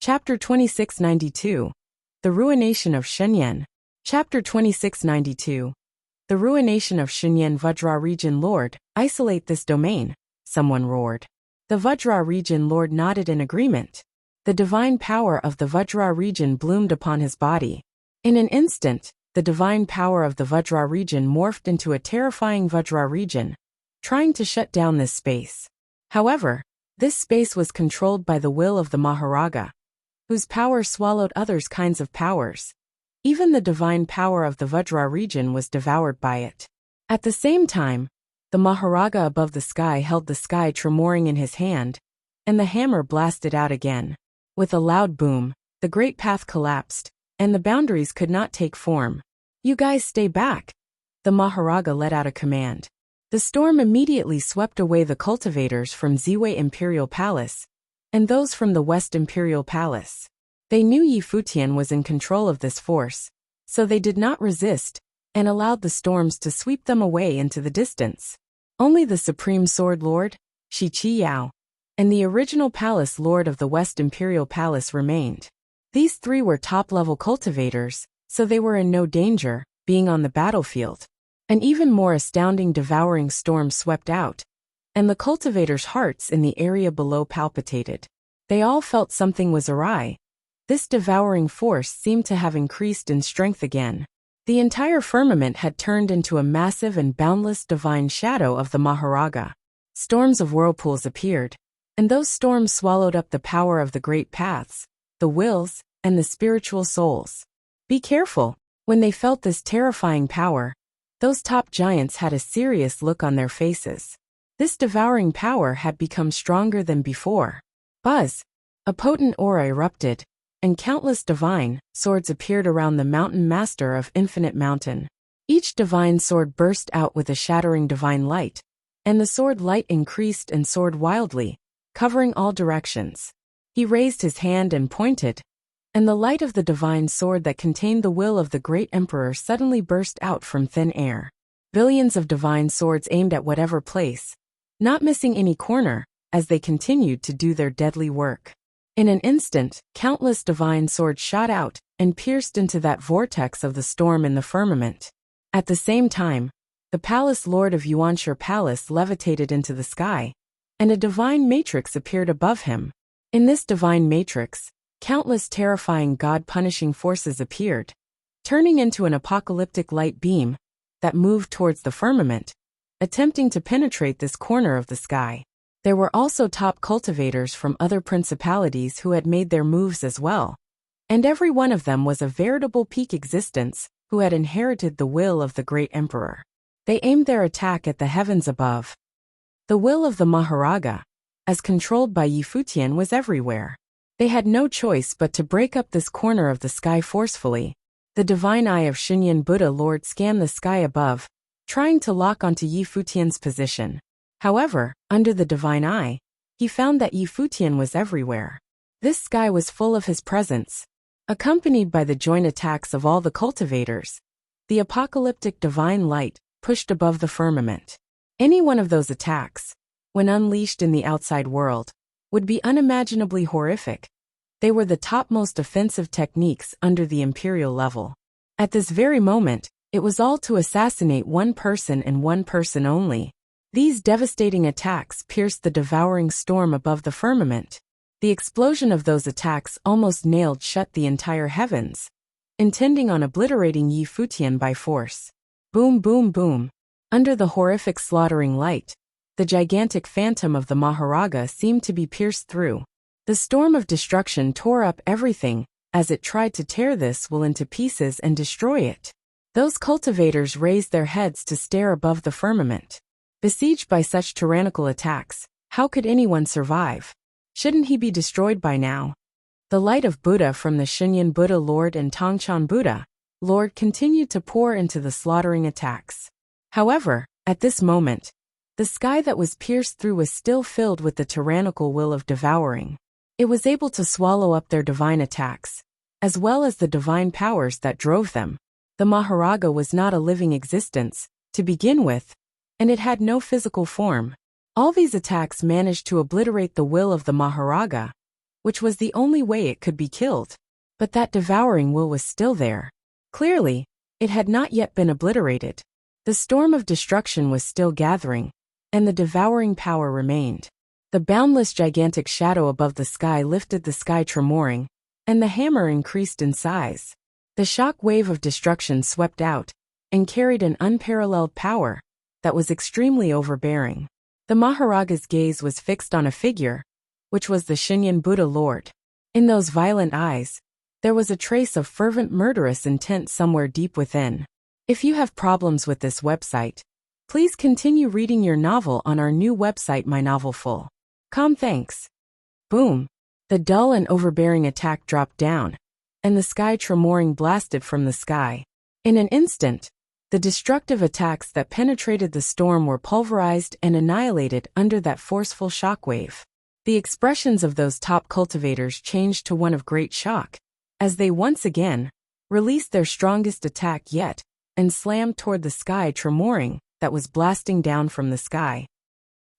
Chapter 2692. The Ruination of Shenyan. Chapter 2692. The Ruination of Shenyan. Vajra Region Lord, isolate this domain, someone roared. The Vajra Region Lord nodded in agreement. The divine power of the Vajra region bloomed upon his body. In an instant, the divine power of the Vajra region morphed into a terrifying Vajra region, trying to shut down this space. However, this space was controlled by the will of the Maharaja, whose power swallowed others' kinds of powers. Even the divine power of the Vajra region was devoured by it. At the same time, the Maharaja above the sky held the sky tremoring in his hand, and the hammer blasted out again. With a loud boom, the great path collapsed, and the boundaries could not take form. You guys stay back. The Maharaja let out a command. The storm immediately swept away the cultivators from Ziwei Imperial Palace, and those from the West Imperial Palace. They knew Yi Futian was in control of this force, so they did not resist, and allowed the storms to sweep them away into the distance. Only the Supreme Sword Lord, Shi Qi Yao, and the original Palace Lord of the West Imperial Palace remained. These three were top-level cultivators, so they were in no danger, being on the battlefield. An even more astounding devouring storm swept out, and the cultivators' hearts in the area below palpitated. They all felt something was awry. This devouring force seemed to have increased in strength again. The entire firmament had turned into a massive and boundless divine shadow of the Maharaja. Storms of whirlpools appeared, and those storms swallowed up the power of the great paths, the wills, and the spiritual souls. Be careful. When they felt this terrifying power, those top giants had a serious look on their faces. This devouring power had become stronger than before. Buzz! A potent aura erupted, and countless divine swords appeared around the mountain master of Infinite Mountain. Each divine sword burst out with a shattering divine light, and the sword light increased and soared wildly, covering all directions. He raised his hand and pointed, and the light of the divine sword that contained the will of the great emperor suddenly burst out from thin air. Billions of divine swords aimed at whatever place, not missing any corner, as they continued to do their deadly work. In an instant, countless divine swords shot out and pierced into that vortex of the storm in the firmament. At the same time, the Palace Lord of Yuanshi Palace levitated into the sky, and a divine matrix appeared above him. In this divine matrix, countless terrifying God-punishing forces appeared, turning into an apocalyptic light beam that moved towards the firmament, attempting to penetrate this corner of the sky. There were also top cultivators from other principalities who had made their moves as well, and every one of them was a veritable peak existence who had inherited the will of the great emperor. They aimed their attack at the heavens above. The will of the Maharaja, as controlled by Yi Futian, was everywhere. They had no choice but to break up this corner of the sky forcefully. The divine eye of Shenyan Buddha Lord scanned the sky above, trying to lock onto Yi Futian's position. However, under the divine eye, he found that Yi Futian was everywhere. This sky was full of his presence, accompanied by the joint attacks of all the cultivators. The apocalyptic divine light pushed above the firmament. Any one of those attacks, when unleashed in the outside world, would be unimaginably horrific. They were the topmost offensive techniques under the imperial level. At this very moment, it was all to assassinate one person and one person only. These devastating attacks pierced the devouring storm above the firmament. The explosion of those attacks almost nailed shut the entire heavens, intending on obliterating Yi Futian by force. Boom, boom, boom. Under the horrific slaughtering light, the gigantic phantom of the Maharaja seemed to be pierced through. The storm of destruction tore up everything as it tried to tear this will into pieces and destroy it. Those cultivators raised their heads to stare above the firmament. Besieged by such tyrannical attacks, how could anyone survive? Shouldn't he be destroyed by now? The light of Buddha from the Shenyan Buddha Lord and Tongchan Buddha Lord continued to pour into the slaughtering attacks. However, at this moment, the sky that was pierced through was still filled with the tyrannical will of devouring. It was able to swallow up their divine attacks, as well as the divine powers that drove them. The Maharaja was not a living existence, to begin with, and it had no physical form. All these attacks managed to obliterate the will of the Maharaja, which was the only way it could be killed. But that devouring will was still there. Clearly, it had not yet been obliterated. The storm of destruction was still gathering, and the devouring power remained. The boundless gigantic shadow above the sky lifted the sky tremoring, and the hammer increased in size. The shock wave of destruction swept out, and carried an unparalleled power that was extremely overbearing. The Maharaga's gaze was fixed on a figure, which was the Shinyan Buddha Lord. In those violent eyes, there was a trace of fervent murderous intent somewhere deep within. If you have problems with this website, please continue reading your novel on our new website MyNovelFull.com. Thanks. Boom. The dull and overbearing attack dropped down, and the sky tremoring blasted from the sky. In an instant, the destructive attacks that penetrated the storm were pulverized and annihilated under that forceful shockwave. The expressions of those top cultivators changed to one of great shock, as they once again released their strongest attack yet, and slammed toward the sky tremoring that was blasting down from the sky.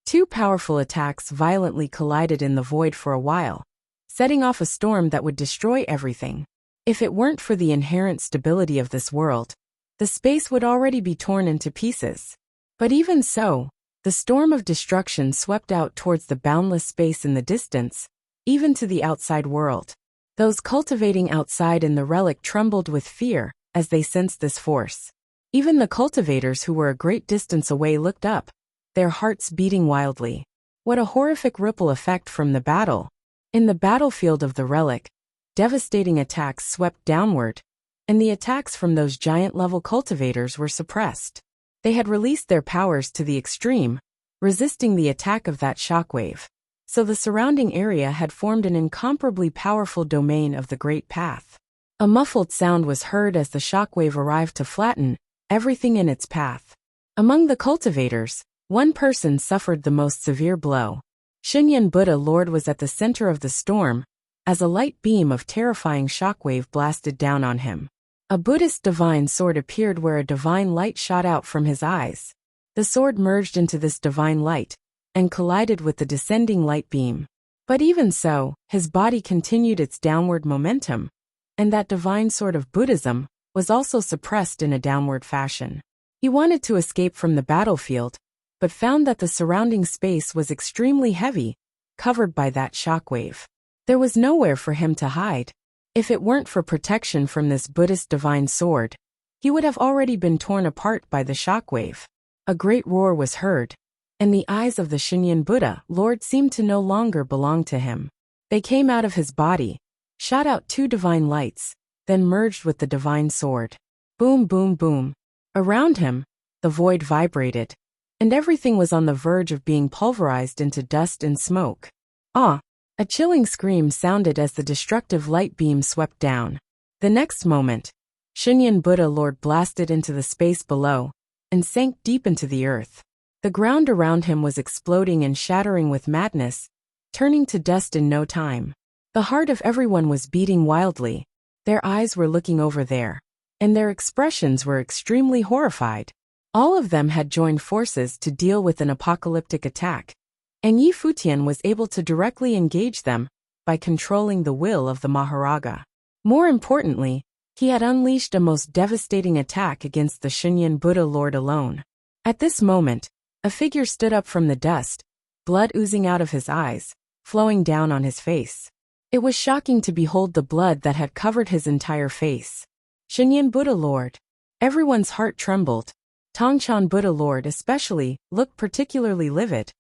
Two powerful attacks violently collided in the void for a while, setting off a storm that would destroy everything. If it weren't for the inherent stability of this world, the space would already be torn into pieces. But even so, the storm of destruction swept out towards the boundless space in the distance, even to the outside world. Those cultivating outside in the relic trembled with fear as they sensed this force. Even the cultivators who were a great distance away looked up, their hearts beating wildly. What a horrific ripple effect from the battle! In the battlefield of the relic, devastating attacks swept downward, and the attacks from those giant-level cultivators were suppressed. They had released their powers to the extreme, resisting the attack of that shockwave. So the surrounding area had formed an incomparably powerful domain of the Great Path. A muffled sound was heard as the shockwave arrived to flatten everything in its path. Among the cultivators, one person suffered the most severe blow. Shinyan Buddha Lord was at the center of the storm, as a light beam of terrifying shockwave blasted down on him. A Buddhist divine sword appeared where a divine light shot out from his eyes. The sword merged into this divine light, and collided with the descending light beam. But even so, his body continued its downward momentum, and that divine sword of Buddhism was also suppressed in a downward fashion. He wanted to escape from the battlefield, but found that the surrounding space was extremely heavy, covered by that shockwave. There was nowhere for him to hide. If it weren't for protection from this Buddhist divine sword, he would have already been torn apart by the shockwave. A great roar was heard, and the eyes of the Shinyan Buddha Lord seemed to no longer belong to him. They came out of his body, shot out two divine lights, then merged with the divine sword. Boom, boom, boom. Around him, the void vibrated, and everything was on the verge of being pulverized into dust and smoke. Ah! A chilling scream sounded as the destructive light beam swept down. The next moment, Shinyan Buddha Lord blasted into the space below, and sank deep into the earth. The ground around him was exploding and shattering with madness, turning to dust in no time. The heart of everyone was beating wildly. Their eyes were looking over there, and their expressions were extremely horrified. All of them had joined forces to deal with an apocalyptic attack, and Yi Futian was able to directly engage them by controlling the will of the Maharaja. More importantly, he had unleashed a most devastating attack against the Shinyan Buddha Lord alone. At this moment, a figure stood up from the dust, blood oozing out of his eyes, flowing down on his face. It was shocking to behold the blood that had covered his entire face. Shinyan Buddha Lord. Everyone's heart trembled. Tongchan Buddha Lord especially looked particularly livid.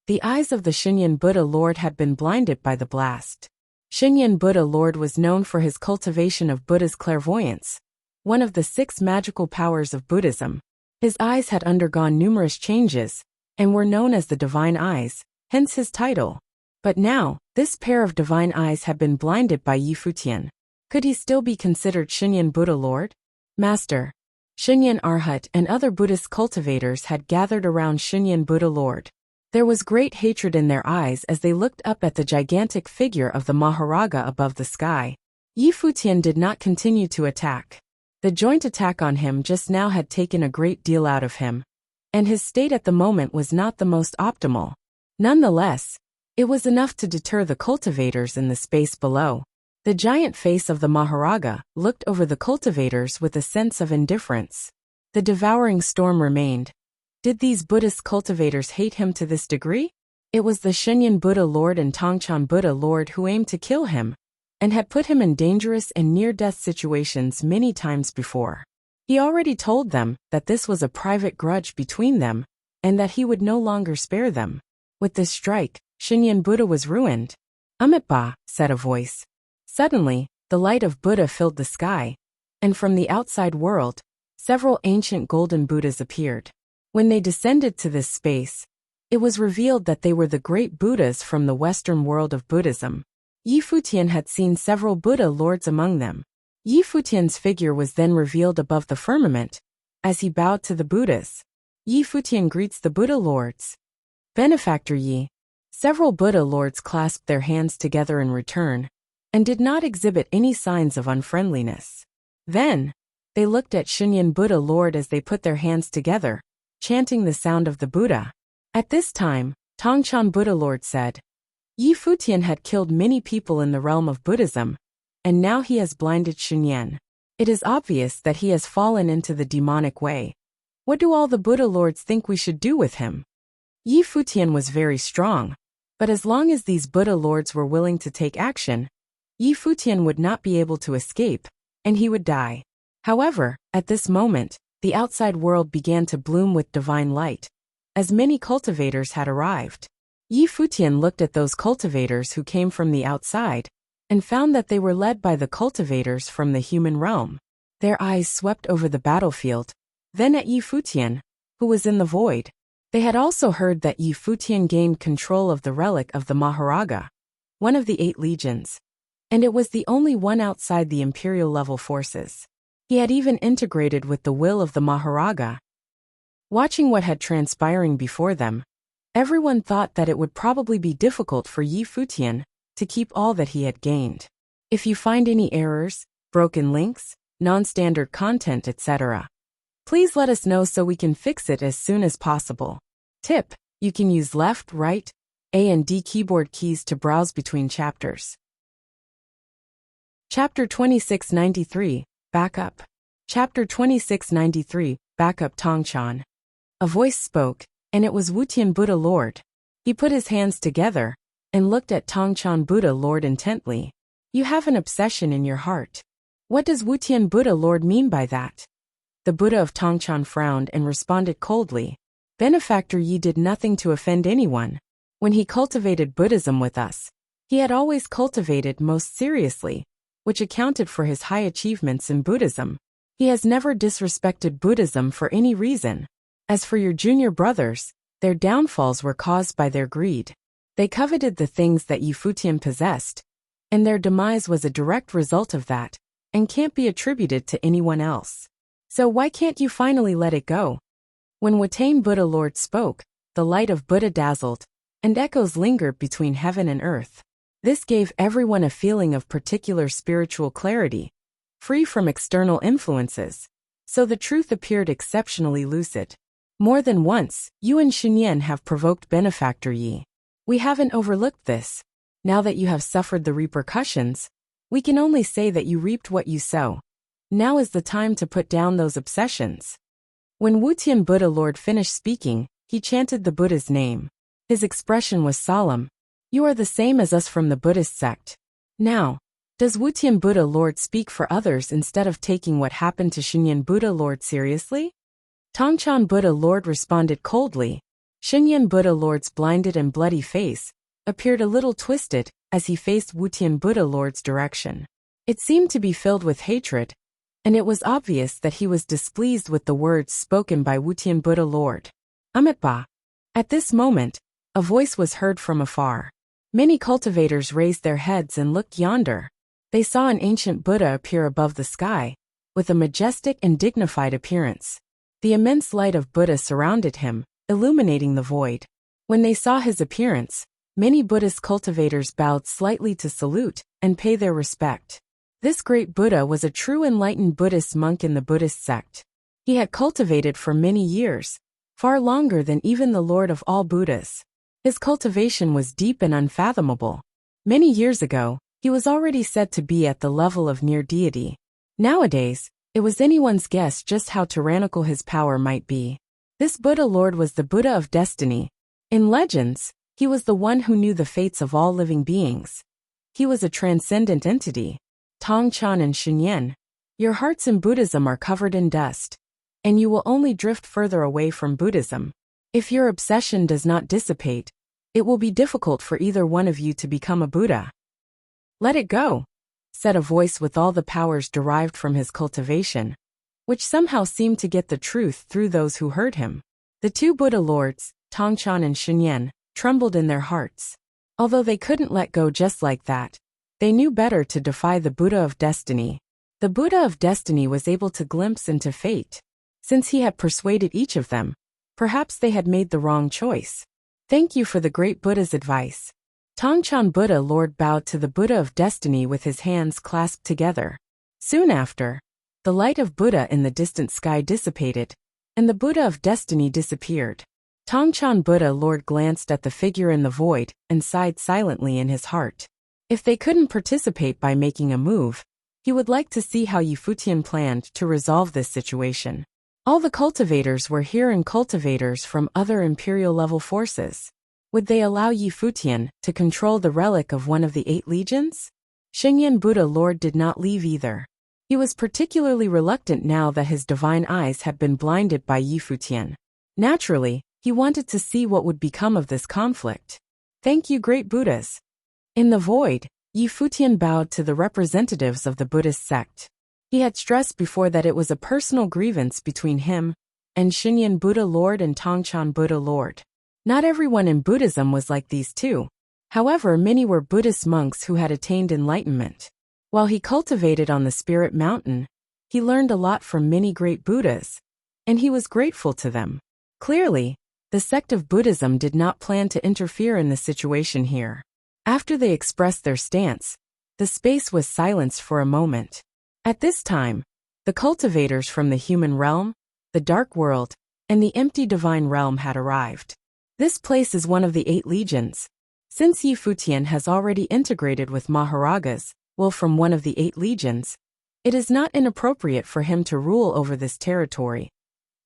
The eyes of the Shinyan Buddha Lord had been blinded by the blast. Shinyan Buddha Lord was known for his cultivation of Buddha's clairvoyance, one of the 6 magical powers of Buddhism. His eyes had undergone numerous changes, and were known as the divine eyes, hence his title. But now, this pair of divine eyes had been blinded by Yi Futian. Could he still be considered Shinyan Buddha Lord? Master. Shinyan Arhat and other Buddhist cultivators had gathered around Shinyan Buddha Lord. There was great hatred in their eyes as they looked up at the gigantic figure of the Maharaja above the sky. Yi Futian did not continue to attack. The joint attack on him just now had taken a great deal out of him, and his state at the moment was not the most optimal. Nonetheless, It was enough to deter the cultivators in the space below. The giant face of the Maharaja looked over the cultivators with a sense of indifference. The devouring storm remained. Did these Buddhist cultivators hate him to this degree? It was the Shenyan Buddha Lord and Tongchan Buddha Lord who aimed to kill him, and had put him in dangerous and near-death situations many times before. He already told them that this was a private grudge between them, and that he would no longer spare them. With this strike, Shenyan Buddha was ruined. Amitabha, said a voice. Suddenly, the light of Buddha filled the sky, and from the outside world, several ancient golden Buddhas appeared. When they descended to this space, it was revealed that they were the great Buddhas from the Western world of Buddhism. Yi Futian had seen several Buddha lords among them. Yi Futian's figure was then revealed above the firmament. As he bowed to the Buddhas, Yi Futian greets the Buddha lords. Benefactor Yi. Several Buddha lords clasped their hands together in return, and did not exhibit any signs of unfriendliness. Then, they looked at Shenyan Buddha Lord as they put their hands together, chanting the sound of the Buddha. At this time, Tongchan Buddha Lord said, Yi Futian had killed many people in the realm of Buddhism, and now he has blinded Shenyan. It is obvious that he has fallen into the demonic way. What do all the Buddha Lords think we should do with him? Yi Futian was very strong, but as long as these Buddha Lords were willing to take action, Yi Futian would not be able to escape, and he would die. However, at this moment, the outside world began to bloom with divine light, as many cultivators had arrived. Yi Futian looked at those cultivators who came from the outside, and found that they were led by the cultivators from the human realm. Their eyes swept over the battlefield, then at Yi Futian, who was in the void. They had also heard that Yi Futian gained control of the relic of the Maharaja, one of the 8 legions, and it was the only one outside the imperial-level forces. He had even integrated with the will of the Maharaja. Watching what had transpiring before them, everyone thought that it would probably be difficult for Yi Futian to keep all that he had gained. If you find any errors, broken links, non-standard content, etc., please let us know so we can fix it as soon as possible. Tip: you can use left, right, A and D keyboard keys to browse between chapters. Chapter 2693, Backup. Chapter 2693, Backup Tongchan. A voice spoke, and it was Wutian Buddha Lord. He put his hands together, and looked at Tongchan Buddha Lord intently. You have an obsession in your heart. What does Wutian Buddha Lord mean by that? The Buddha of Tongchan frowned and responded coldly. Benefactor Yi did nothing to offend anyone. When he cultivated Buddhism with us, he had always cultivated most seriously, which accounted for his high achievements in Buddhism. He has never disrespected Buddhism for any reason. As for your junior brothers, their downfalls were caused by their greed. They coveted the things that Yi Futian possessed, and their demise was a direct result of that, and can't be attributed to anyone else. So why can't you finally let it go? When Wutian Buddha Lord spoke, the light of Buddha dazzled, and echoes lingered between heaven and earth. This gave everyone a feeling of particular spiritual clarity, free from external influences, so the truth appeared exceptionally lucid. More than once, you and Shenyan have provoked Benefactor Yi. We haven't overlooked this. Now that you have suffered the repercussions, we can only say that you reaped what you sow. Now is the time to put down those obsessions. When Wutian Buddha Lord finished speaking, he chanted the Buddha's name. His expression was solemn. You are the same as us from the Buddhist sect. Now, does Wutian Buddha Lord speak for others instead of taking what happened to Shenyan Buddha Lord seriously? Tongchan Buddha Lord responded coldly. Shenyan Buddha Lord's blinded and bloody face appeared a little twisted as he faced Wutian Buddha Lord's direction. It seemed to be filled with hatred, and it was obvious that he was displeased with the words spoken by Wutian Buddha Lord. Amitabha. At this moment, a voice was heard from afar. Many cultivators raised their heads and looked yonder. They saw an ancient Buddha appear above the sky, with a majestic and dignified appearance. The immense light of Buddha surrounded him, illuminating the void. When they saw his appearance, many Buddhist cultivators bowed slightly to salute and pay their respect. This great Buddha was a true enlightened Buddhist monk in the Buddhist sect. He had cultivated for many years, far longer than even the Lord of all Buddhas. His cultivation was deep and unfathomable. Many years ago, he was already said to be at the level of near deity. Nowadays, it was anyone's guess just how tyrannical his power might be. This Buddha Lord was the Buddha of destiny. In legends, he was the one who knew the fates of all living beings. He was a transcendent entity. Tongchan and Xinyan, your hearts in Buddhism are covered in dust, and you will only drift further away from Buddhism. If your obsession does not dissipate, it will be difficult for either one of you to become a Buddha. Let it go, said a voice with all the powers derived from his cultivation, which somehow seemed to get the truth through those who heard him. The two Buddha lords, Tongchan and Xinyan, trembled in their hearts. Although they couldn't let go just like that, they knew better to defy the Buddha of destiny. The Buddha of destiny was able to glimpse into fate. Since he had persuaded each of them, perhaps they had made the wrong choice. Thank you for the great Buddha's advice. Tongchan Buddha Lord bowed to the Buddha of destiny with his hands clasped together. Soon after, the light of Buddha in the distant sky dissipated, and the Buddha of destiny disappeared. Tongchan Buddha Lord glanced at the figure in the void and sighed silently in his heart. If they couldn't participate by making a move, he would like to see how Futian planned to resolve this situation. All the cultivators were here and cultivators from other imperial-level forces. Would they allow Futian to control the relic of one of the 8 legions? Xinyan Buddha Lord did not leave either. He was particularly reluctant now that his divine eyes had been blinded by Futian. Naturally, he wanted to see what would become of this conflict. Thank you, great Buddhas. In the void, Futian bowed to the representatives of the Buddhist sect. He had stressed before that it was a personal grievance between him and Xinyan Buddha Lord and Tongchan Buddha Lord. Not everyone in Buddhism was like these two. However, many were Buddhist monks who had attained enlightenment. While he cultivated on the Spirit Mountain, he learned a lot from many great Buddhas, and he was grateful to them. Clearly, the sect of Buddhism did not plan to interfere in the situation here. After they expressed their stance, the space was silenced for a moment. At this time, the cultivators from the human realm, the dark world, and the empty divine realm had arrived. This place is one of the 8 legions. Since Futian has already integrated with Maharagas, from one of the 8 legions, it is not inappropriate for him to rule over this territory.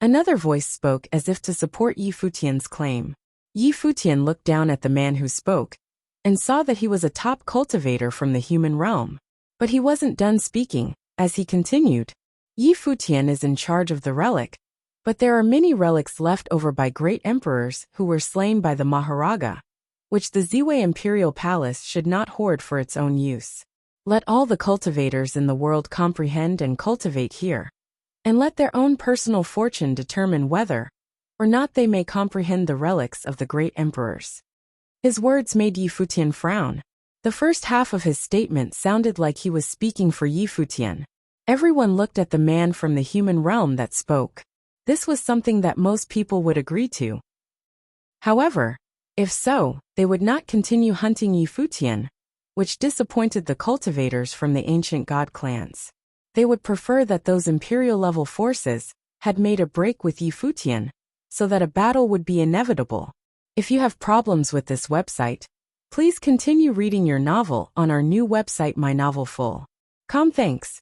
Another voice spoke as if to support Futian's claim. Futian looked down at the man who spoke, and saw that he was a top cultivator from the human realm. But he wasn't done speaking, as he continued. Futian is in charge of the relic, but there are many relics left over by great emperors who were slain by the Maharaga, which the Ziwei Imperial Palace should not hoard for its own use. Let all the cultivators in the world comprehend and cultivate here, and let their own personal fortune determine whether or not they may comprehend the relics of the great emperors. His words made Futian frown. The first half of his statement sounded like he was speaking for Futian. Everyone looked at the man from the human realm that spoke. This was something that most people would agree to. However, if so, they would not continue hunting Futian, which disappointed the cultivators from the ancient god clans. They would prefer that those imperial-level forces had made a break with Futian, so that a battle would be inevitable. If you have problems with this website, please continue reading your novel on our new website My Novel Full. Thanks.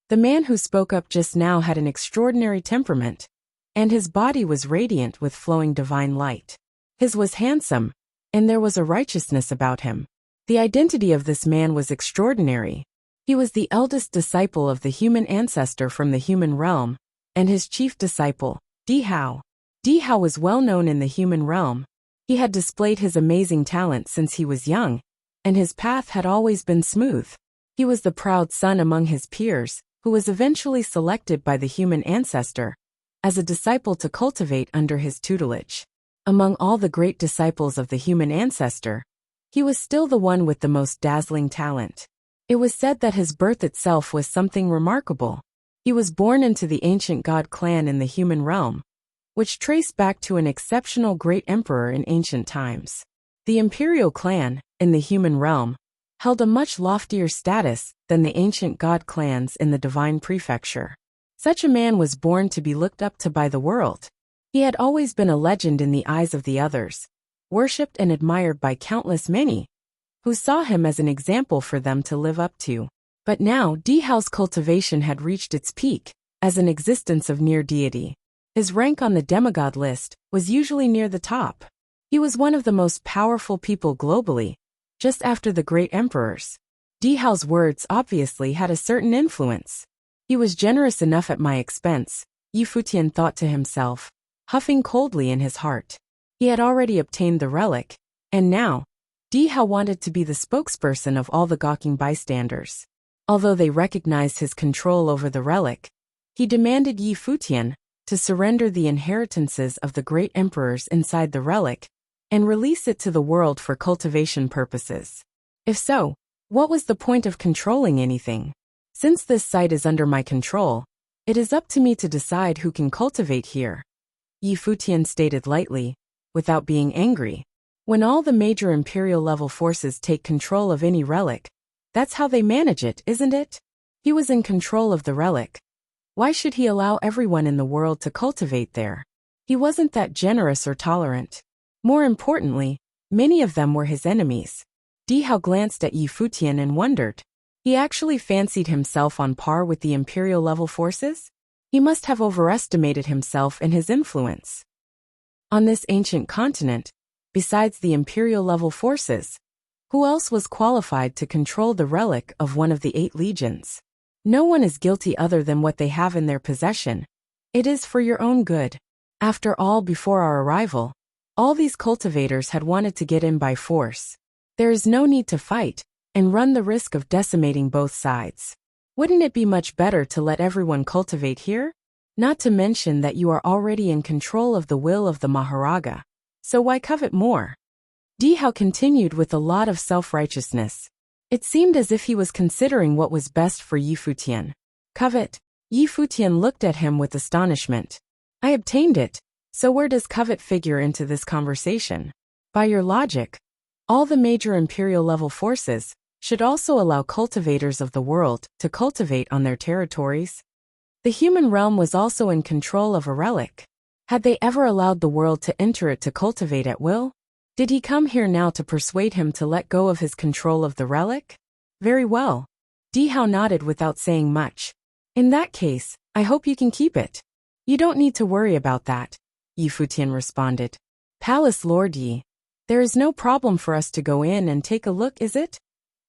The man who spoke up just now had an extraordinary temperament, and his body was radiant with flowing divine light. His was handsome, and there was a righteousness about him. The identity of this man was extraordinary. He was the eldest disciple of the human ancestor from the human realm, and his chief disciple, Dihao. Dihao was well known in the human realm. He had displayed his amazing talent since he was young, and his path had always been smooth. He was the proud son among his peers, who was eventually selected by the human ancestor as a disciple to cultivate under his tutelage. Among all the great disciples of the human ancestor, he was still the one with the most dazzling talent. It was said that his birth itself was something remarkable. He was born into the ancient god clan in the human realm, which traced back to an exceptional great emperor in ancient times. The imperial clan, in the human realm, held a much loftier status than the ancient god clans in the divine prefecture. Such a man was born to be looked up to by the world. He had always been a legend in the eyes of the others, worshipped and admired by countless many, who saw him as an example for them to live up to. But now Dihao's cultivation had reached its peak, as an existence of near deity. His rank on the demigod list was usually near the top. He was one of the most powerful people globally, just after the great emperors. Dihao's words obviously had a certain influence. He was generous enough at my expense, Futian thought to himself, huffing coldly in his heart. He had already obtained the relic, and now, Dihao wanted to be the spokesperson of all the gawking bystanders. Although they recognized his control over the relic, he demanded Futian to surrender the inheritances of the great emperors inside the relic and release it to the world for cultivation purposes. If so, what was the point of controlling anything? Since this site is under my control, it is up to me to decide who can cultivate here, Futian stated lightly, without being angry. When all the major imperial-level forces take control of any relic, that's how they manage it, isn't it? He was in control of the relic. Why should he allow everyone in the world to cultivate there? He wasn't that generous or tolerant. More importantly, many of them were his enemies. Dihao glanced at Futian and wondered. He actually fancied himself on par with the imperial-level forces? He must have overestimated himself and his influence. On this ancient continent, besides the imperial-level forces, who else was qualified to control the relic of one of the 8 legions? No one is guilty other than what they have in their possession. It is for your own good. After all, before our arrival, all these cultivators had wanted to get in by force. There is no need to fight and run the risk of decimating both sides. Wouldn't it be much better to let everyone cultivate here? Not to mention that you are already in control of the will of the Maharaja. So why covet more? Dihao continued with a lot of self-righteousness. It seemed as if he was considering what was best for Futian. Covet? Futian looked at him with astonishment. I obtained it, so where does covet figure into this conversation? By your logic, all the major imperial-level forces should also allow cultivators of the world to cultivate on their territories. The human realm was also in control of a relic. Had they ever allowed the world to enter it to cultivate at will? Did he come here now to persuade him to let go of his control of the relic? Very well. Dihao nodded without saying much. In that case, I hope you can keep it. You don't need to worry about that, Futian responded. Palace Lord Yi, there is no problem for us to go in and take a look, is it?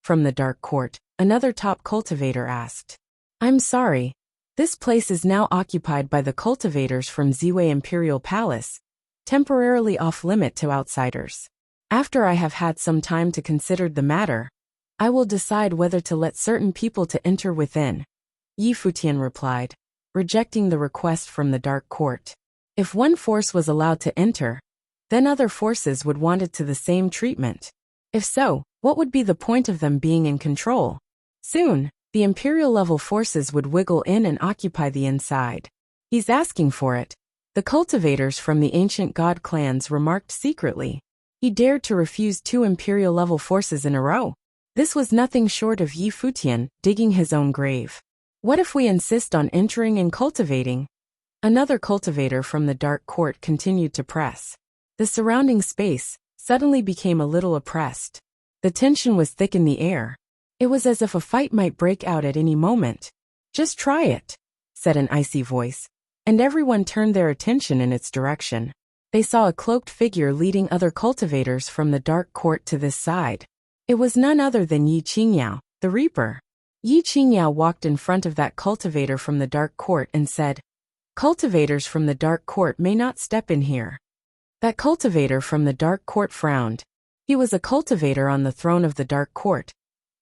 From the dark court, another top cultivator asked. I'm sorry. This place is now occupied by the cultivators from Ziwei Imperial Palace, temporarily off-limit to outsiders. After I have had some time to consider the matter, I will decide whether to let certain people to enter within, Futian replied, rejecting the request from the dark court. If one force was allowed to enter, then other forces would want it to the same treatment. If so, what would be the point of them being in control? Soon, the imperial-level forces would wiggle in and occupy the inside. He's asking for it, the cultivators from the ancient god clans remarked secretly. He dared to refuse 2 imperial-level forces in a row. This was nothing short of Futian digging his own grave. What if we insist on entering and cultivating? Another cultivator from the dark court continued to press. The surrounding space suddenly became a little oppressed. The tension was thick in the air. It was as if a fight might break out at any moment. Just try it, said an icy voice, and everyone turned their attention in its direction. They saw a cloaked figure leading other cultivators from the dark court to this side. It was none other than Yi Qingyao, the Reaper. Yi Qingyao walked in front of that cultivator from the dark court and said, Cultivators from the dark court may not step in here. That cultivator from the dark court frowned. He was a cultivator on the throne of the dark court.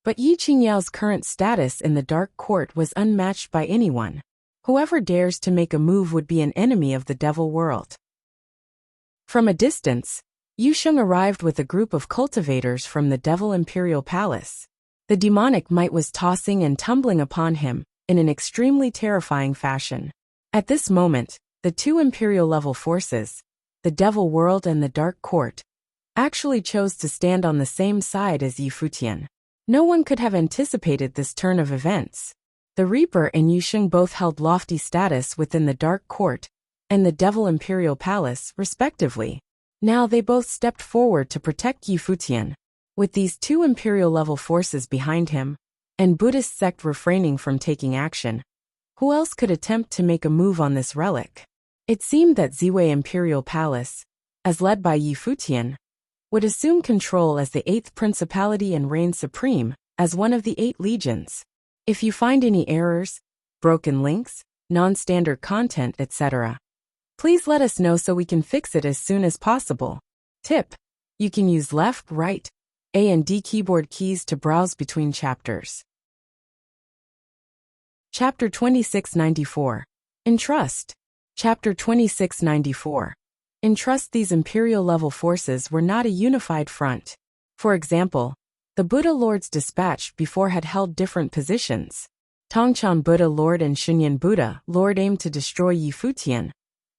But Yi Qingyao's current status in the dark court was unmatched by anyone. Whoever dares to make a move would be an enemy of the devil world. From a distance, Yu Sheng arrived with a group of cultivators from the Devil Imperial Palace. The demonic might was tossing and tumbling upon him in an extremely terrifying fashion. At this moment, the 2 imperial-level forces, the Devil World and the Dark Court, actually chose to stand on the same side as Futian. No one could have anticipated this turn of events. The Reaper and Yu Sheng both held lofty status within the Dark Court and the Devil Imperial Palace, respectively. Now they both stepped forward to protect Yi Futian. With these two imperial-level forces behind him, and Buddhist sect refraining from taking action, who else could attempt to make a move on this relic? It seemed that Ziwei Imperial Palace, as led by Yi Futian, would assume control as the 8th principality and reign supreme, as one of the 8 legions. If you find any errors, broken links, non-standard content, etc., please let us know so we can fix it as soon as possible. Tip: you can use left, right, A and D keyboard keys to browse between chapters. Chapter 2694. Entrust. Chapter 2694. Entrust. These imperial-level forces were not a unified front. For example, the Buddha lords dispatched before had held different positions. Tongchan Buddha Lord and Xinyan Buddha Lord aimed to destroy Yi Futian,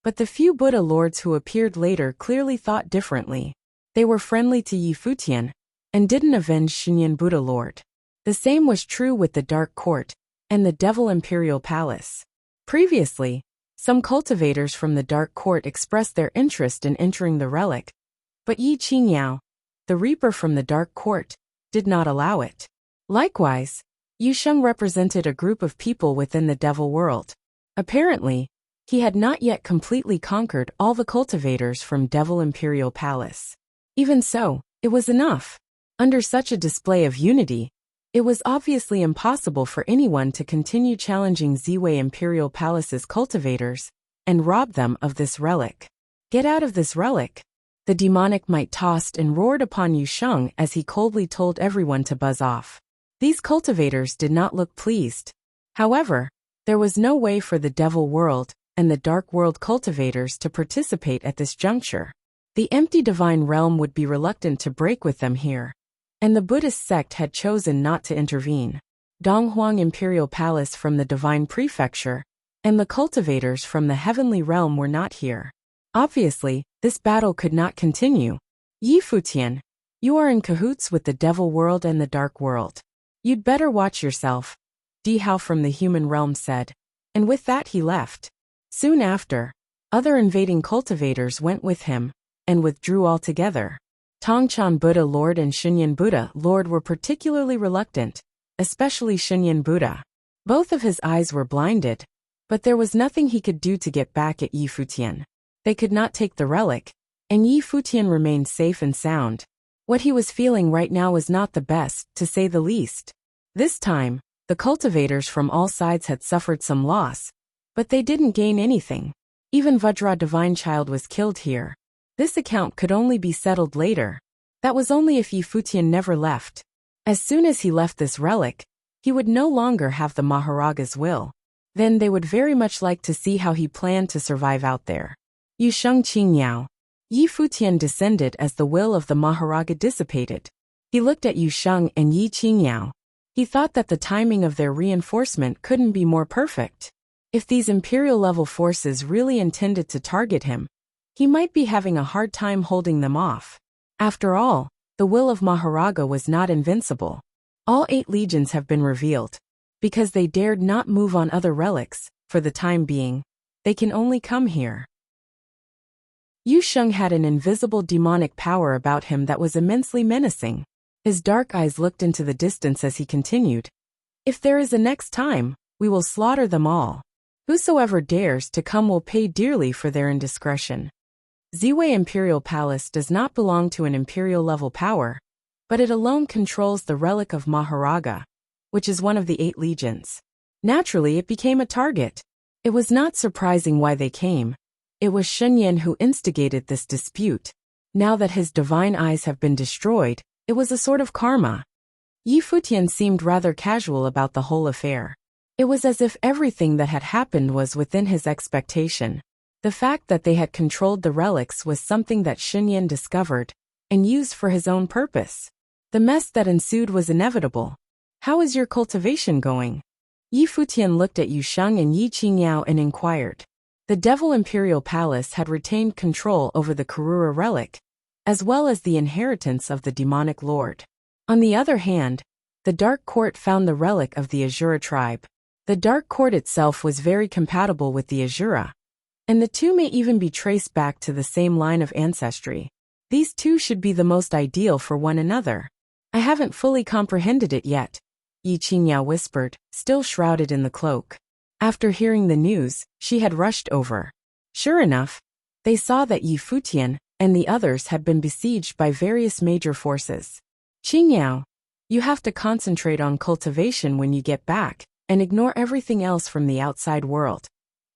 but the few Buddha lords who appeared later clearly thought differently. They were friendly to Yi Futian, and didn't avenge Xinyan Buddha Lord. The same was true with the Dark Court and the Devil Imperial Palace. Previously, some cultivators from the Dark Court expressed their interest in entering the relic, but Yi Qingyao, the Reaper from the Dark Court, did not allow it. Likewise, Yu Sheng represented a group of people within the Devil world. Apparently, he had not yet completely conquered all the cultivators from Devil Imperial Palace. Even so, it was enough. Under such a display of unity, it was obviously impossible for anyone to continue challenging Ziwei Imperial Palace's cultivators and rob them of this relic. Get out of this relic! The demonic might tossed and roared upon Yu Sheng as he coldly told everyone to buzz off. These cultivators did not look pleased. However, there was no way for the Devil world and the Dark world cultivators to participate at this juncture. The empty divine realm would be reluctant to break with them here, and the Buddhist sect had chosen not to intervene. Donghuang Imperial Palace from the Divine Prefecture and the cultivators from the Heavenly Realm were not here. Obviously, this battle could not continue. Yi Futian, you are in cahoots with the Devil world and the Dark world. You'd better watch yourself, Di Hao from the human realm said, and with that he left. Soon after, other invading cultivators went with him, and withdrew altogether. Tongchan Buddha Lord and Xinyan Buddha Lord were particularly reluctant, especially Xinyan Buddha. Both of his eyes were blinded, but there was nothing he could do to get back at Yi Futian. They could not take the relic, and Yi Futian remained safe and sound. What he was feeling right now was not the best, to say the least. This time, the cultivators from all sides had suffered some loss, but they didn't gain anything. Even Vajra Divine Child was killed here. This account could only be settled later. That was only if Yi Futian never left. As soon as he left this relic, he would no longer have the Maharaga's will. Then they would very much like to see how he planned to survive out there. Yu Sheng Qingyao. Yi Futian descended as the will of the Maharaga dissipated. He looked at Yu Sheng and Yi Qingyao. He thought that the timing of their reinforcement couldn't be more perfect. If these imperial-level forces really intended to target him, he might be having a hard time holding them off. After all, the will of Maharaga was not invincible. All 8 legions have been revealed. Because they dared not move on other relics, for the time being, they can only come here. Yu Sheng had an invisible demonic power about him that was immensely menacing. His dark eyes looked into the distance as he continued. If there is a next time, we will slaughter them all. Whosoever dares to come will pay dearly for their indiscretion. Ziwei Imperial Palace does not belong to an imperial-level power, but it alone controls the relic of Maharaga, which is one of the 8 legions. Naturally, it became a target. It was not surprising why they came. It was Xinyan who instigated this dispute. Now that his divine eyes have been destroyed, it was a sort of karma. Yi Futian seemed rather casual about the whole affair. It was as if everything that had happened was within his expectation. The fact that they had controlled the relics was something that Xinyan discovered and used for his own purpose. The mess that ensued was inevitable. How is your cultivation going? Yi Futian looked at Yu Sheng and Yi Qingyao and inquired. The Devil Imperial Palace had retained control over the Karura relic, as well as the inheritance of the demonic lord. On the other hand, the Dark Court found the relic of the Azura tribe. The Dark Court itself was very compatible with the Azura, and the two may even be traced back to the same line of ancestry. These two should be the most ideal for one another. I haven't fully comprehended it yet, Yi Qingya whispered, still shrouded in the cloak. After hearing the news, she had rushed over. Sure enough, they saw that Yi Futian and the others had been besieged by various major forces. Qingyao, you have to concentrate on cultivation when you get back, and ignore everything else from the outside world.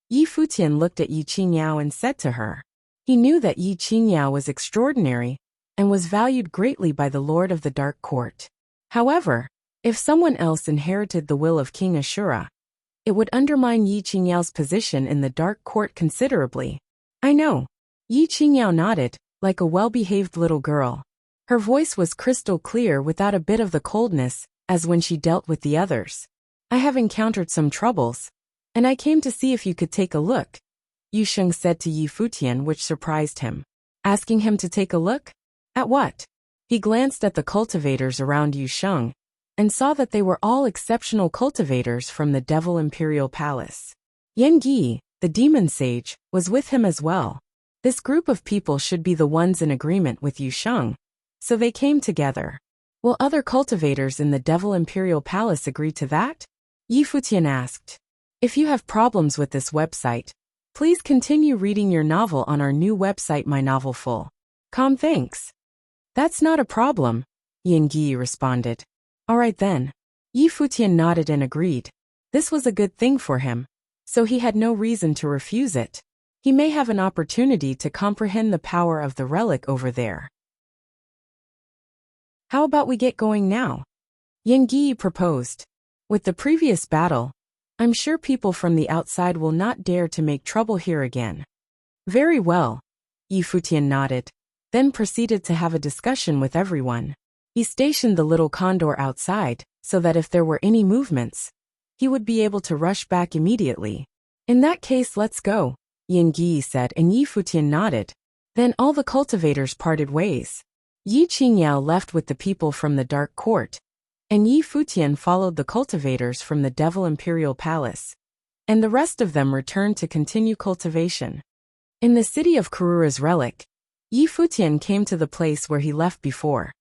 Yi Futian looked at Yi Qingyao and said to her. He knew that Yi Qingyao was extraordinary and was valued greatly by the Lord of the Dark Court. However, if someone else inherited the will of King Ashura, it would undermine Yi Qingyao's position in the Dark Court considerably. I know. Yi Qingyao nodded, like a well-behaved little girl. Her voice was crystal clear without a bit of the coldness, as when she dealt with the others. I have encountered some troubles, and I came to see if you could take a look, Yu Sheng said to Yi Futian, which surprised him. Asking him to take a look? At what? He glanced at the cultivators around Yu Sheng, and saw that they were all exceptional cultivators from the Devil Imperial Palace. Yan Gi, the demon sage, was with him as well. This group of people should be the ones in agreement with Yu Sheng, so they came together. Will other cultivators in the Devil Imperial Palace agree to that? Yi Futian asked. If you have problems with this website, please continue reading your novel on our new website My Novel Full. Thanks. That's not a problem, Yan Gi responded. All right then. Yi Futian nodded and agreed. This was a good thing for him, so he had no reason to refuse it. He may have an opportunity to comprehend the power of the relic over there. How about we get going now? Yan Gi proposed. With the previous battle, I'm sure people from the outside will not dare to make trouble here again. Very well, Yi Futian nodded, then proceeded to have a discussion with everyone. He stationed the little condor outside, so that if there were any movements, he would be able to rush back immediately. In that case, let's go, Yan Gi said, and Yi Futian nodded. Then all the cultivators parted ways. Yi Qingyao left with the people from the Dark Court, and Yi Futian followed the cultivators from the Devil Imperial Palace, and the rest of them returned to continue cultivation. In the city of Karura's relic, Yi Futian came to the place where he left before,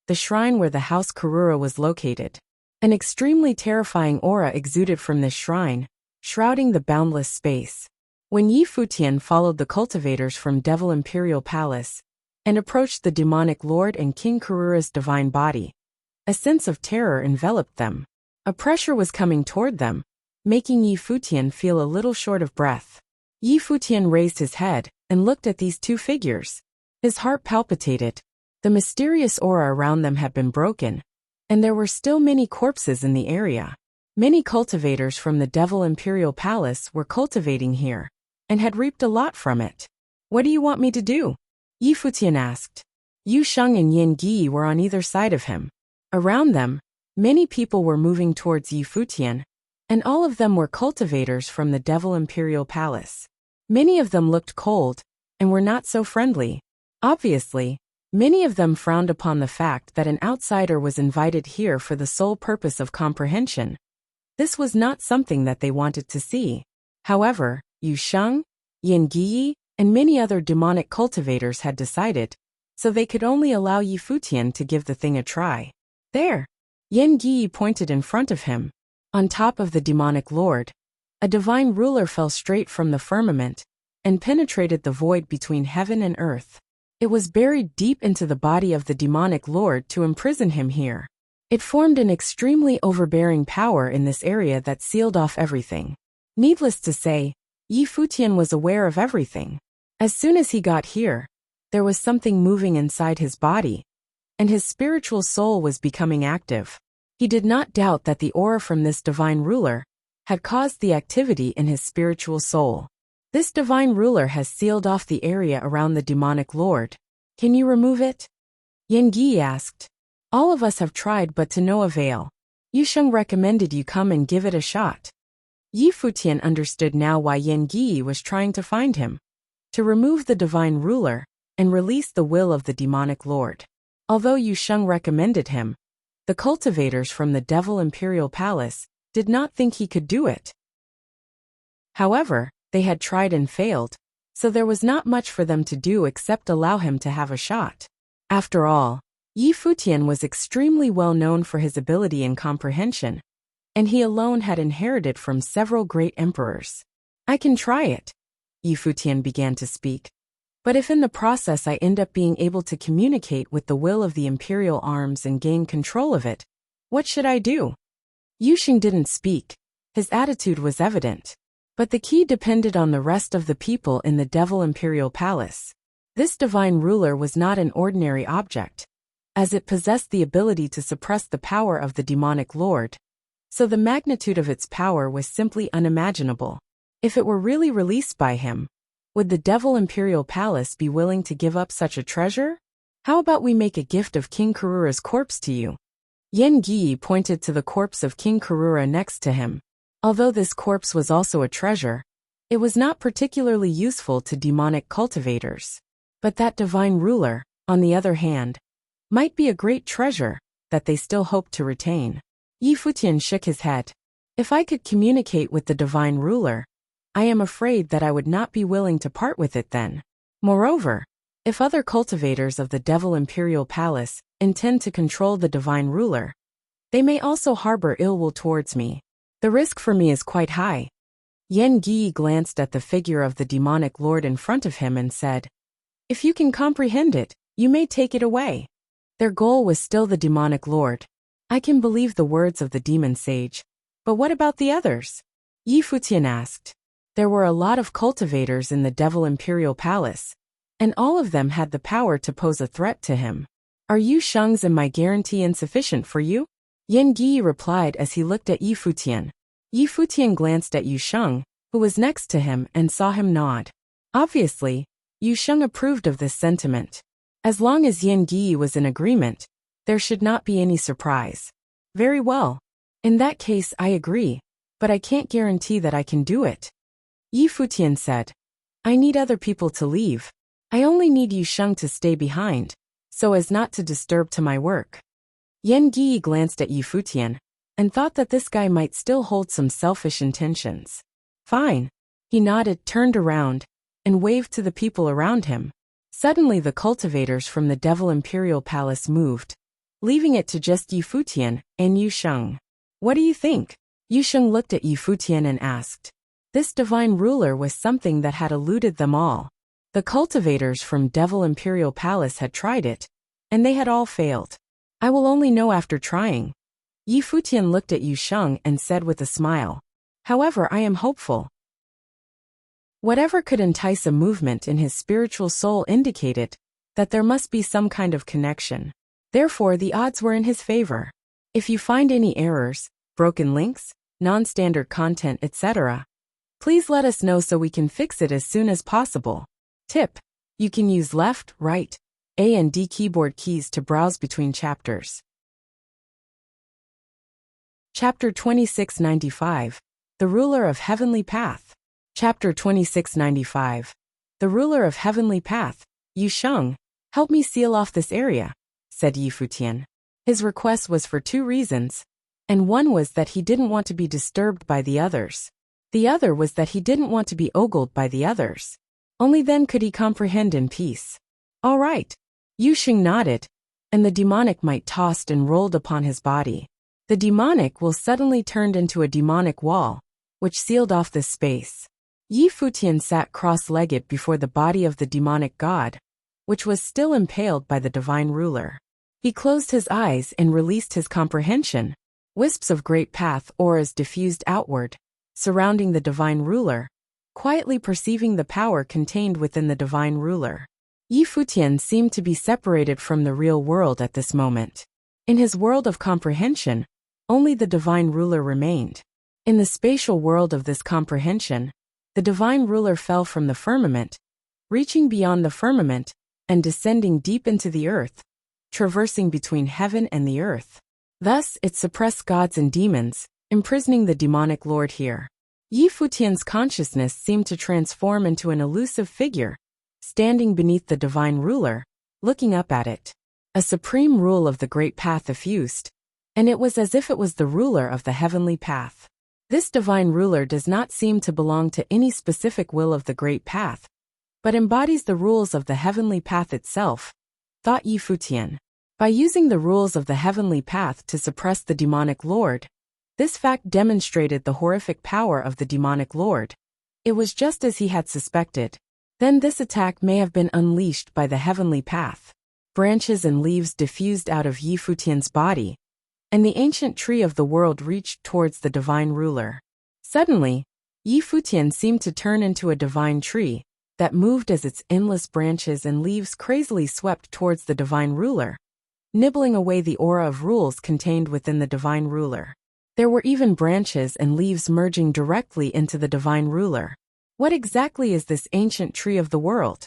the shrine where the house Karura was located. An extremely terrifying aura exuded from this shrine, shrouding the boundless space. When Yi Futian followed the cultivators from Devil Imperial Palace and approached the demonic lord and King Karura's divine body, a sense of terror enveloped them. A pressure was coming toward them, making Yi Futian feel a little short of breath. Yi Futian raised his head and looked at these two figures. His heart palpitated. The mysterious aura around them had been broken, and there were still many corpses in the area. Many cultivators from the Devil Imperial Palace were cultivating here, and had reaped a lot from it. What do you want me to do? Yi Futian asked. Yu Sheng and Yan Gi were on either side of him. Around them, many people were moving towards Yi Futian, and all of them were cultivators from the Devil Imperial Palace. Many of them looked cold, and were not so friendly. Obviously, many of them frowned upon the fact that an outsider was invited here for the sole purpose of comprehension. This was not something that they wanted to see. However, Yu Sheng, Yan Gi, and many other demonic cultivators had decided, so they could only allow Yi Futian to give the thing a try. There! Yan Gi pointed in front of him. On top of the demonic lord, a divine ruler fell straight from the firmament and penetrated the void between heaven and earth. It was buried deep into the body of the demonic lord to imprison him here. It formed an extremely overbearing power in this area that sealed off everything. Needless to say, Yi Futian was aware of everything. As soon as he got here, there was something moving inside his body, and his spiritual soul was becoming active. He did not doubt that the aura from this divine ruler had caused the activity in his spiritual soul. This divine ruler has sealed off the area around the demonic lord. Can you remove it? Yan Gi asked. All of us have tried, but to no avail. Yu Sheng recommended you come and give it a shot. Yi Futian understood now why Yan Gi was trying to find him, to remove the divine ruler and release the will of the demonic lord. Although Yu Sheng recommended him, the cultivators from the Devil Imperial Palace did not think he could do it. However, they had tried and failed, so there was not much for them to do except allow him to have a shot. After all, Yi Futian was extremely well known for his ability in comprehension, and he alone had inherited from several great emperors. I can try it, Yi Futian began to speak. But if in the process I end up being able to communicate with the will of the imperial arms and gain control of it, what should I do? Yusheng didn't speak. His attitude was evident. But the key depended on the rest of the people in the Devil Imperial Palace. This divine ruler was not an ordinary object, as it possessed the ability to suppress the power of the demonic lord. So the magnitude of its power was simply unimaginable. If it were really released by him, would the Devil Imperial Palace be willing to give up such a treasure? How about we make a gift of King Karura's corpse to you? Yen Gi pointed to the corpse of King Karura next to him. Although this corpse was also a treasure, it was not particularly useful to demonic cultivators. But that divine ruler, on the other hand, might be a great treasure that they still hoped to retain. Yi Futian shook his head. If I could communicate with the divine ruler, I am afraid that I would not be willing to part with it then. Moreover, if other cultivators of the Devil Imperial Palace intend to control the divine ruler, they may also harbor ill will towards me. The risk for me is quite high. Yen Gi glanced at the figure of the demonic lord in front of him and said, If you can comprehend it, you may take it away. Their goal was still the demonic lord. I can believe the words of the demon sage. But what about the others? Yi Futian asked. There were a lot of cultivators in the Devil Imperial Palace, and all of them had the power to pose a threat to him. Are Yu Sheng's and my guarantee insufficient for you? Yen Gi replied as he looked at Yi Futian. Yi Futian glanced at Yu Sheng, who was next to him, and saw him nod. Obviously, Yu Sheng approved of this sentiment. As long as Yen Gi was in agreement, there should not be any surprise. Very well. In that case I agree, but I can't guarantee that I can do it. Yi Futian said. I need other people to leave. I only need Yu Sheng to stay behind, so as not to disturb to my work. Yen Gi glanced at Yi Futian, and thought that this guy might still hold some selfish intentions. Fine. He nodded, turned around, and waved to the people around him. Suddenly the cultivators from the Devil Imperial Palace moved, leaving it to just Yi Futian and Yu Sheng. What do you think? Yu Sheng looked at Yi Futian and asked. This divine ruler was something that had eluded them all. The cultivators from Devil Imperial Palace had tried it, and they had all failed. I will only know after trying. Yi Futian looked at Yu Sheng and said with a smile. However, I am hopeful. Whatever could entice a movement in his spiritual soul indicated that there must be some kind of connection. Therefore, the odds were in his favor. If you find any errors, broken links, non-standard content, etc., please let us know so we can fix it as soon as possible. Tip: you can use left, right, A and D keyboard keys to browse between chapters. Chapter 2695. The Ruler of Heavenly Path. Chapter 2695. The Ruler of Heavenly Path. Yu Sheng, help me seal off this area, said Yi Futian. His request was for two reasons, and one was that he didn't want to be disturbed by the others. The other was that he didn't want to be ogled by the others. Only then could he comprehend in peace. All right. Yu Sheng nodded, and the demonic might tossed and rolled upon his body. The demonic will suddenly turned into a demonic wall, which sealed off this space. Yi Futian sat cross-legged before the body of the demonic god, which was still impaled by the divine ruler. He closed his eyes and released his comprehension. Wisps of great path auras diffused outward, surrounding the divine ruler, quietly perceiving the power contained within the divine ruler. Yi Futian seemed to be separated from the real world at this moment. In his world of comprehension, only the divine ruler remained. In the spatial world of this comprehension, the divine ruler fell from the firmament, reaching beyond the firmament, and descending deep into the earth, traversing between heaven and the earth. Thus, it suppressed gods and demons, imprisoning the demonic lord here. Yi Futian's consciousness seemed to transform into an elusive figure, standing beneath the divine ruler, looking up at it. A supreme rule of the great path effused, and it was as if it was the ruler of the heavenly path. This divine ruler does not seem to belong to any specific will of the great path, but embodies the rules of the heavenly path itself, thought Yi Futian. By using the rules of the heavenly path to suppress the demonic lord, this fact demonstrated the horrific power of the demonic lord. It was just as he had suspected. Then this attack may have been unleashed by the heavenly path. Branches and leaves diffused out of Yi Futian's body, and the ancient tree of the world reached towards the divine ruler. Suddenly, Yi Futian seemed to turn into a divine tree that moved as its endless branches and leaves crazily swept towards the divine ruler, nibbling away the aura of rules contained within the divine ruler. There were even branches and leaves merging directly into the divine ruler. What exactly is this ancient tree of the world?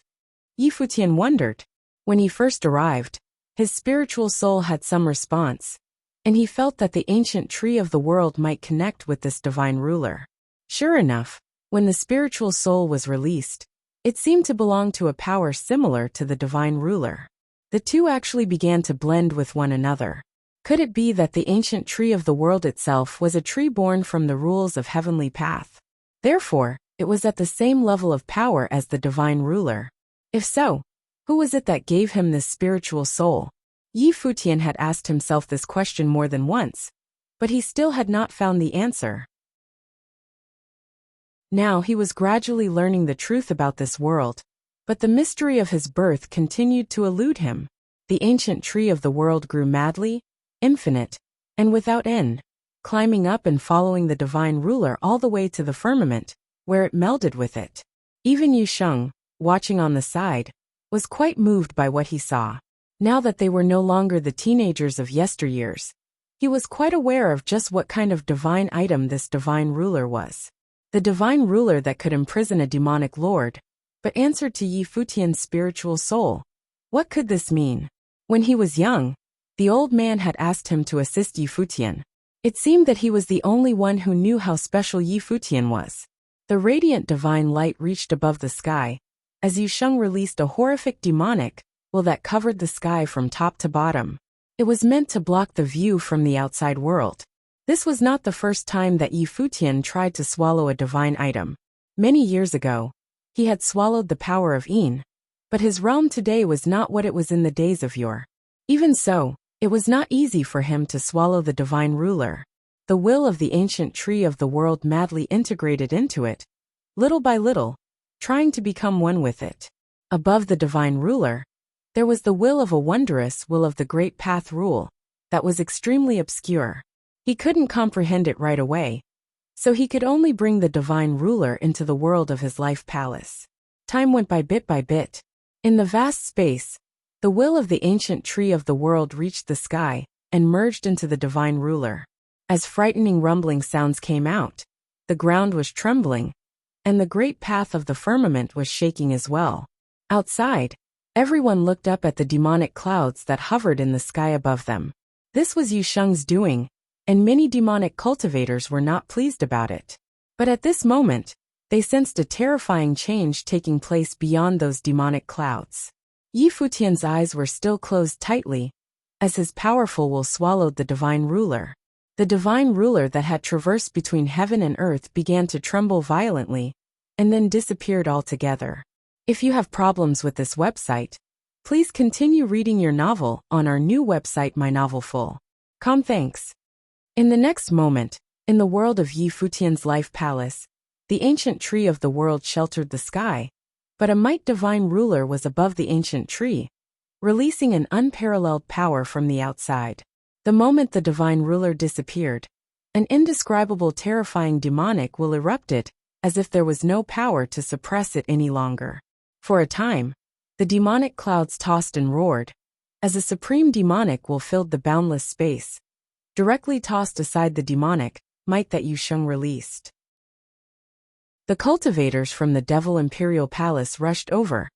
Yi Futian wondered. When he first arrived, his spiritual soul had some response, and he felt that the ancient tree of the world might connect with this divine ruler. Sure enough, when the spiritual soul was released, it seemed to belong to a power similar to the divine ruler. The two actually began to blend with one another. Could it be that the ancient tree of the world itself was a tree born from the rules of heavenly path? Therefore, it was at the same level of power as the divine ruler. If so, who was it that gave him this spiritual soul? Yi Futian had asked himself this question more than once, but he still had not found the answer. Now he was gradually learning the truth about this world, but the mystery of his birth continued to elude him. The ancient tree of the world grew madly, infinite, and without end, climbing up and following the divine ruler all the way to the firmament, where it melded with it. Even Yu Sheng, watching on the side, was quite moved by what he saw. Now that they were no longer the teenagers of yesteryears, he was quite aware of just what kind of divine item this divine ruler was. The divine ruler that could imprison a demonic lord, but answered to Yi Futian's spiritual soul. What could this mean? When he was young, the old man had asked him to assist Yi Futian. It seemed that he was the only one who knew how special Yi Futian was. The radiant divine light reached above the sky, as Yu Sheng released a horrific demonic will that covered the sky from top to bottom. It was meant to block the view from the outside world. This was not the first time that Yi Futian tried to swallow a divine item. Many years ago, he had swallowed the power of Yin, but his realm today was not what it was in the days of yore. Even so, it was not easy for him to swallow the divine ruler. The will of the ancient tree of the world madly integrated into it, little by little, trying to become one with it. Above the divine ruler, there was the will of a wondrous will of the great path rule, that was extremely obscure. He couldn't comprehend it right away, so he could only bring the divine ruler into the world of his life palace. Time went by bit. In the vast space, the will of the ancient tree of the world reached the sky and merged into the divine ruler. As frightening rumbling sounds came out, the ground was trembling, and the great path of the firmament was shaking as well. Outside, everyone looked up at the demonic clouds that hovered in the sky above them. This was Yu Sheng's doing, and many demonic cultivators were not pleased about it. But at this moment, they sensed a terrifying change taking place beyond those demonic clouds. Yi Futian's eyes were still closed tightly, as his powerful will swallowed the divine ruler. The divine ruler that had traversed between heaven and earth began to tremble violently, and then disappeared altogether. If you have problems with this website, please continue reading your novel on our new website mynovelful.com. Thanks. In the next moment, in the world of Yi Futian's life palace, the ancient tree of the world sheltered the sky, but a might divine ruler was above the ancient tree, releasing an unparalleled power from the outside. The moment the divine ruler disappeared, an indescribable terrifying demonic will erupted, as if there was no power to suppress it any longer. For a time, the demonic clouds tossed and roared, as a supreme demonic will filled the boundless space, directly tossed aside the demonic might that Yu Sheng released. The cultivators from the Devil Imperial Palace rushed over,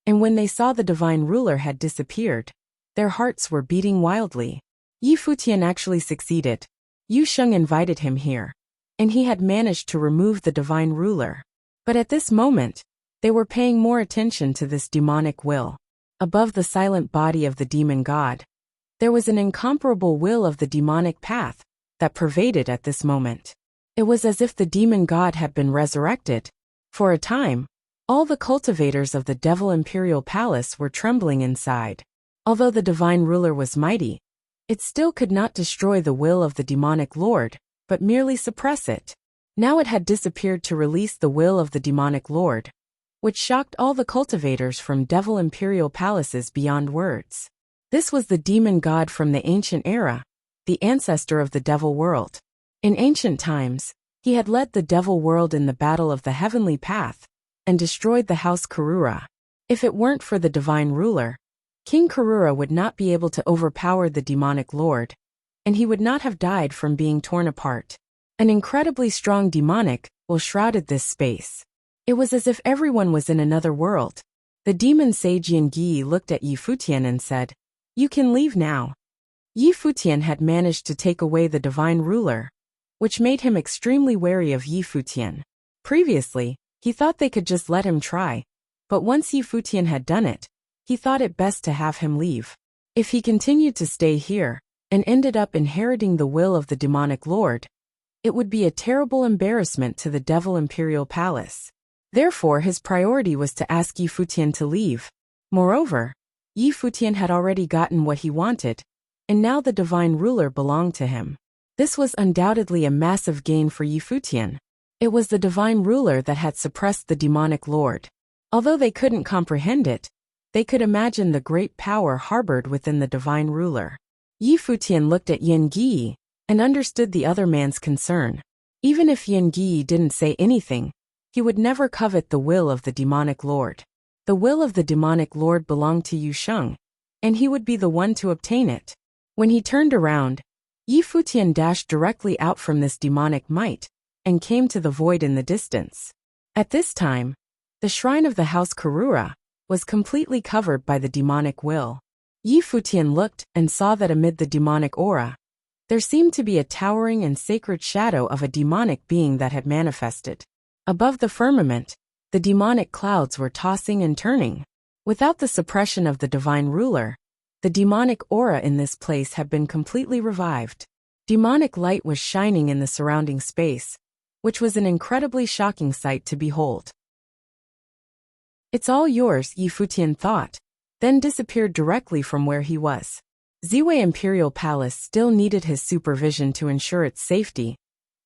and when they saw the divine ruler had disappeared, their hearts were beating wildly. Yi Futian actually succeeded. Yu Sheng invited him here, and he had managed to remove the divine ruler. But at this moment, they were paying more attention to this demonic will. Above the silent body of the demon god, there was an incomparable will of the demonic path that pervaded at this moment. It was as if the demon god had been resurrected. For a time, all the cultivators of the Devil Imperial Palace were trembling inside. Although the divine ruler was mighty, it still could not destroy the will of the demonic lord, but merely suppress it. Now it had disappeared to release the will of the demonic lord, which shocked all the cultivators from devil imperial palaces beyond words. This was the demon god from the ancient era, the ancestor of the devil world. In ancient times, he had led the devil world in the battle of the heavenly path, and destroyed the house Karura. If it weren't for the divine ruler, King Karura would not be able to overpower the demonic lord, and he would not have died from being torn apart. An incredibly strong demonic will shrouded this space. It was as if everyone was in another world. The demon sage Yi looked at Yi Futian and said, "You can leave now." Yi Futian had managed to take away the divine ruler, which made him extremely wary of Yi Futian. Previously, he thought they could just let him try, but once Yi Futian had done it, he thought it best to have him leave. If he continued to stay here, and ended up inheriting the will of the demonic lord, it would be a terrible embarrassment to the Devil Imperial Palace. Therefore his priority was to ask Yi Futian to leave. Moreover, Yi Futian had already gotten what he wanted, and now the divine ruler belonged to him. This was undoubtedly a massive gain for Yi Futian. It was the divine ruler that had suppressed the demonic lord. Although they couldn't comprehend it, they could imagine the great power harbored within the divine ruler. Yi Futian looked at Yin Gi and understood the other man's concern. Even if Yin Gi didn't say anything, he would never covet the will of the demonic lord. The will of the demonic lord belonged to Yu Sheng, and he would be the one to obtain it. When he turned around, Yi Futian dashed directly out from this demonic might, and came to the void in the distance. At this time, the shrine of the house Karura was completely covered by the demonic will. Yi Futian looked and saw that amid the demonic aura, there seemed to be a towering and sacred shadow of a demonic being that had manifested. Above the firmament, the demonic clouds were tossing and turning. Without the suppression of the divine ruler, the demonic aura in this place had been completely revived. Demonic light was shining in the surrounding space, which was an incredibly shocking sight to behold. "It's all yours," Yi Futian thought, then disappeared directly from where he was. Ziwei Imperial Palace still needed his supervision to ensure its safety,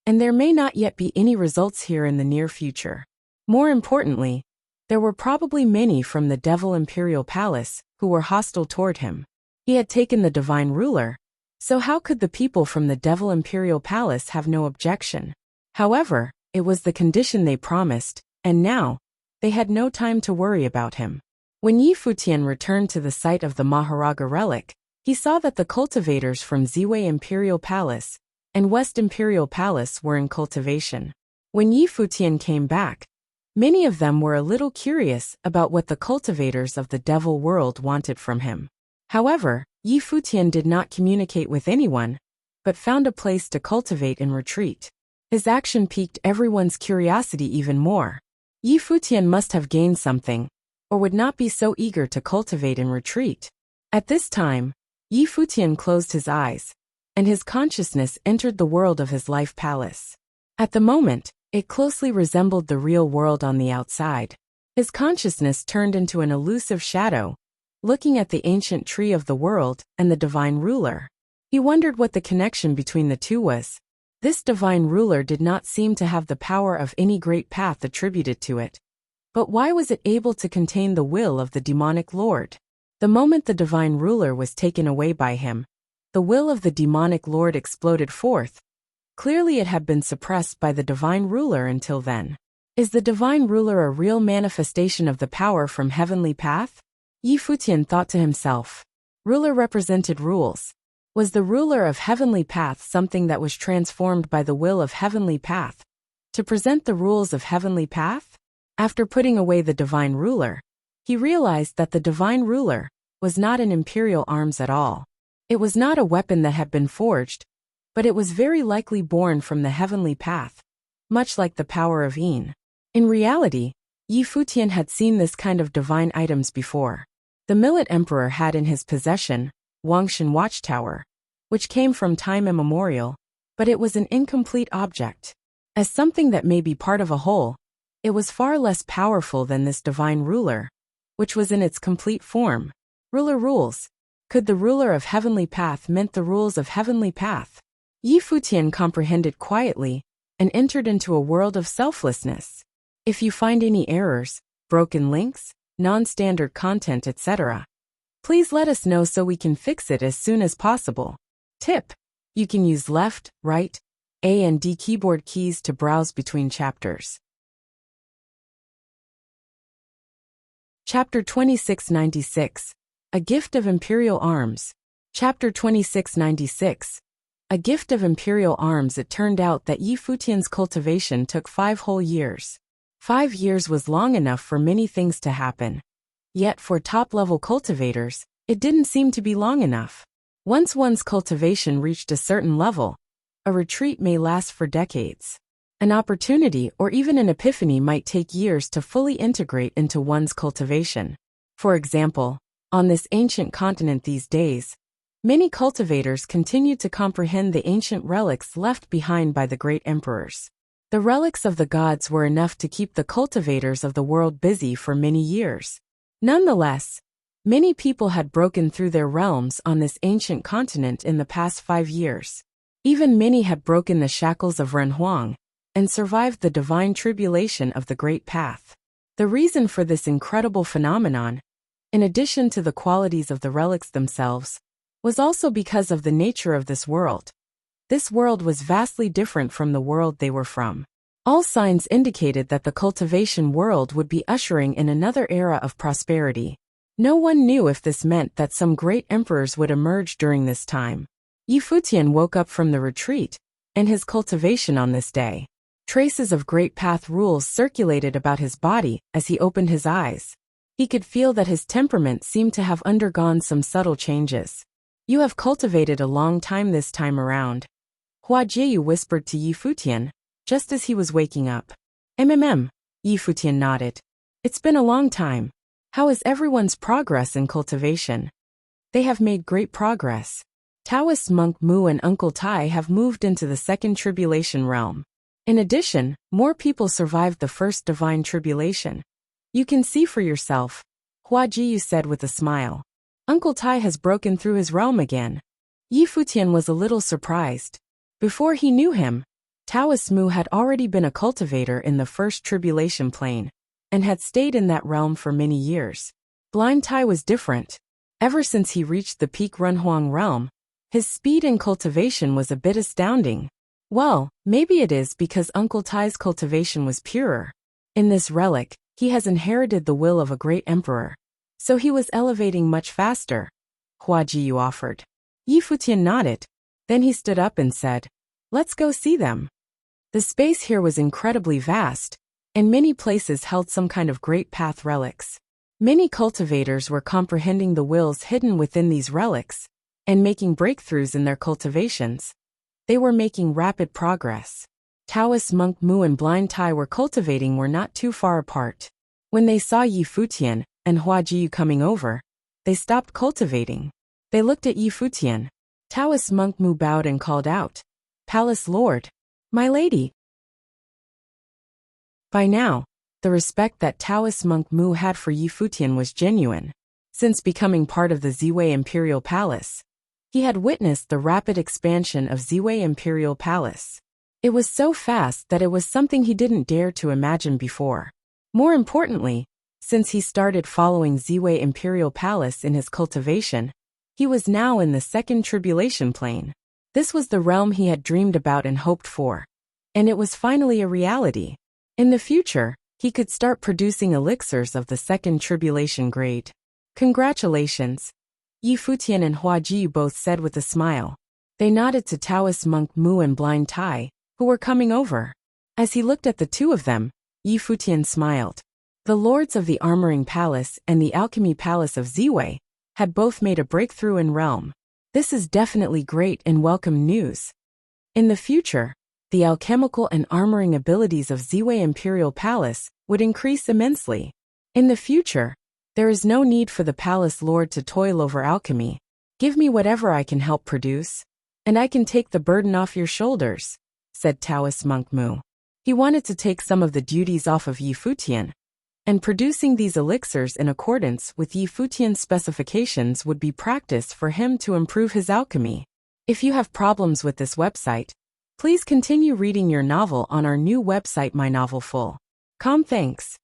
and there may not yet be any results here in the near future. More importantly, there were probably many from the Devil Imperial Palace who were hostile toward him. He had taken the divine ruler, so how could the people from the Devil Imperial Palace have no objection? However, it was the condition they promised, and now, they had no time to worry about him. When Yi Futian returned to the site of the Maharaga relic, he saw that the cultivators from Ziwei Imperial Palace and West Imperial Palace were in cultivation. When Yi Futian came back, many of them were a little curious about what the cultivators of the devil world wanted from him. However, Yi Futian did not communicate with anyone, but found a place to cultivate and retreat. His action piqued everyone's curiosity even more. Yi Futian must have gained something, or would not be so eager to cultivate and retreat. At this time, Yi Futian closed his eyes, and his consciousness entered the world of his life palace. At the moment, it closely resembled the real world on the outside. His consciousness turned into an elusive shadow, looking at the ancient tree of the world and the divine ruler. He wondered what the connection between the two was. This divine ruler did not seem to have the power of any great path attributed to it. But why was it able to contain the will of the demonic lord? The moment the divine ruler was taken away by him, the will of the demonic lord exploded forth. Clearly it had been suppressed by the divine ruler until then. Is the divine ruler a real manifestation of the power from heavenly path? Yi Futian thought to himself. Ruler represented rules. Was the ruler of heavenly path something that was transformed by the will of heavenly path to present the rules of heavenly path? After putting away the divine ruler, he realized that the divine ruler was not in imperial arms at all. It was not a weapon that had been forged, but it was very likely born from the heavenly path, much like the power of Yin. In reality, Yi Futian had seen this kind of divine items before. The Millet Emperor had in his possession Wangshan Watchtower, which came from time immemorial, but it was an incomplete object. As something that may be part of a whole, it was far less powerful than this divine ruler, which was in its complete form. Ruler rules. Could the ruler of Heavenly Path meant the rules of Heavenly Path? Yi Futian comprehended quietly and entered into a world of selflessness. If you find any errors, broken links, non-standard content, etc., please let us know so we can fix it as soon as possible. Tip: you can use left, right, A and D keyboard keys to browse between chapters. Chapter 2696. A Gift of Imperial Arms. Chapter 2696. A Gift of Imperial Arms. It turned out that Yi Futian's cultivation took 5 whole years. 5 years was long enough for many things to happen. Yet for top-level cultivators, it didn't seem to be long enough. Once one's cultivation reached a certain level, a retreat may last for decades. An opportunity or even an epiphany might take years to fully integrate into one's cultivation. For example, on this ancient continent these days, many cultivators continue to comprehend the ancient relics left behind by the great emperors. The relics of the gods were enough to keep the cultivators of the world busy for many years. Nonetheless, many people had broken through their realms on this ancient continent in the past 5 years. Even many had broken the shackles of Renhuang and survived the divine tribulation of the Great Path. The reason for this incredible phenomenon, in addition to the qualities of the relics themselves, was also because of the nature of this world. This world was vastly different from the world they were from. All signs indicated that the cultivation world would be ushering in another era of prosperity. No one knew if this meant that some great emperors would emerge during this time. Yi Futian woke up from the retreat and his cultivation on this day. Traces of Great Path rules circulated about his body as he opened his eyes. He could feel that his temperament seemed to have undergone some subtle changes. "You have cultivated a long time this time around," Hua Jiu whispered to Yi Futian, just as he was waking up. Yi Futian nodded. "It's been a long time. How is everyone's progress in cultivation?" "They have made great progress. Taoist monk Mu and Uncle Tai have moved into the second tribulation realm. In addition, more people survived the first divine tribulation. You can see for yourself," Hua Jiu said with a smile. "Uncle Tai has broken through his realm again." Yi Futian was a little surprised. Before he knew him, Taoist Mu had already been a cultivator in the first tribulation plane, and had stayed in that realm for many years. Blind Tai was different. Ever since he reached the peak Renhuang realm, his speed in cultivation was a bit astounding. Well, maybe it is because Uncle Tai's cultivation was purer. In this relic, he has inherited the will of a great emperor, so he was elevating much faster, Hua Jiu offered. Yi Futian nodded. Then he stood up and said, "Let's go see them." The space here was incredibly vast, and many places held some kind of Great Path relics. Many cultivators were comprehending the wills hidden within these relics, and making breakthroughs in their cultivations. They were making rapid progress. Taoist monk Mu and Blind Tai were cultivating were not too far apart. When they saw Yi Futian and Hua Jiu coming over, they stopped cultivating. They looked at Yi Futian. Taoist monk Mu bowed and called out, "Palace Lord, my lady." By now, the respect that Taoist monk Mu had for Yi Futian was genuine. Since becoming part of the Ziwei Imperial Palace, he had witnessed the rapid expansion of Ziwei Imperial Palace. It was so fast that it was something he didn't dare to imagine before. More importantly, since he started following Ziwei Imperial Palace in his cultivation, he was now in the second tribulation plane. This was the realm he had dreamed about and hoped for. And it was finally a reality. In the future, he could start producing elixirs of the second tribulation grade. "Congratulations," Yi Futian and Hua Jiu both said with a smile. They nodded to Taoist monk Mu and Blind Tai, who were coming over. As he looked at the two of them, Yi Futian smiled. The lords of the Armoring Palace and the Alchemy Palace of Ziwei had both made a breakthrough in realm. This is definitely great and welcome news. In the future, the alchemical and armoring abilities of Ziwei Imperial Palace would increase immensely. In the future, there is no need for the Palace Lord to toil over alchemy. "Give me whatever I can help produce, and I can take the burden off your shoulders," said Taoist monk Mu. He wanted to take some of the duties off of Yi Futian, and producing these elixirs in accordance with Yi Futian's specifications would be practice for him to improve his alchemy. If you have problems with this website, please continue reading your novel on our new website mynovelfull.com. Thanks.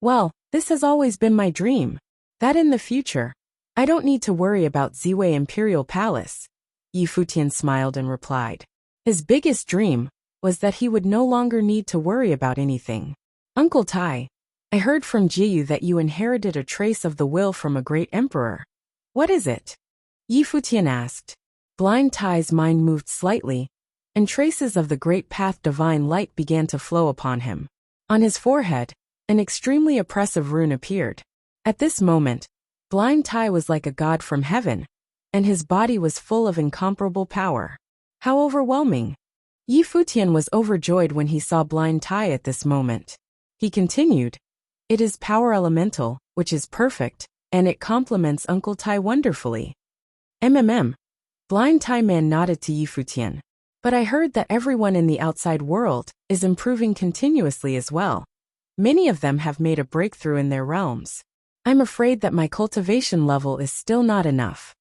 Well, this has always been my dream. That in the future, I don't need to worry about Ziwei Imperial Palace. Yi Futian smiled and replied. His biggest dream was that he would no longer need to worry about anything. Uncle Tai, I heard from Jiyu that you inherited a trace of the will from a great emperor. What is it? Yi Futian asked. Blind Tai's mind moved slightly, and traces of the great path divine light began to flow upon him. On his forehead, an extremely oppressive rune appeared. At this moment, Blind Tai was like a god from heaven, and his body was full of incomparable power. How overwhelming! Yi Futian was overjoyed when he saw Blind Tai at this moment. He continued, It is power elemental, which is perfect, and it complements Uncle Tai wonderfully. Blind Tai man nodded to Yi Futian. But I heard that everyone in the outside world is improving continuously as well. Many of them have made a breakthrough in their realms. I'm afraid that my cultivation level is still not enough.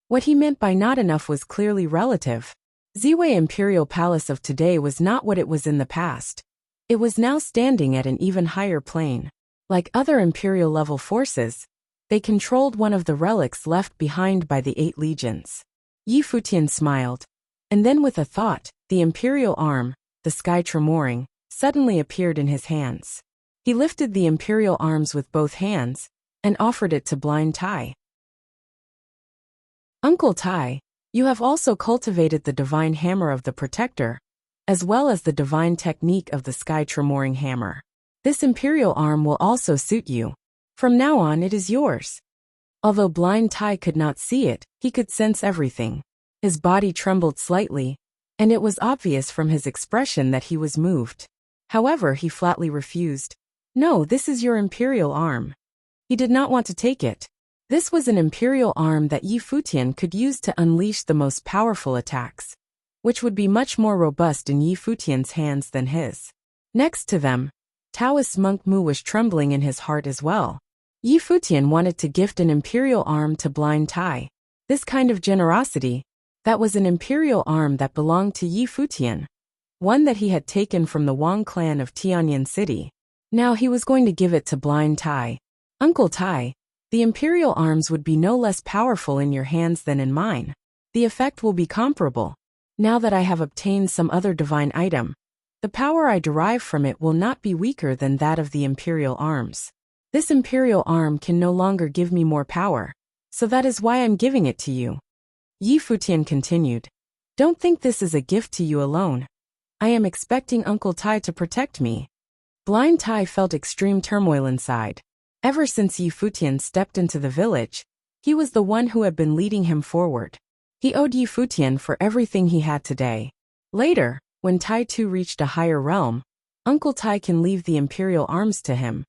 What he meant by not enough was clearly relative. Ziwei Imperial Palace of today was not what it was in the past. It was now standing at an even higher plane. Like other Imperial-level forces, they controlled one of the relics left behind by the 8 legions. Yi Futian smiled. And then with a thought, the Imperial arm, the sky tremoring, suddenly appeared in his hands. He lifted the Imperial arms with both hands and offered it to Blind Tai. Uncle Tai, you have also cultivated the divine hammer of the Protector, as well as the divine technique of the sky tremoring hammer. This Imperial arm will also suit you. From now on it is yours. Although Blind Tai could not see it, he could sense everything. His body trembled slightly, and it was obvious from his expression that he was moved. However, he flatly refused. No, this is your Imperial arm. He did not want to take it. This was an Imperial arm that Yi Futian could use to unleash the most powerful attacks, which would be much more robust in Yi Futian's hands than his. Next to them, Taoist monk Mu was trembling in his heart as well. Yi Futian wanted to gift an Imperial arm to Blind Tai. This kind of generosity, that was an Imperial arm that belonged to Yi Futian, one that he had taken from the Wang clan of Tianyan City. Now he was going to give it to Blind Tai. Uncle Tai, the Imperial arms would be no less powerful in your hands than in mine. The effect will be comparable. Now that I have obtained some other divine item, the power I derive from it will not be weaker than that of the Imperial arms. This Imperial arm can no longer give me more power, so that is why I'm giving it to you. Yi Futian continued. Don't think this is a gift to you alone. I am expecting Uncle Tai to protect me. Blind Tai felt extreme turmoil inside. Ever since Yi Futian stepped into the village, he was the one who had been leading him forward. He owed Yi Futian for everything he had today. Later, when Tai too reached a higher realm, Uncle Tai can leave the Imperial arms to him.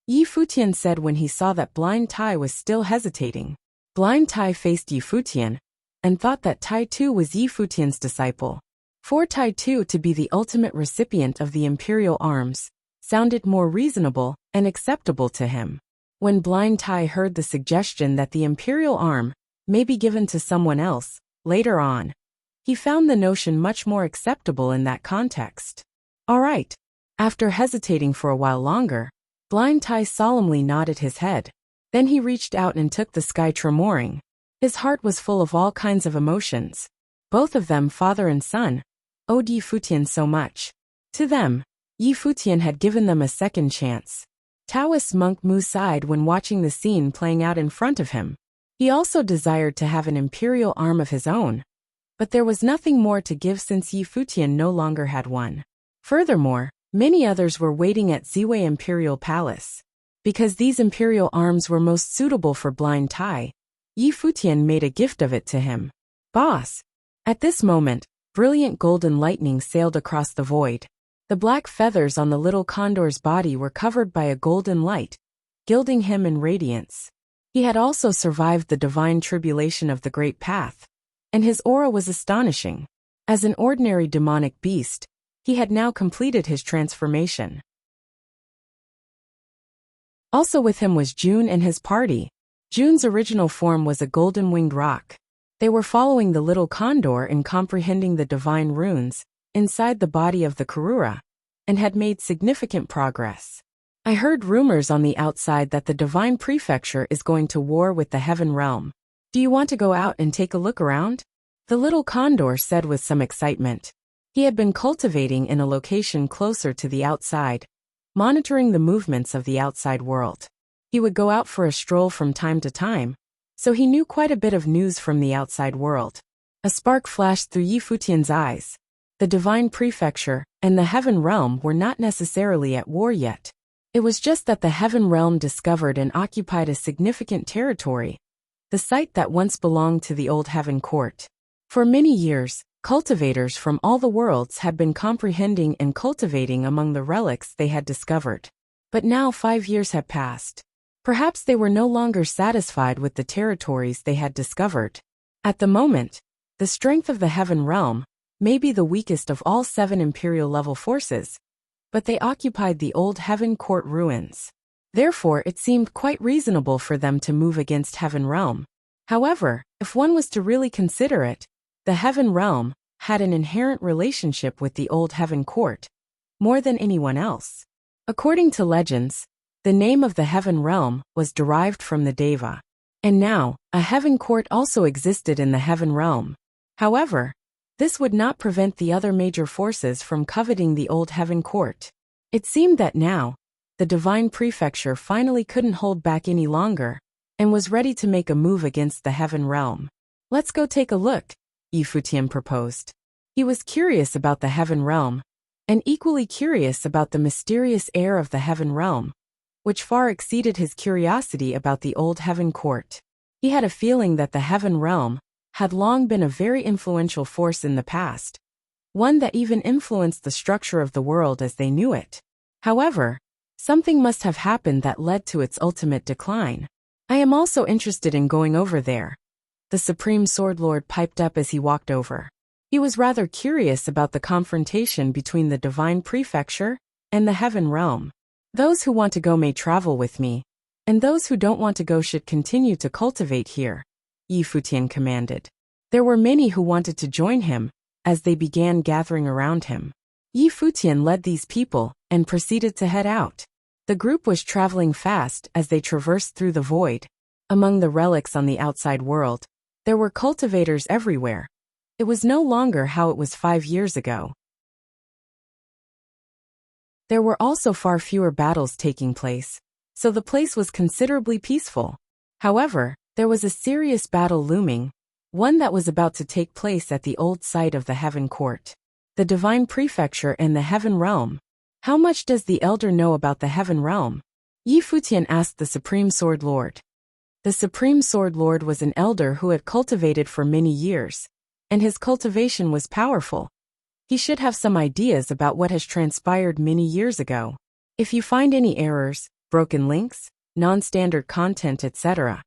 Yi Futian said when he saw that Blind Tai was still hesitating. Blind Tai faced Yi Futian and thought that Tai too was Yi Futian's disciple. For Tai too to be the ultimate recipient of the Imperial arms sounded more reasonable and acceptable to him. When Blind Tai heard the suggestion that the Imperial arm may be given to someone else, later on, he found the notion much more acceptable in that context. All right. After hesitating for a while longer, Blind Tai solemnly nodded his head. Then he reached out and took the sky tremoring. His heart was full of all kinds of emotions. Both of them, father and son, owed Yi Futian so much. To them, Yi Futian had given them a second chance. Taoist monk Mu sighed when watching the scene playing out in front of him. He also desired to have an Imperial arm of his own, but there was nothing more to give since Yi Futian no longer had one. Furthermore, many others were waiting at Ziwei Imperial Palace. Because these Imperial arms were most suitable for Blind Tai, Yi Futian made a gift of it to him. Boss! At this moment, brilliant golden lightning sailed across the void. The black feathers on the little condor's body were covered by a golden light, gilding him in radiance. He had also survived the divine tribulation of the Great Path, and his aura was astonishing. As an ordinary demonic beast, he had now completed his transformation. Also with him was June and his party. June's original form was a golden-winged roc. They were following the little condor in comprehending the divine runes inside the body of the Karura, and had made significant progress. I heard rumors on the outside that the divine prefecture is going to war with the heaven realm. Do you want to go out and take a look around? The little condor said with some excitement. He had been cultivating in a location closer to the outside, monitoring the movements of the outside world. He would go out for a stroll from time to time, so he knew quite a bit of news from the outside world. A spark flashed through Yi Futian's eyes. The divine prefecture and the heaven realm were not necessarily at war yet. It was just that the heaven realm discovered and occupied a significant territory, the site that once belonged to the old heaven court. For many years, cultivators from all the worlds had been comprehending and cultivating among the relics they had discovered. But now 5 years had passed. Perhaps they were no longer satisfied with the territories they had discovered. At the moment, the strength of the heaven realm may be the weakest of all 7 imperial-level forces, but they occupied the old heaven court ruins. Therefore, it seemed quite reasonable for them to move against heaven realm. However, if one was to really consider it, the heaven realm had an inherent relationship with the old heaven court, more than anyone else. According to legends, the name of the heaven realm was derived from the Deva. And now, a heaven court also existed in the heaven realm. However, this would not prevent the other major forces from coveting the old heaven court. It seemed that now, the divine prefecture finally couldn't hold back any longer, and was ready to make a move against the heaven realm. Let's go take a look, Yi Futian proposed. He was curious about the heaven realm, and equally curious about the mysterious air of the heaven realm, which far exceeded his curiosity about the old heaven court. He had a feeling that the heaven realm had long been a very influential force in the past, one that even influenced the structure of the world as they knew it. However, something must have happened that led to its ultimate decline. I am also interested in going over there, the Supreme Sword Lord piped up as he walked over. He was rather curious about the confrontation between the divine prefecture and the heaven realm. Those who want to go may travel with me, and those who don't want to go should continue to cultivate here, Yi Futian commanded. There were many who wanted to join him, as they began gathering around him. Yi Futian led these people and proceeded to head out. The group was traveling fast as they traversed through the void. Among the relics on the outside world, there were cultivators everywhere. It was no longer how it was 5 years ago. There were also far fewer battles taking place, so the place was considerably peaceful. However, there was a serious battle looming, one that was about to take place at the old site of the heaven court. The divine prefecture and the heaven realm. How much does the elder know about the heaven realm? Yi Futian asked the Supreme Sword Lord. The Supreme Sword Lord was an elder who had cultivated for many years, and his cultivation was powerful. He should have some ideas about what has transpired many years ago. If you find any errors, broken links, non-standard content, etc.,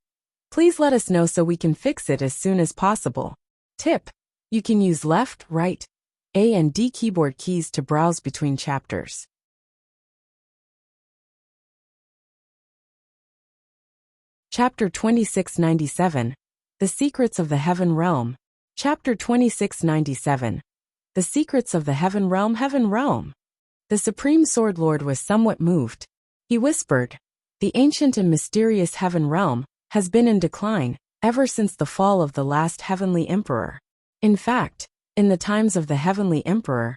please let us know so we can fix it as soon as possible. Tip: you can use left, right, A and D keyboard keys to browse between chapters. Chapter 2697. The Secrets of the Heaven Realm. Chapter 2697. The Secrets of the Heaven Realm. Heaven Realm. The Supreme Sword Lord was somewhat moved. He whispered, "The ancient and mysterious Heaven Realm has been in decline ever since the fall of the last Heavenly Emperor. In fact, in the times of the Heavenly Emperor,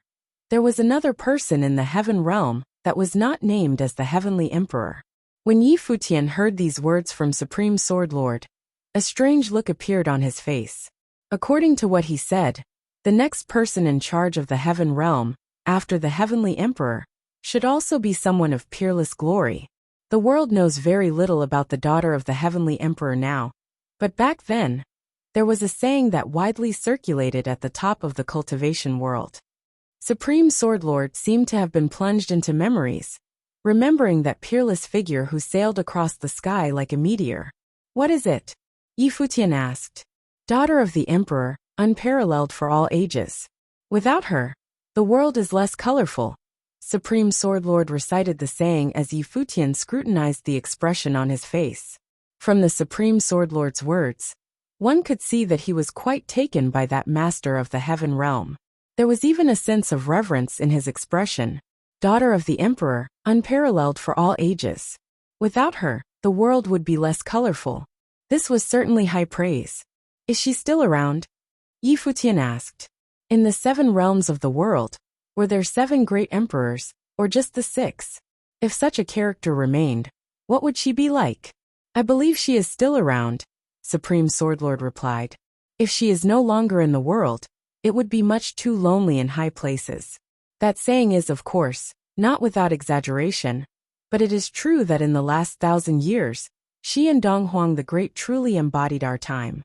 there was another person in the Heaven Realm that was not named as the Heavenly Emperor." When Yi Futian heard these words from Supreme Sword Lord, a strange look appeared on his face. According to what he said, the next person in charge of the Heaven Realm, after the Heavenly Emperor, should also be someone of peerless glory. The world knows very little about the daughter of the Heavenly Emperor now, but back then, there was a saying that widely circulated at the top of the cultivation world. Supreme Sword Lord seemed to have been plunged into memories, remembering that peerless figure who sailed across the sky like a meteor. "What is it?" Yi Futian asked. "Daughter of the Emperor, unparalleled for all ages. Without her, the world is less colorful," Supreme Sword Lord recited the saying as Yi Futian scrutinized the expression on his face. From the Supreme Sword Lord's words, one could see that he was quite taken by that master of the heaven realm. There was even a sense of reverence in his expression. Daughter of the Emperor, unparalleled for all ages. Without her, the world would be less colorful. This was certainly high praise. Is she still around? Yi Futian asked. In the 7 realms of the world, were there 7 great emperors, or just the 6? If such a character remained, what would she be like? I believe she is still around, Supreme Sword Lord replied. If she is no longer in the world, it would be much too lonely in high places. That saying is, of course, not without exaggeration, but it is true that in the last 1,000 years, she and Donghuang the Great truly embodied our time.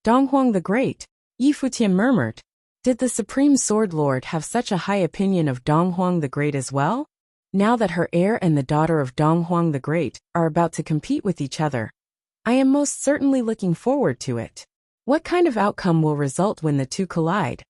Donghuang the Great, Yi Futian murmured. Did the Supreme Sword Lord have such a high opinion of Donghuang the Great as well? Now that her heir and the daughter of Donghuang the Great are about to compete with each other, I am most certainly looking forward to it. What kind of outcome will result when the two collide?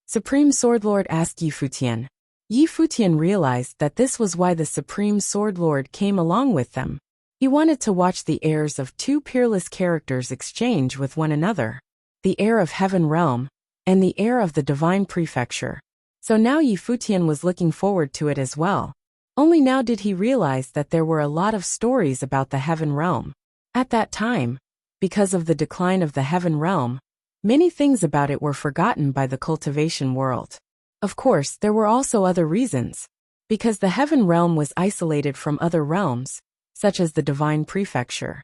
Supreme Sword Lord asked Yi Futian. Yi Futian realized that this was why the Supreme Sword Lord came along with them. He wanted to watch the heirs of 2 peerless characters exchange with one another. The heir of Heaven Realm, and the heir of the Divine Prefecture. So now Yi Futian was looking forward to it as well. Only now did he realize that there were a lot of stories about the Heaven Realm. At that time, because of the decline of the Heaven Realm, many things about it were forgotten by the cultivation world. Of course, there were also other reasons. Because the Heaven Realm was isolated from other realms, such as the Divine Prefecture.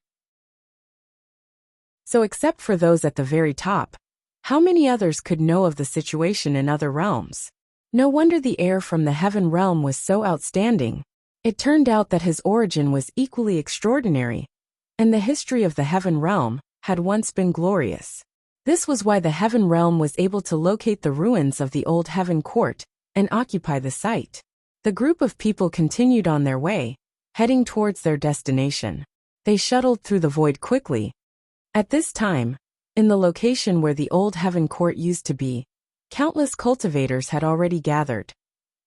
So except for those at the very top, how many others could know of the situation in other realms? No wonder the heir from the Heaven Realm was so outstanding. It turned out that his origin was equally extraordinary, and the history of the Heaven Realm had once been glorious. This was why the Heaven Realm was able to locate the ruins of the old Heaven Court and occupy the site. The group of people continued on their way, heading towards their destination. They shuttled through the void quickly. At this time, in the location where the old Heaven Court used to be, countless cultivators had already gathered.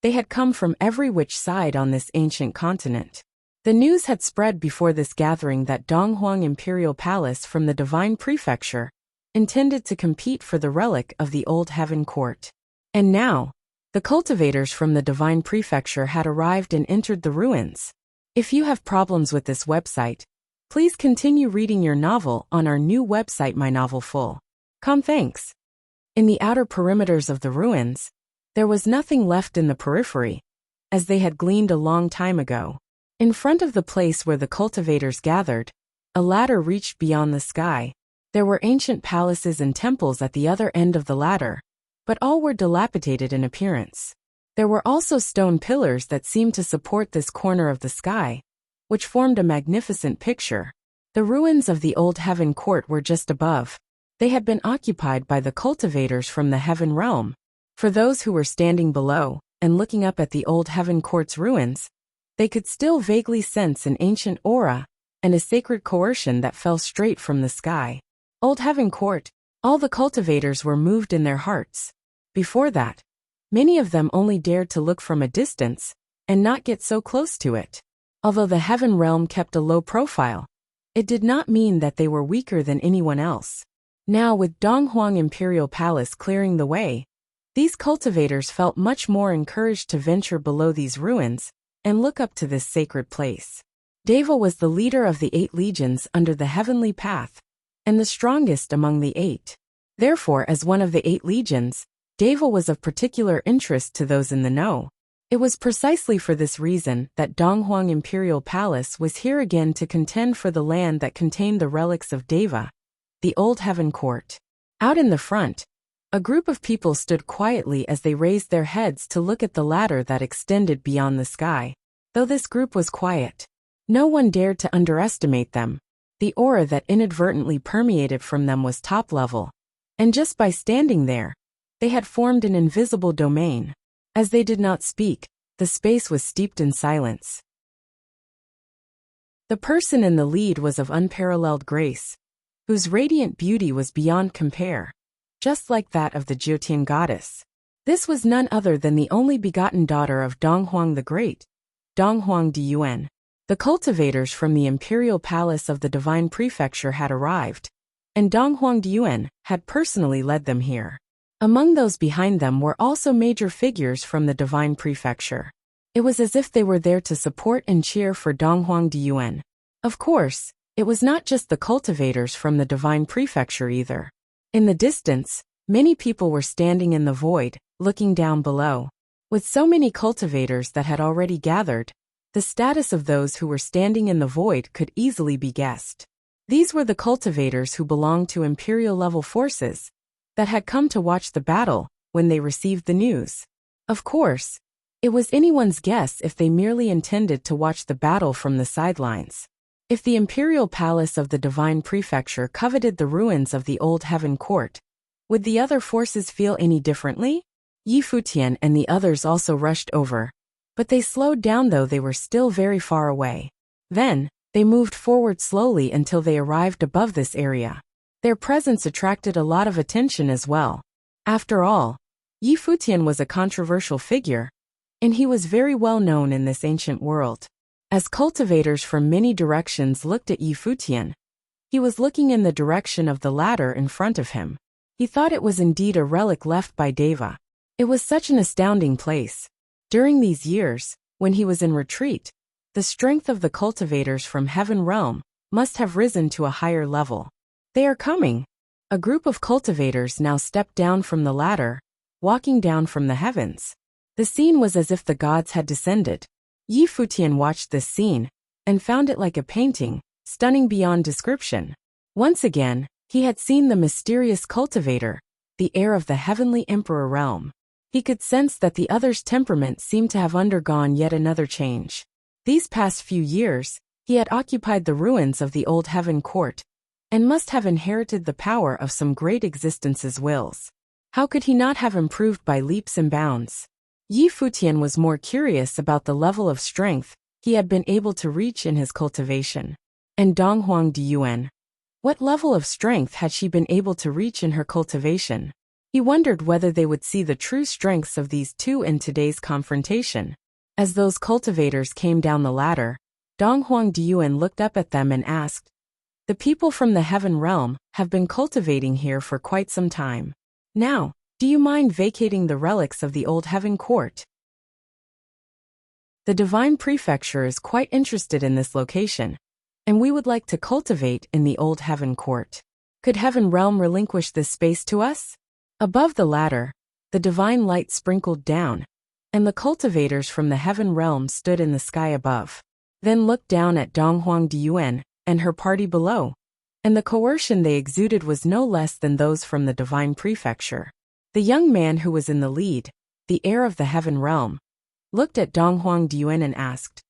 They had come from every which side on this ancient continent. The news had spread before this gathering that Donghuang Imperial Palace from the Divine Prefecture intended to compete for the relic of the old Heaven Court. And now, the cultivators from the Divine Prefecture had arrived and entered the ruins. If you have problems with this website, please continue reading your novel on our new website mynovelfull.com. Thanks. In the outer perimeters of the ruins, there was nothing left in the periphery, as they had gleaned a long time ago. In front of the place where the cultivators gathered, a ladder reached beyond the sky. There were ancient palaces and temples at the other end of the ladder, but all were dilapidated in appearance. There were also stone pillars that seemed to support this corner of the sky, which formed a magnificent picture. The ruins of the old Heaven Court were just above. They had been occupied by the cultivators from the Heaven Realm. For those who were standing below and looking up at the old Heaven Court's ruins, they could still vaguely sense an ancient aura and a sacred coercion that fell straight from the sky. Old Heaven Court, all the cultivators were moved in their hearts. Before that, many of them only dared to look from a distance and not get so close to it. Although the Heaven Realm kept a low profile, it did not mean that they were weaker than anyone else. Now, with Donghuang Imperial Palace clearing the way, these cultivators felt much more encouraged to venture below these ruins and look up to this sacred place. Deva was the leader of the 8 legions under the heavenly path, and the strongest among the 8. Therefore, as one of the 8 legions, Deva was of particular interest to those in the know. It was precisely for this reason that Donghuang Imperial Palace was here again to contend for the land that contained the relics of Deva, the old Heaven Court. Out in the front, a group of people stood quietly as they raised their heads to look at the ladder that extended beyond the sky. Though this group was quiet, no one dared to underestimate them. The aura that inadvertently permeated from them was top level, and just by standing there, they had formed an invisible domain. As they did not speak, the space was steeped in silence. The person in the lead was of unparalleled grace, whose radiant beauty was beyond compare, just like that of the Jyotian goddess. This was none other than the only begotten daughter of Dong Huang the Great, Dong Huang Diyuan. The cultivators from the imperial palace of the divine prefecture had arrived, and Dong Huang Diyuan had personally led them here. Among those behind them were also major figures from the divine prefecture. It was as if they were there to support and cheer for Dong Huang Diyuan. Of course, it was not just the cultivators from the divine prefecture either. In the distance, many people were standing in the void, looking down below. With so many cultivators that had already gathered, the status of those who were standing in the void could easily be guessed. These were the cultivators who belonged to imperial-level forces that had come to watch the battle when they received the news. Of course, it was anyone's guess if they merely intended to watch the battle from the sidelines. If the imperial palace of the divine prefecture coveted the ruins of the old heaven court, would the other forces feel any differently? Futian and the others also rushed over, but they slowed down though they were still very far away. Then, they moved forward slowly until they arrived above this area. Their presence attracted a lot of attention as well. After all, Futian was a controversial figure, and he was very well known in this ancient world. As cultivators from many directions looked at Futian, he was looking in the direction of the ladder in front of him. He thought it was indeed a relic left by Deva. It was such an astounding place. During these years, when he was in retreat, the strength of the cultivators from Heaven Realm must have risen to a higher level. They are coming. A group of cultivators now stepped down from the ladder, walking down from the heavens. The scene was as if the gods had descended. Futian watched this scene and found it like a painting, stunning beyond description. Once again, he had seen the mysterious cultivator, the heir of the heavenly emperor realm. He could sense that the other's temperament seemed to have undergone yet another change. These past few years, he had occupied the ruins of the old heaven court, and must have inherited the power of some great existence's wills. How could he not have improved by leaps and bounds? Futian was more curious about the level of strength he had been able to reach in his cultivation. And Dong Huang Diyuan, what level of strength had she been able to reach in her cultivation? He wondered whether they would see the true strengths of these two in today's confrontation. As those cultivators came down the ladder, Dong Huang Diyuan looked up at them and asked, "The people from the heaven realm have been cultivating here for quite some time. Now, do you mind vacating the relics of the old heaven court? The divine prefecture is quite interested in this location, and we would like to cultivate in the old heaven court. Could heaven realm relinquish this space to us?" Above the ladder, the divine light sprinkled down, and the cultivators from the heaven realm stood in the sky above, then looked down at Dong Huang Diyuan and her party below, and the coercion they exuded was no less than those from the divine prefecture. The young man who was in the lead, the heir of the heaven realm, looked at Dong Huang Diyuan and asked,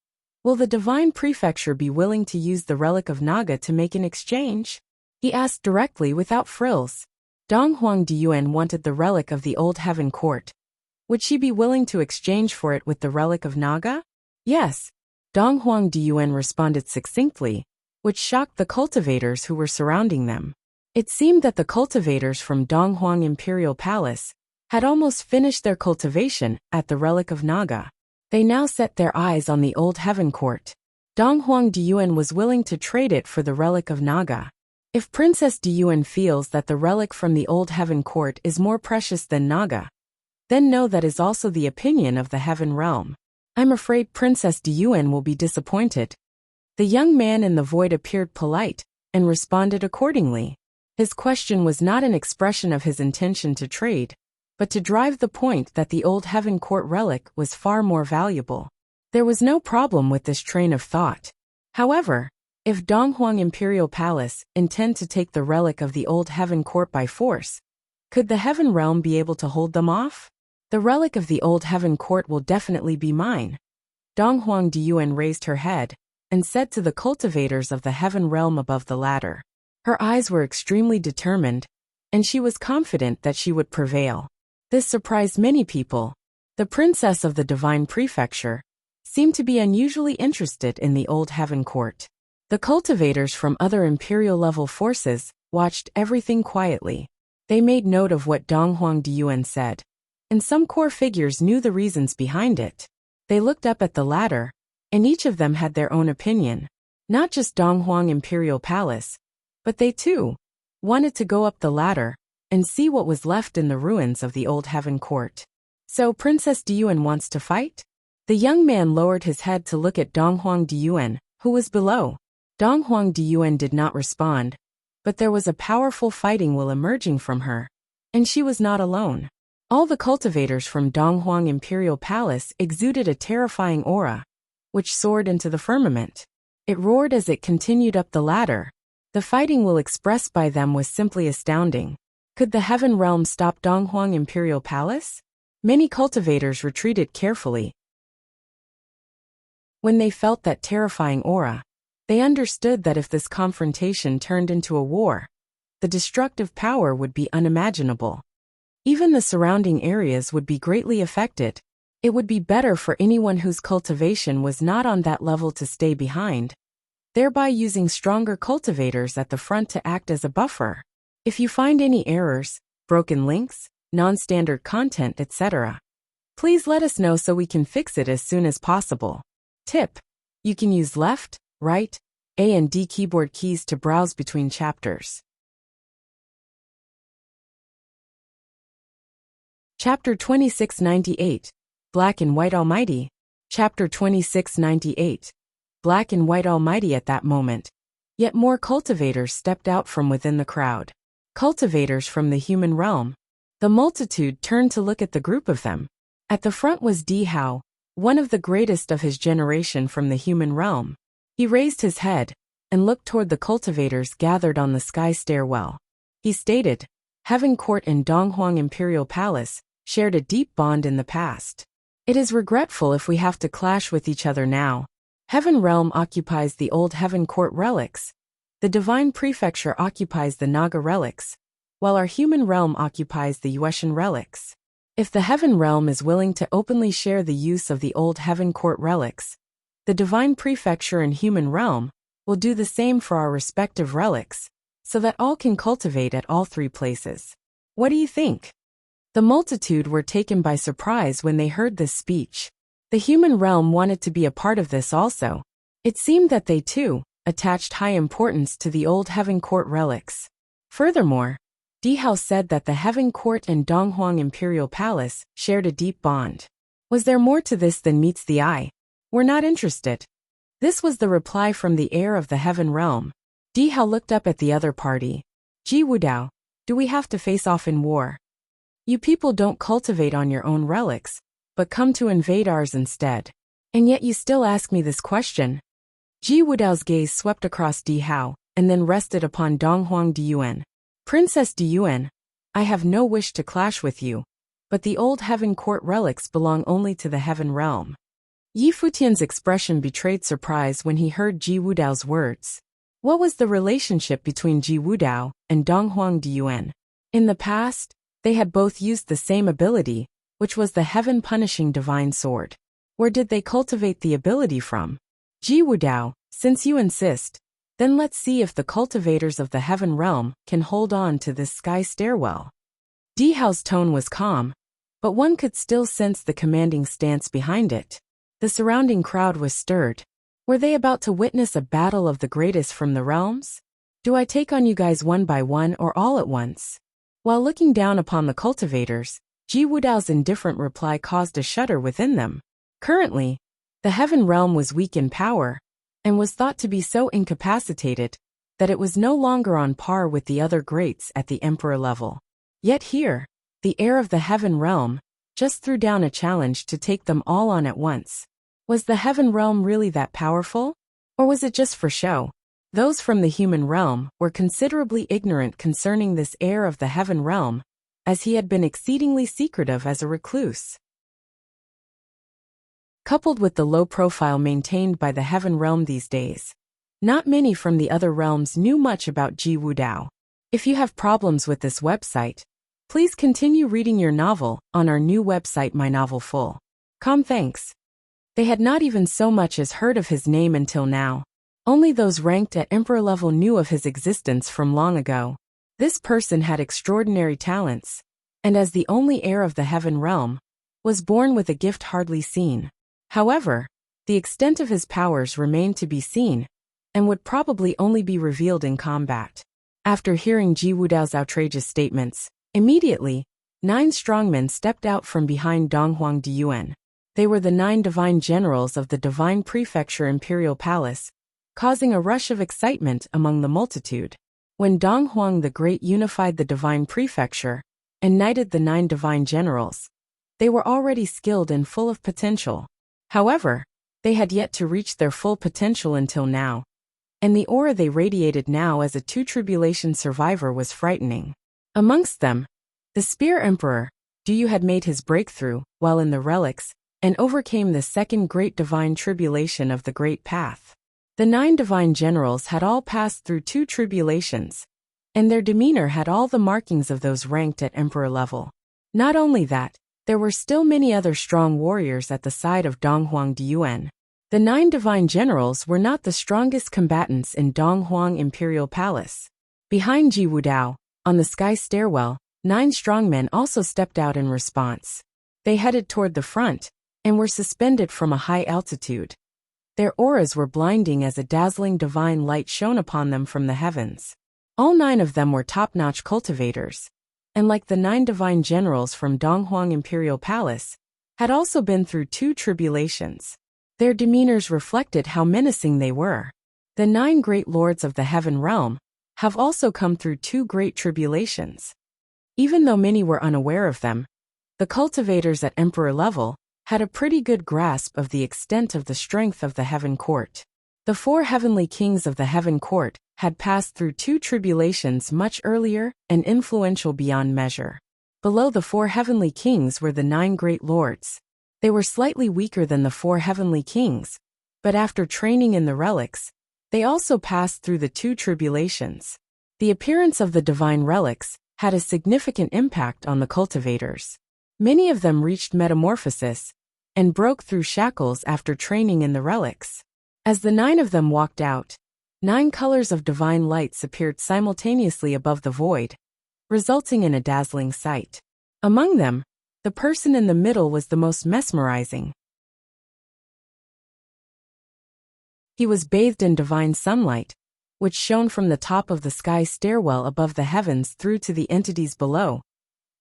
"Will the divine prefecture be willing to use the relic of Naga to make an exchange?" He asked directly without frills. Dong Huang Diyuan wanted the relic of the old heaven court. Would she be willing to exchange for it with the relic of Naga? Yes, Dong Huang Diyuan responded succinctly, which shocked the cultivators who were surrounding them. It seemed that the cultivators from Dong Huang Imperial Palace had almost finished their cultivation at the relic of Naga. They now set their eyes on the old heaven court. Dong Huang Diyuan was willing to trade it for the relic of Naga. If Princess Diyuan feels that the relic from the old heaven court is more precious than Naga, then know that is also the opinion of the heaven realm. I'm afraid Princess Diyuan will be disappointed. The young man in the void appeared polite and responded accordingly. His question was not an expression of his intention to trade, but to drive the point that the old heaven court relic was far more valuable. There was no problem with this train of thought. However, if Dong Huang Imperial Palace intend to take the relic of the old heaven court by force, could the heaven realm be able to hold them off? The relic of the old heaven court will definitely be mine. Dong Huang Diyuan raised her head and said to the cultivators of the heaven realm above the ladder. Her eyes were extremely determined, and she was confident that she would prevail. This surprised many people. The princess of the divine prefecture seemed to be unusually interested in the old heaven court. The cultivators from other imperial-level forces watched everything quietly. They made note of what Dong Huang Diyuan said. and some core figures knew the reasons behind it. They looked up at the ladder, and each of them had their own opinion. Not just Donghuang Imperial Palace, but they too wanted to go up the ladder and see what was left in the ruins of the old Heaven Court. So Princess Diyuan wants to fight? The young man lowered his head to look at Donghuang Diyuan, who was below. Donghuang Diyuan did not respond, but there was a powerful fighting will emerging from her. And she was not alone. All the cultivators from Donghuang Imperial Palace exuded a terrifying aura, which soared into the firmament. It roared as it continued up the ladder. The fighting will expressed by them was simply astounding. Could the Heaven Realm stop Donghuang Imperial Palace? Many cultivators retreated carefully. When they felt that terrifying aura, they understood that if this confrontation turned into a war, the destructive power would be unimaginable. Even the surrounding areas would be greatly affected. It would be better for anyone whose cultivation was not on that level to stay behind, thereby using stronger cultivators at the front to act as a buffer. If you find any errors, broken links, non-standard content, etc., please let us know so we can fix it as soon as possible. Tip: you can use left, right, A and D keyboard keys to browse between chapters. Chapter 2698, Black and White Almighty. Chapter 2698, Black and White Almighty. At that moment, yet more cultivators stepped out from within the crowd. Cultivators from the human realm. The multitude turned to look at the group of them. At the front was Di Hao, one of the greatest of his generation from the human realm. He raised his head and looked toward the cultivators gathered on the sky stairwell. He stated, Heaven Court and Donghuang Imperial Palace shared a deep bond in the past. It is regretful if we have to clash with each other now. Heaven Realm occupies the old Heaven Court relics. The Divine Prefecture occupies the Naga relics, while our human realm occupies the Yuetian relics. If the Heaven Realm is willing to openly share the use of the old Heaven Court relics, the Divine Prefecture and human realm will do the same for our respective relics, so that all can cultivate at all three places. What do you think? The multitude were taken by surprise when they heard this speech. The human realm wanted to be a part of this also. It seemed that they too attached high importance to the old Heaven Court relics. Furthermore, Di Hao said that the Heaven Court and Donghuang Imperial Palace shared a deep bond. Was there more to this than meets the eye? We're not interested. This was the reply from the heir of the Heaven Realm. Di Hao looked up at the other party. Ji Wudao, do we have to face off in war? You people don't cultivate on your own relics, but come to invade ours instead. And yet you still ask me this question. Ji Wudao's gaze swept across Di Hao, and then rested upon Donghuang Diyuan. Princess Diyuan, I have no wish to clash with you, but the old Heaven Court relics belong only to the Heaven Realm. Yi Futian's expression betrayed surprise when he heard Ji Wudao's words. What was the relationship between Ji Wudao and Donghuang Diyuan? In the past, they had both used the same ability, which was the heaven-punishing divine sword. Where did they cultivate the ability from? Ji Wudao, since you insist, then let's see if the cultivators of the Heaven Realm can hold on to this sky stairwell. Di Hao's tone was calm, but one could still sense the commanding stance behind it. The surrounding crowd was stirred. Were they about to witness a battle of the greatest from the realms? Do I take on you guys one by one or all at once? While looking down upon the cultivators, Ji Wudao's indifferent reply caused a shudder within them. Currently, the Heaven Realm was weak in power, and was thought to be so incapacitated that it was no longer on par with the other greats at the emperor level. Yet here, the heir of the Heaven Realm just threw down a challenge to take them all on at once. Was the Heaven Realm really that powerful? Or was it just for show? Those from the human realm were considerably ignorant concerning this heir of the Heaven Realm, as he had been exceedingly secretive as a recluse. Coupled with the low profile maintained by the Heaven Realm these days, not many from the other realms knew much about Ji Wudao. If you have problems with this website, please continue reading your novel on our new website My Novel Full. Thanks. They had not even so much as heard of his name until now. Only those ranked at emperor level knew of his existence from long ago. This person had extraordinary talents, and as the only heir of the heaven realm, was born with a gift hardly seen. However, the extent of his powers remained to be seen, and would probably only be revealed in combat. After hearing Ji Wudao's outrageous statements, immediately, 9 strongmen stepped out from behind Donghuang Diyuan. They were the 9 divine generals of the Divine Prefecture Imperial Palace, causing a rush of excitement among the multitude. When Donghuang the Great unified the Divine Prefecture and knighted the 9 divine generals, they were already skilled and full of potential. However, they had yet to reach their full potential until now, and the aura they radiated now as a 2 tribulation survivor was frightening. Amongst them, the Spear Emperor, Duyu, had made his breakthrough while in the relics and overcame the second great divine tribulation of the Great Path. The 9 divine generals had all passed through 2 tribulations, and their demeanor had all the markings of those ranked at emperor level. Not only that, there were still many other strong warriors at the side of Donghuang Diyuan. The 9 divine generals were not the strongest combatants in Donghuang Imperial Palace. Behind Ji Wudao, on the sky stairwell, 9 strongmen also stepped out in response. They headed toward the front and were suspended from a high altitude. Their auras were blinding as a dazzling divine light shone upon them from the heavens. All 9 of them were top-notch cultivators, and like the 9 divine generals from Donghuang Imperial Palace, had also been through 2 tribulations. Their demeanors reflected how menacing they were. The 9 great lords of the heaven realm have also come through 2 great tribulations. Even though many were unaware of them, the cultivators at emperor level had a pretty good grasp of the extent of the strength of the heaven court. The 4 heavenly kings of the heaven court had passed through 2 tribulations much earlier and influential beyond measure. Below the 4 heavenly kings were the 9 great lords. They were slightly weaker than the 4 heavenly kings, but after training in the relics, they also passed through the 2 tribulations. The appearance of the divine relics had a significant impact on the cultivators. Many of them reached metamorphosis and broke through shackles after training in the relics. As the 9 of them walked out, 9 colors of divine lights appeared simultaneously above the void, resulting in a dazzling sight. Among them, the person in the middle was the most mesmerizing. He was bathed in divine sunlight, which shone from the top of the sky stairwell above the heavens through to the entities below.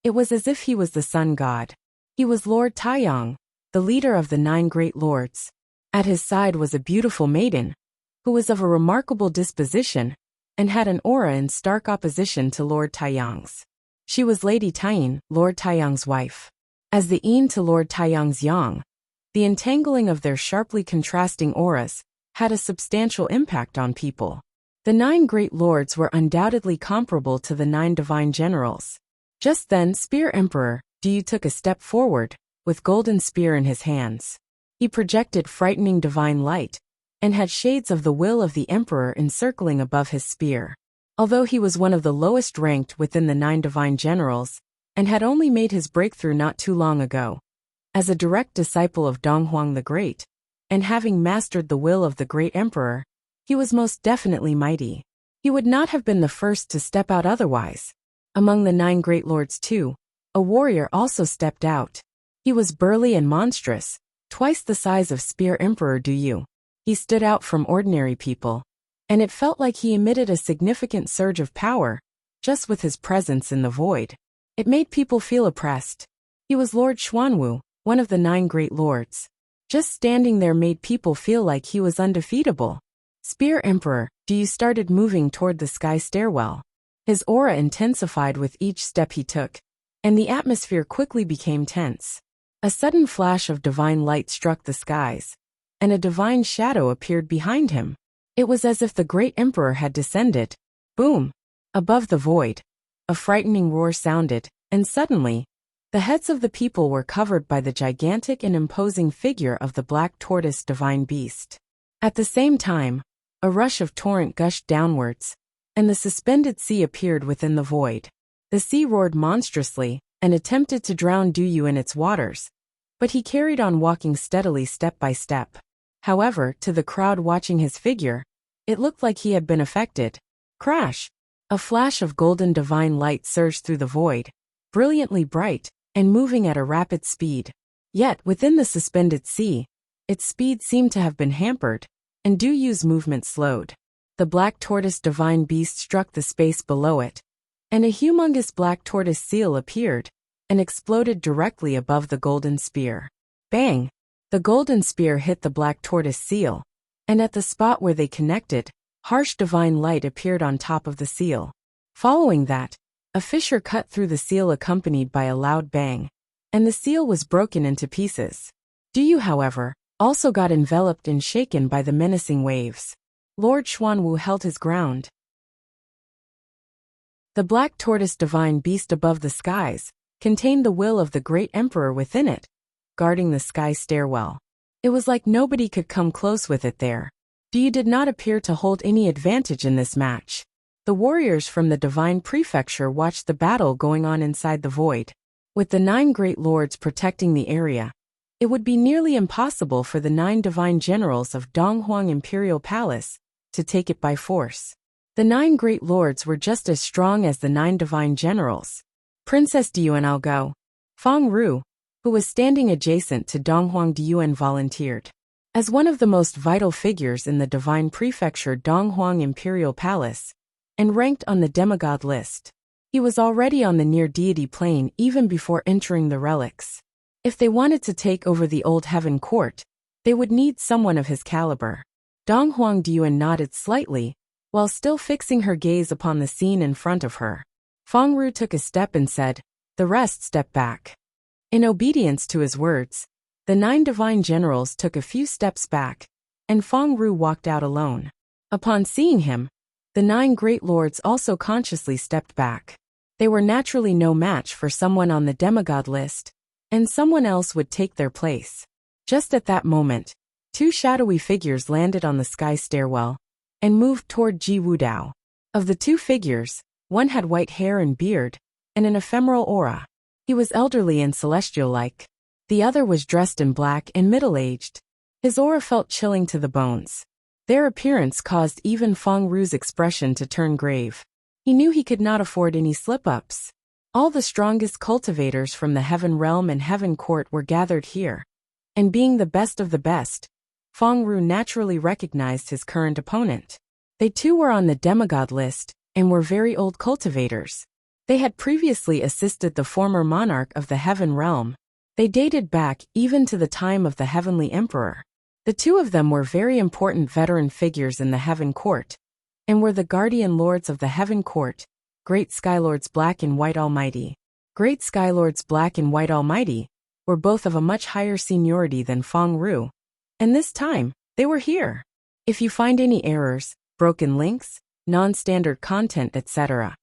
It was as if he was the sun god. He was Lord Taiyang, the leader of the 9 great lords. At his side was a beautiful maiden, who was of a remarkable disposition and had an aura in stark opposition to Lord Taiyang's. She was Lady Taiying, Lord Taiyang's wife. As the yin to Lord Taiyang's yang, the entangling of their sharply contrasting auras had a substantial impact on people. The 9 great lords were undoubtedly comparable to the 9 divine generals. Just then Spear Emperor Duyu took a step forward, with golden spear in his hands. He projected frightening divine light, and had shades of the will of the emperor encircling above his spear. Although he was one of the lowest ranked within the 9 divine generals, and had only made his breakthrough not too long ago, as a direct disciple of Donghuang the Great, and having mastered the will of the great emperor, he was most definitely mighty. He would not have been the first to step out otherwise. Among the 9 great lords too, a warrior also stepped out. He was burly and monstrous, twice the size of Spear Emperor Duyu. He stood out from ordinary people, and it felt like he emitted a significant surge of power, just with his presence in the void. It made people feel oppressed. He was Lord Xuanwu, one of the 9 great lords. Just standing there made people feel like he was undefeatable. Spear Emperor Duyu started moving toward the sky stairwell. His aura intensified with each step he took, and the atmosphere quickly became tense. A sudden flash of divine light struck the skies, and a divine shadow appeared behind him. It was as if the great emperor had descended. Boom! Above the void, a frightening roar sounded, and suddenly, the heads of the people were covered by the gigantic and imposing figure of the black tortoise divine beast. At the same time, a rush of torrent gushed downwards, and the suspended sea appeared within the void. The sea roared monstrously and attempted to drown Duyu in its waters, but he carried on walking steadily step by step. However, to the crowd watching his figure, it looked like he had been affected. Crash! A flash of golden divine light surged through the void, brilliantly bright, and moving at a rapid speed. Yet, within the suspended sea, its speed seemed to have been hampered, and Duyu's movement slowed. The black tortoise divine beast struck the space below it, and a humongous black tortoise seal appeared, and exploded directly above the golden spear. Bang! The golden spear hit the black tortoise seal, and at the spot where they connected, harsh divine light appeared on top of the seal. Following that, a fissure cut through the seal accompanied by a loud bang, and the seal was broken into pieces. Duyu, however, also got enveloped and shaken by the menacing waves. Lord Xuanwu held his ground. The black tortoise divine beast above the skies contained the will of the great emperor within it, guarding the sky stairwell. It was like nobody could come close with it there. Duyu did not appear to hold any advantage in this match. The warriors from the divine prefecture watched the battle going on inside the void. With the 9 great lords protecting the area, it would be nearly impossible for the 9 divine generals of Donghuang Imperial Palace to take it by force. The 9 great lords were just as strong as the 9 divine generals. Princess Diyuan, I'll go. Feng Ru, who was standing adjacent to Donghuang Diyuan, volunteered. As one of the most vital figures in the divine prefecture Donghuang Imperial Palace, and ranked on the demigod list, he was already on the near deity plane even before entering the relics. If they wanted to take over the old heaven court, they would need someone of his caliber. Donghuang Diyuan nodded slightly, while still fixing her gaze upon the scene in front of her. Feng Ru took a step and said, "The rest step back." In obedience to his words, the 9 divine generals took a few steps back, and Feng Ru walked out alone. Upon seeing him, the 9 great lords also consciously stepped back. They were naturally no match for someone on the demigod list, and someone else would take their place. Just at that moment, 2 shadowy figures landed on the sky stairwell, and moved toward Ji Wudao. Of the 2 figures, one had white hair and beard, and an ephemeral aura. He was elderly and celestial-like. The other was dressed in black and middle-aged. His aura felt chilling to the bones. Their appearance caused even Feng Ru's expression to turn grave. He knew he could not afford any slip-ups. All the strongest cultivators from the Heaven Realm and Heaven Court were gathered here, and being the best of the best, Feng Ru naturally recognized his current opponent. They too were on the demigod list, and were very old cultivators. They had previously assisted the former monarch of the Heaven Realm. They dated back even to the time of the Heavenly Emperor. The 2 of them were very important veteran figures in the Heaven Court, and were the guardian lords of the Heaven Court, Great Skylords Black and White Almighty. Great Skylords Black and White Almighty were both of a much higher seniority than Feng Ru, and this time, they were here. If you find any errors, broken links, non-standard content, etc.,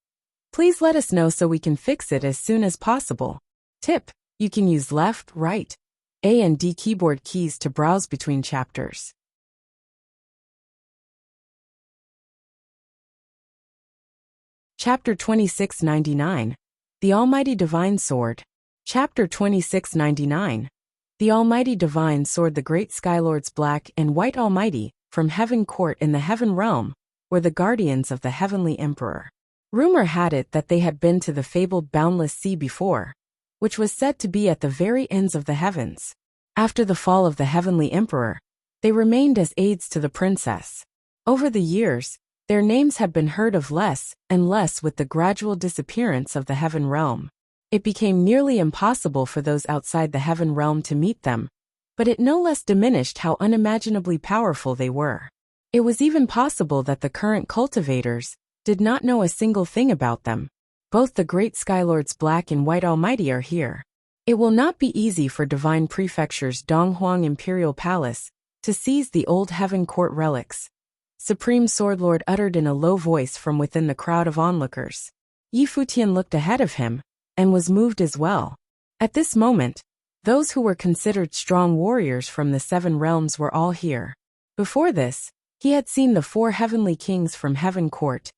please let us know so we can fix it as soon as possible. Tip: you can use left, right, A and D keyboard keys to browse between chapters. Chapter 2699. The Almighty Divine Sword. Chapter 2699. The Almighty Divine Sword. The Great Skylords Black and White Almighty, from Heaven Court in the Heaven Realm, were the guardians of the Heavenly Emperor. Rumor had it that they had been to the fabled boundless sea before, which was said to be at the very ends of the heavens. After the fall of the Heavenly Emperor, they remained as aides to the princess. Over the years, their names had been heard of less and less with the gradual disappearance of the Heaven Realm. It became nearly impossible for those outside the Heaven Realm to meet them, but it no less diminished how unimaginably powerful they were. It was even possible that the current cultivators did not know a single thing about them. Both the Great Skylords Black and White Almighty are here. It will not be easy for Divine Prefecture's Donghuang Imperial Palace to seize the old Heaven Court relics, Supreme Swordlord uttered in a low voice from within the crowd of onlookers. Yi Futian looked ahead of him, and was moved as well. At this moment, those who were considered strong warriors from the 7 realms were all here. Before this, he had seen the 4 heavenly kings from Heaven Court,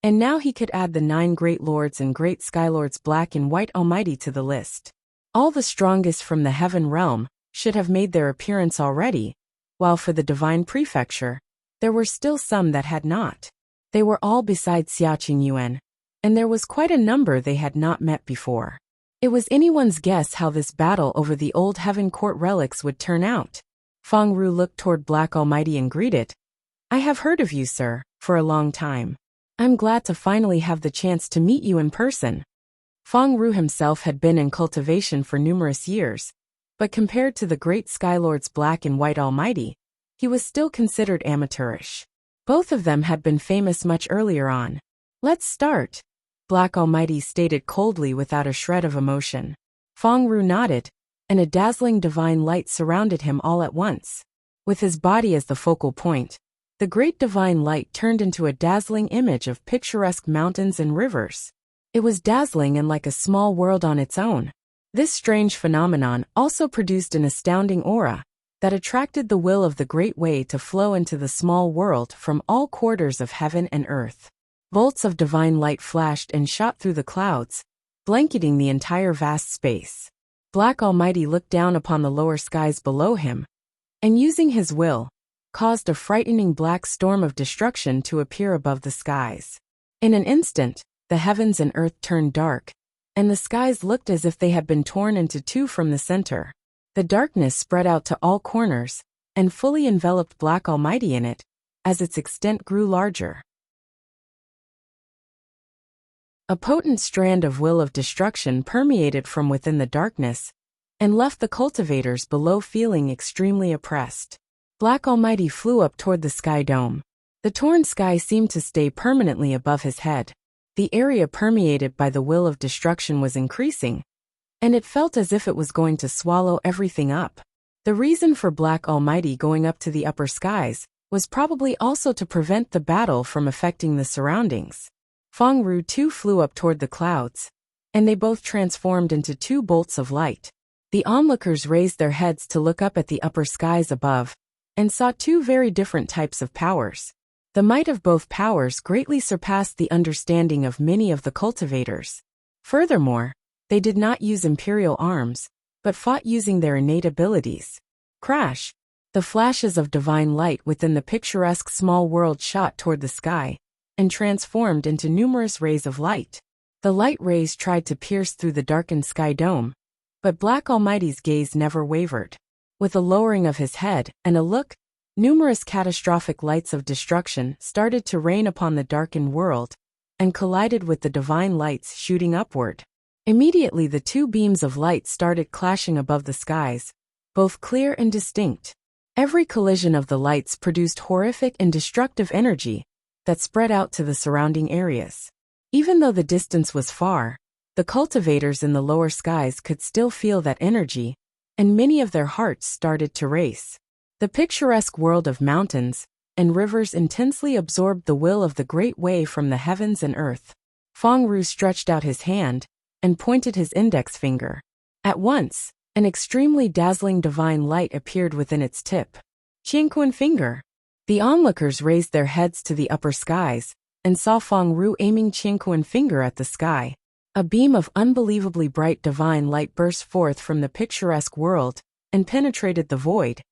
and now he could add the 9 great lords and great skylords Black and White Almighty to the list. All the strongest from the Heaven Realm should have made their appearance already, while for the Divine Prefecture, there were still some that had not. They were all beside Xiaoqing Yuan, and there was quite a number they had not met before. It was anyone's guess how this battle over the old Heaven Court relics would turn out. Feng Ru looked toward Black Almighty and greeted, "I have heard of you, sir, for a long time. I'm glad to finally have the chance to meet you in person." Feng Ru himself had been in cultivation for numerous years, but compared to the great Skylords Black and White Almighty, he was still considered amateurish. Both of them had been famous much earlier on. "Let's start," Black Almighty stated coldly without a shred of emotion. Feng Ru nodded, and a dazzling divine light surrounded him all at once. With his body as the focal point, the great divine light turned into a dazzling image of picturesque mountains and rivers. It was dazzling and like a small world on its own. This strange phenomenon also produced an astounding aura that attracted the will of the Great Way to flow into the small world from all quarters of heaven and earth. Bolts of divine light flashed and shot through the clouds, blanketing the entire vast space. Black Almighty looked down upon the lower skies below him, and using his will, caused a frightening black storm of destruction to appear above the skies. In an instant, the heavens and earth turned dark, and the skies looked as if they had been torn into two from the center. The darkness spread out to all corners, and fully enveloped Black Almighty in it, as its extent grew larger. A potent strand of will of destruction permeated from within the darkness, and left the cultivators below feeling extremely oppressed. Black Almighty flew up toward the sky dome. The torn sky seemed to stay permanently above his head. The area permeated by the will of destruction was increasing, and it felt as if it was going to swallow everything up. The reason for Black Almighty going up to the upper skies was probably also to prevent the battle from affecting the surroundings. Feng Ru too flew up toward the clouds, and they both transformed into two bolts of light. The onlookers raised their heads to look up at the upper skies above, and saw two very different types of powers. The might of both powers greatly surpassed the understanding of many of the cultivators. Furthermore, they did not use imperial arms, but fought using their innate abilities. Crash! The flashes of divine light within the picturesque small world shot toward the sky, and transformed into numerous rays of light. The light rays tried to pierce through the darkened sky dome, but Black Almighty's gaze never wavered. With a lowering of his head and a look, numerous catastrophic lights of destruction started to rain upon the darkened world, and collided with the divine lights shooting upward. Immediately the two beams of light started clashing above the skies, both clear and distinct. Every collision of the lights produced horrific and destructive energy that spread out to the surrounding areas. Even though the distance was far, the cultivators in the lower skies could still feel that energy, and many of their hearts started to race. The picturesque world of mountains and rivers intensely absorbed the will of the Great Way from the heavens and earth. Feng Ru stretched out his hand and pointed his index finger. At once, an extremely dazzling divine light appeared within its tip. Qianquan finger. The onlookers raised their heads to the upper skies, and saw Feng Ru aiming Qianquan finger at the sky. A beam of unbelievably bright divine light burst forth from the picturesque world, and penetrated the void,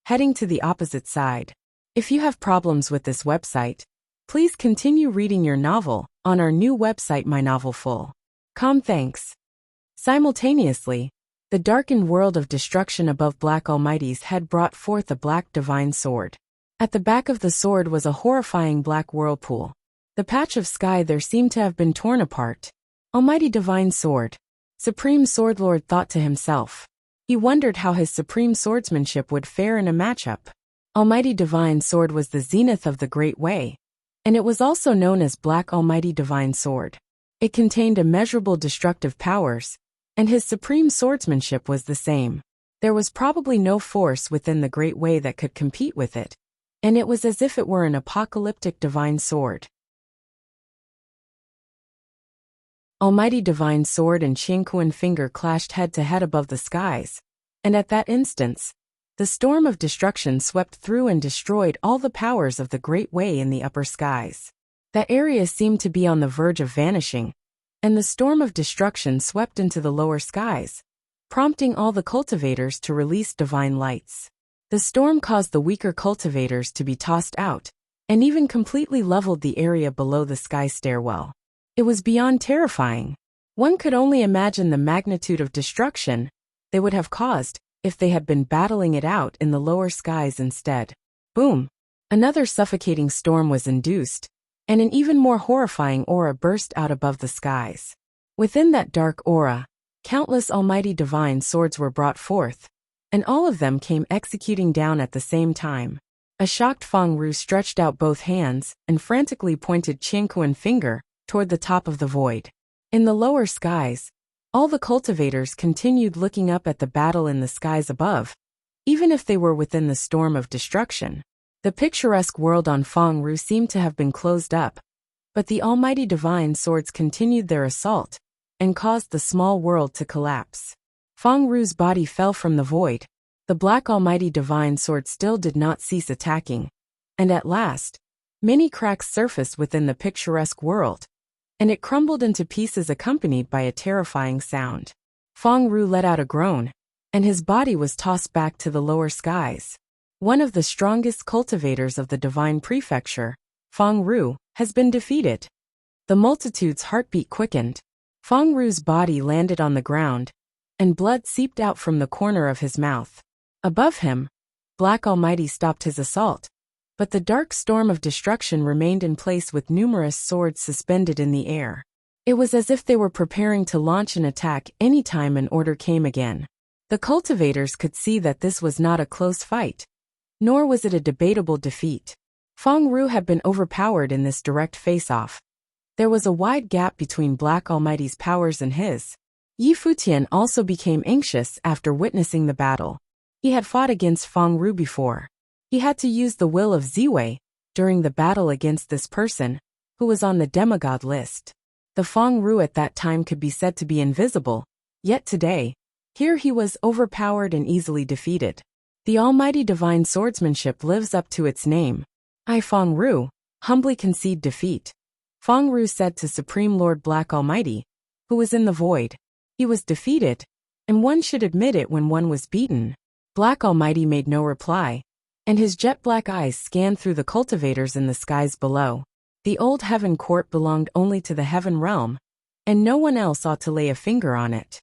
heading to the opposite side. If you have problems with this website, please continue reading your novel on our new website mynovelful.com. Thanks. Simultaneously, the darkened world of destruction above Black Almighty's head brought forth a black divine sword. At the back of the sword was a horrifying black whirlpool. The patch of sky there seemed to have been torn apart. Almighty divine sword. Supreme Swordlord thought to himself. He wondered how his supreme swordsmanship would fare in a matchup. Almighty divine sword was the zenith of the Great Way, and it was also known as Black Almighty divine sword. It contained immeasurable destructive powers, and his supreme swordsmanship was the same. There was probably no force within the Great Way that could compete with it, and it was as if it were an apocalyptic divine sword. Almighty divine sword and Qianquan finger clashed head to head above the skies, and at that instant, the storm of destruction swept through and destroyed all the powers of the Great Way in the upper skies. That area seemed to be on the verge of vanishing, and the storm of destruction swept into the lower skies, prompting all the cultivators to release divine lights. The storm caused the weaker cultivators to be tossed out, and even completely leveled the area below the sky stairwell. It was beyond terrifying. One could only imagine the magnitude of destruction they would have caused if they had been battling it out in the lower skies instead. Boom! Another suffocating storm was induced, and an even more horrifying aura burst out above the skies. Within that dark aura, countless almighty divine swords were brought forth, and all of them came executing down at the same time. A shocked Feng Ru stretched out both hands and frantically pointed Qingquan finger toward the top of the void. In the lower skies, all the cultivators continued looking up at the battle in the skies above, even if they were within the storm of destruction. The picturesque world on Feng Ru seemed to have been closed up, but the almighty divine swords continued their assault and caused the small world to collapse. Feng Ru's body fell from the void. The black almighty divine sword still did not cease attacking, and at last, many cracks surfaced within the picturesque world, and it crumbled into pieces accompanied by a terrifying sound. Feng Ru let out a groan, and his body was tossed back to the lower skies. One of the strongest cultivators of the divine prefecture, Feng Ru, has been defeated. The multitude's heartbeat quickened. Feng Ru's body landed on the ground, and blood seeped out from the corner of his mouth. Above him, Black Almighty stopped his assault, but the dark storm of destruction remained in place with numerous swords suspended in the air. It was as if they were preparing to launch an attack any time an order came again. The cultivators could see that this was not a close fight, nor was it a debatable defeat. Feng Ru had been overpowered in this direct face-off. There was a wide gap between Black Almighty's powers and his. Yi Futian also became anxious after witnessing the battle. He had fought against Feng Ru before. He had to use the will of Ziwei during the battle against this person, who was on the demigod list. The Feng Ru at that time could be said to be invisible, yet today, here he was overpowered and easily defeated. The almighty divine swordsmanship lives up to its name. I, Feng Ru, humbly concede defeat. Feng Ru said to Supreme Lord Black Almighty, who was in the void. He was defeated, and one should admit it when one was beaten. Black Almighty made no reply, and his jet-black eyes scanned through the cultivators in the skies below. The old heaven court belonged only to the heaven realm, and no one else ought to lay a finger on it.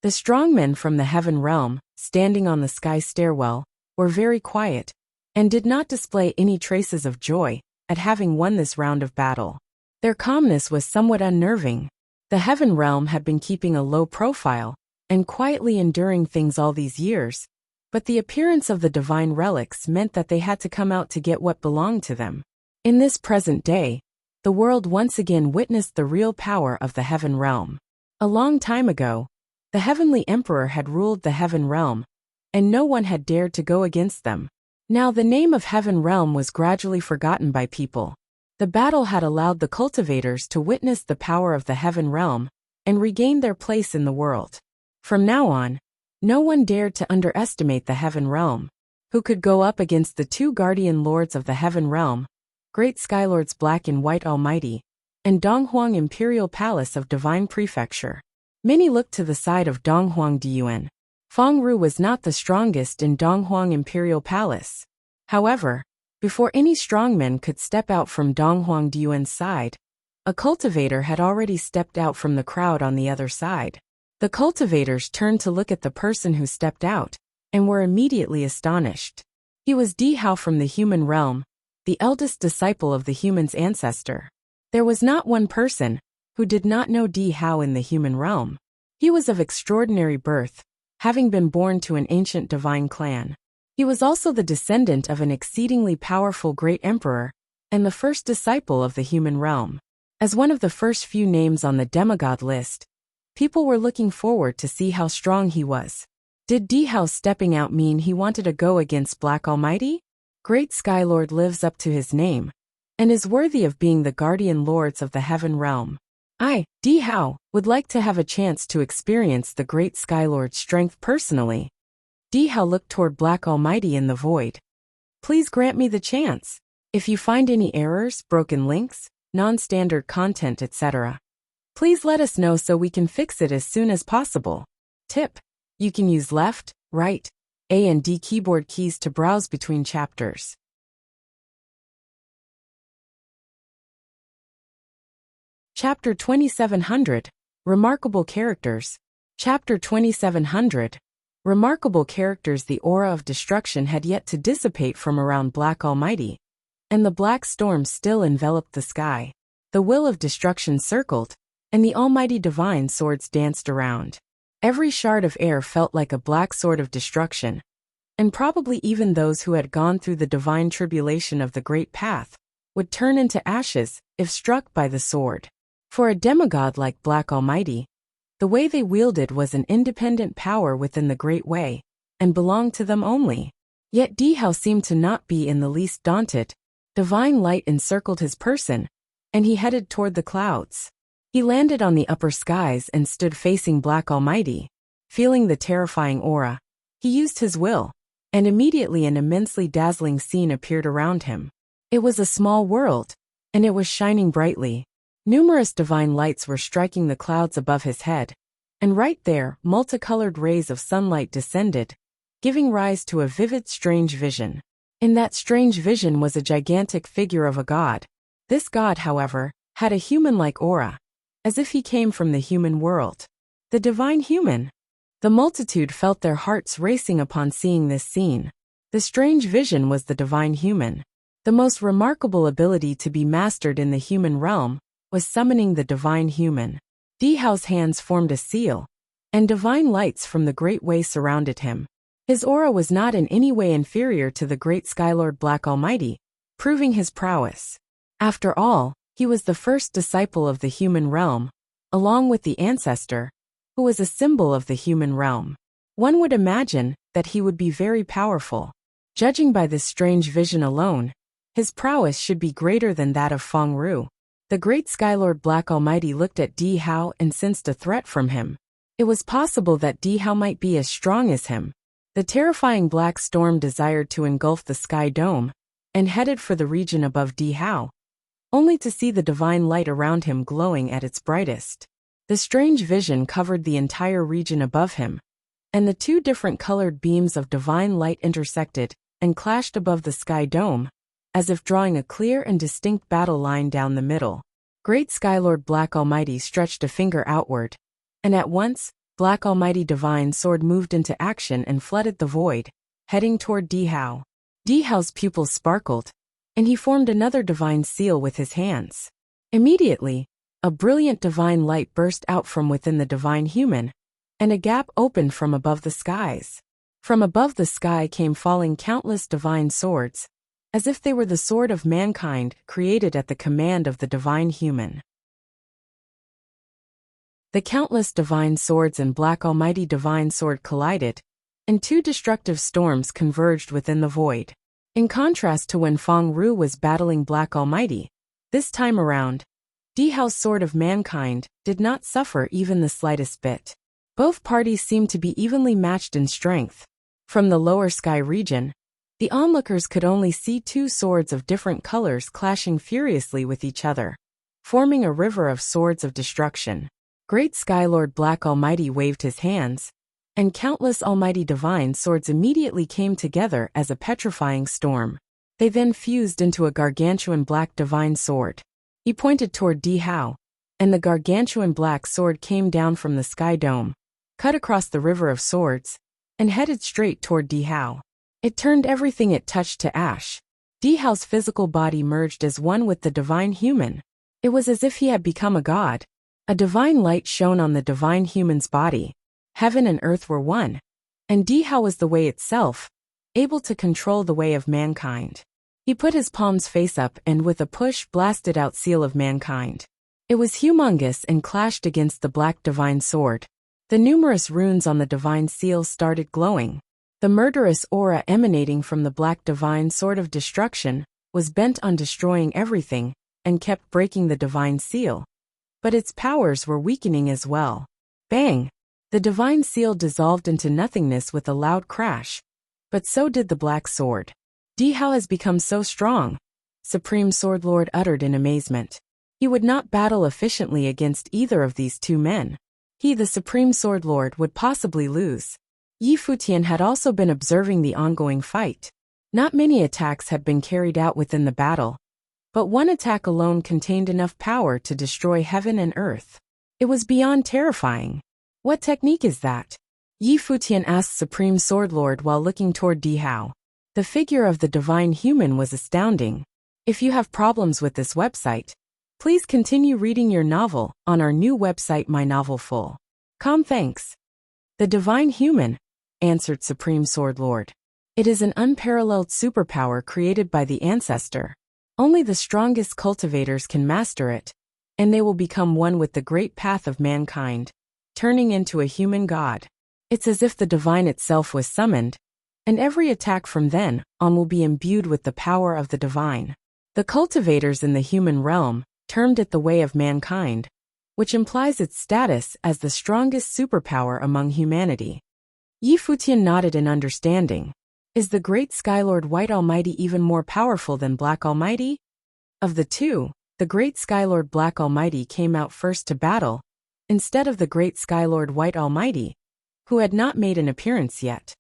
The strong men from the heaven realm, standing on the sky stairwell, were very quiet, and did not display any traces of joy at having won this round of battle. Their calmness was somewhat unnerving. The heaven realm had been keeping a low profile, and quietly enduring things all these years, but the appearance of the divine relics meant that they had to come out to get what belonged to them. In this present day, the world once again witnessed the real power of the heaven realm. A long time ago, the heavenly emperor had ruled the heaven realm, and no one had dared to go against them. Now the name of heaven realm was gradually forgotten by people. The battle had allowed the cultivators to witness the power of the heaven realm and regain their place in the world. From now on, no one dared to underestimate the heaven realm, who could go up against the two guardian lords of the heaven realm, Great Skylords Black and White Almighty, and Donghuang Imperial Palace of Divine Prefecture. Many looked to the side of Donghuang Diyuan. Feng Ru was not the strongest in Donghuang Imperial Palace. However, before any strongmen could step out from Donghuang Diyuan's side, a cultivator had already stepped out from the crowd on the other side. The cultivators turned to look at the person who stepped out, and were immediately astonished. He was Di Hao from the human realm, the eldest disciple of the human's ancestor. There was not one person who did not know Di Hao in the human realm. He was of extraordinary birth, having been born to an ancient divine clan. He was also the descendant of an exceedingly powerful great emperor, and the first disciple of the human realm. As one of the first few names on the demigod list, people were looking forward to see how strong he was. Did Di Hao stepping out mean he wanted to go against Black Almighty? Great Skylord lives up to his name, and is worthy of being the guardian lords of the heaven realm. I, Di Hao, would like to have a chance to experience the Great Skylord's strength personally. Di Hao looked toward Black Almighty in the void. Please grant me the chance. If you find any errors, broken links, non-standard content, etc., please let us know so we can fix it as soon as possible. Tip: you can use left, right, A and D keyboard keys to browse between chapters. Chapter 2700. Remarkable Characters. Chapter 2700. Remarkable Characters. The aura of destruction had yet to dissipate from around Black Almighty, and the black storm still enveloped the sky. The will of destruction circled, and the almighty divine swords danced around. Every shard of air felt like a black sword of destruction, and probably even those who had gone through the divine tribulation of the great path would turn into ashes if struck by the sword. For a demigod like Black Almighty, the way they wielded was an independent power within the great way, and belonged to them only. Yet Dihao seemed to not be in the least daunted. Divine light encircled his person, and he headed toward the clouds. He landed on the upper skies and stood facing Black Almighty. Feeling the terrifying aura, he used his will, and immediately an immensely dazzling scene appeared around him. It was a small world, and it was shining brightly. Numerous divine lights were striking the clouds above his head, and right there, multicolored rays of sunlight descended, giving rise to a vivid, strange vision. In that strange vision was a gigantic figure of a god. This god, however, had a human-like aura, as if he came from the human world. The divine human. The multitude felt their hearts racing upon seeing this scene. The strange vision was the divine human. The most remarkable ability to be mastered in the human realm was summoning the divine human. Dihao's hands formed a seal, and divine lights from the great way surrounded him. His aura was not in any way inferior to the great Skylord Black Almighty, proving his prowess. After all, he was the first disciple of the human realm, along with the ancestor, who was a symbol of the human realm. One would imagine that he would be very powerful. Judging by this strange vision alone, his prowess should be greater than that of Feng Ru. The great Skylord Black Almighty looked at Dihao and sensed a threat from him. It was possible that Dihao might be as strong as him. The terrifying black storm desired to engulf the sky dome, and headed for the region above Dihao, only to see the divine light around him glowing at its brightest. The strange vision covered the entire region above him, and the two different colored beams of divine light intersected and clashed above the sky dome, as if drawing a clear and distinct battle line down the middle. Great Skylord Black Almighty stretched a finger outward, and at once, Black Almighty Divine Sword moved into action and flooded the void, heading toward Dihao. Dihao's pupils sparkled, and he formed another divine seal with his hands. Immediately, a brilliant divine light burst out from within the divine human, and a gap opened from above the skies. From above the sky came falling countless divine swords, as if they were the sword of mankind created at the command of the divine human. The countless divine swords and Black Almighty Divine Sword collided, and two destructive storms converged within the void. In contrast to when Feng Ru was battling Black Almighty, this time around, Dihao's sword of mankind did not suffer even the slightest bit. Both parties seemed to be evenly matched in strength. From the lower sky region, the onlookers could only see two swords of different colors clashing furiously with each other, forming a river of swords of destruction. Great Skylord Black Almighty waved his hands, and countless almighty divine swords immediately came together as a petrifying storm. They then fused into a gargantuan black divine sword. He pointed toward Dihao, and the gargantuan black sword came down from the sky dome, cut across the river of swords, and headed straight toward Dihao. It turned everything it touched to ash. Dihao's physical body merged as one with the divine human. It was as if he had become a god. A divine light shone on the divine human's body. Heaven and earth were one, and Dihao was the way itself, able to control the way of mankind. He put his palms face up and with a push blasted out Seal of Mankind. It was humongous and clashed against the black divine sword. The numerous runes on the divine seal started glowing. The murderous aura emanating from the black divine sword of destruction was bent on destroying everything and kept breaking the divine seal. But its powers were weakening as well. Bang! The divine seal dissolved into nothingness with a loud crash. But so did the black sword. Dihao has become so strong, Supreme Sword Lord uttered in amazement. He would not battle efficiently against either of these two men. He, the Supreme Sword Lord, would possibly lose. Yi Futian had also been observing the ongoing fight. Not many attacks had been carried out within the battle, But one attack alone contained enough power to destroy heaven and earth. It was beyond terrifying. What technique is that? Yi Futian asked Supreme Sword Lord while looking toward Di Hao. The figure of the divine human was astounding. If you have problems with this website, please continue reading your novel on our new website My Novel Full. Thanks. The divine human, answered Supreme Sword Lord. It is an unparalleled superpower created by the ancestor. Only the strongest cultivators can master it, and they will become one with the great path of mankind, turning into a human god. It's as if the divine itself was summoned, and every attack from then on will be imbued with the power of the divine. The cultivators in the human realm termed it the way of mankind, which implies its status as the strongest superpower among humanity. Yi Futian nodded in understanding. Is the Great Skylord White Almighty even more powerful than Black Almighty? Of the two, the Great Skylord Black Almighty came out first to battle, instead of the Great Skylord White Almighty, who had not made an appearance yet.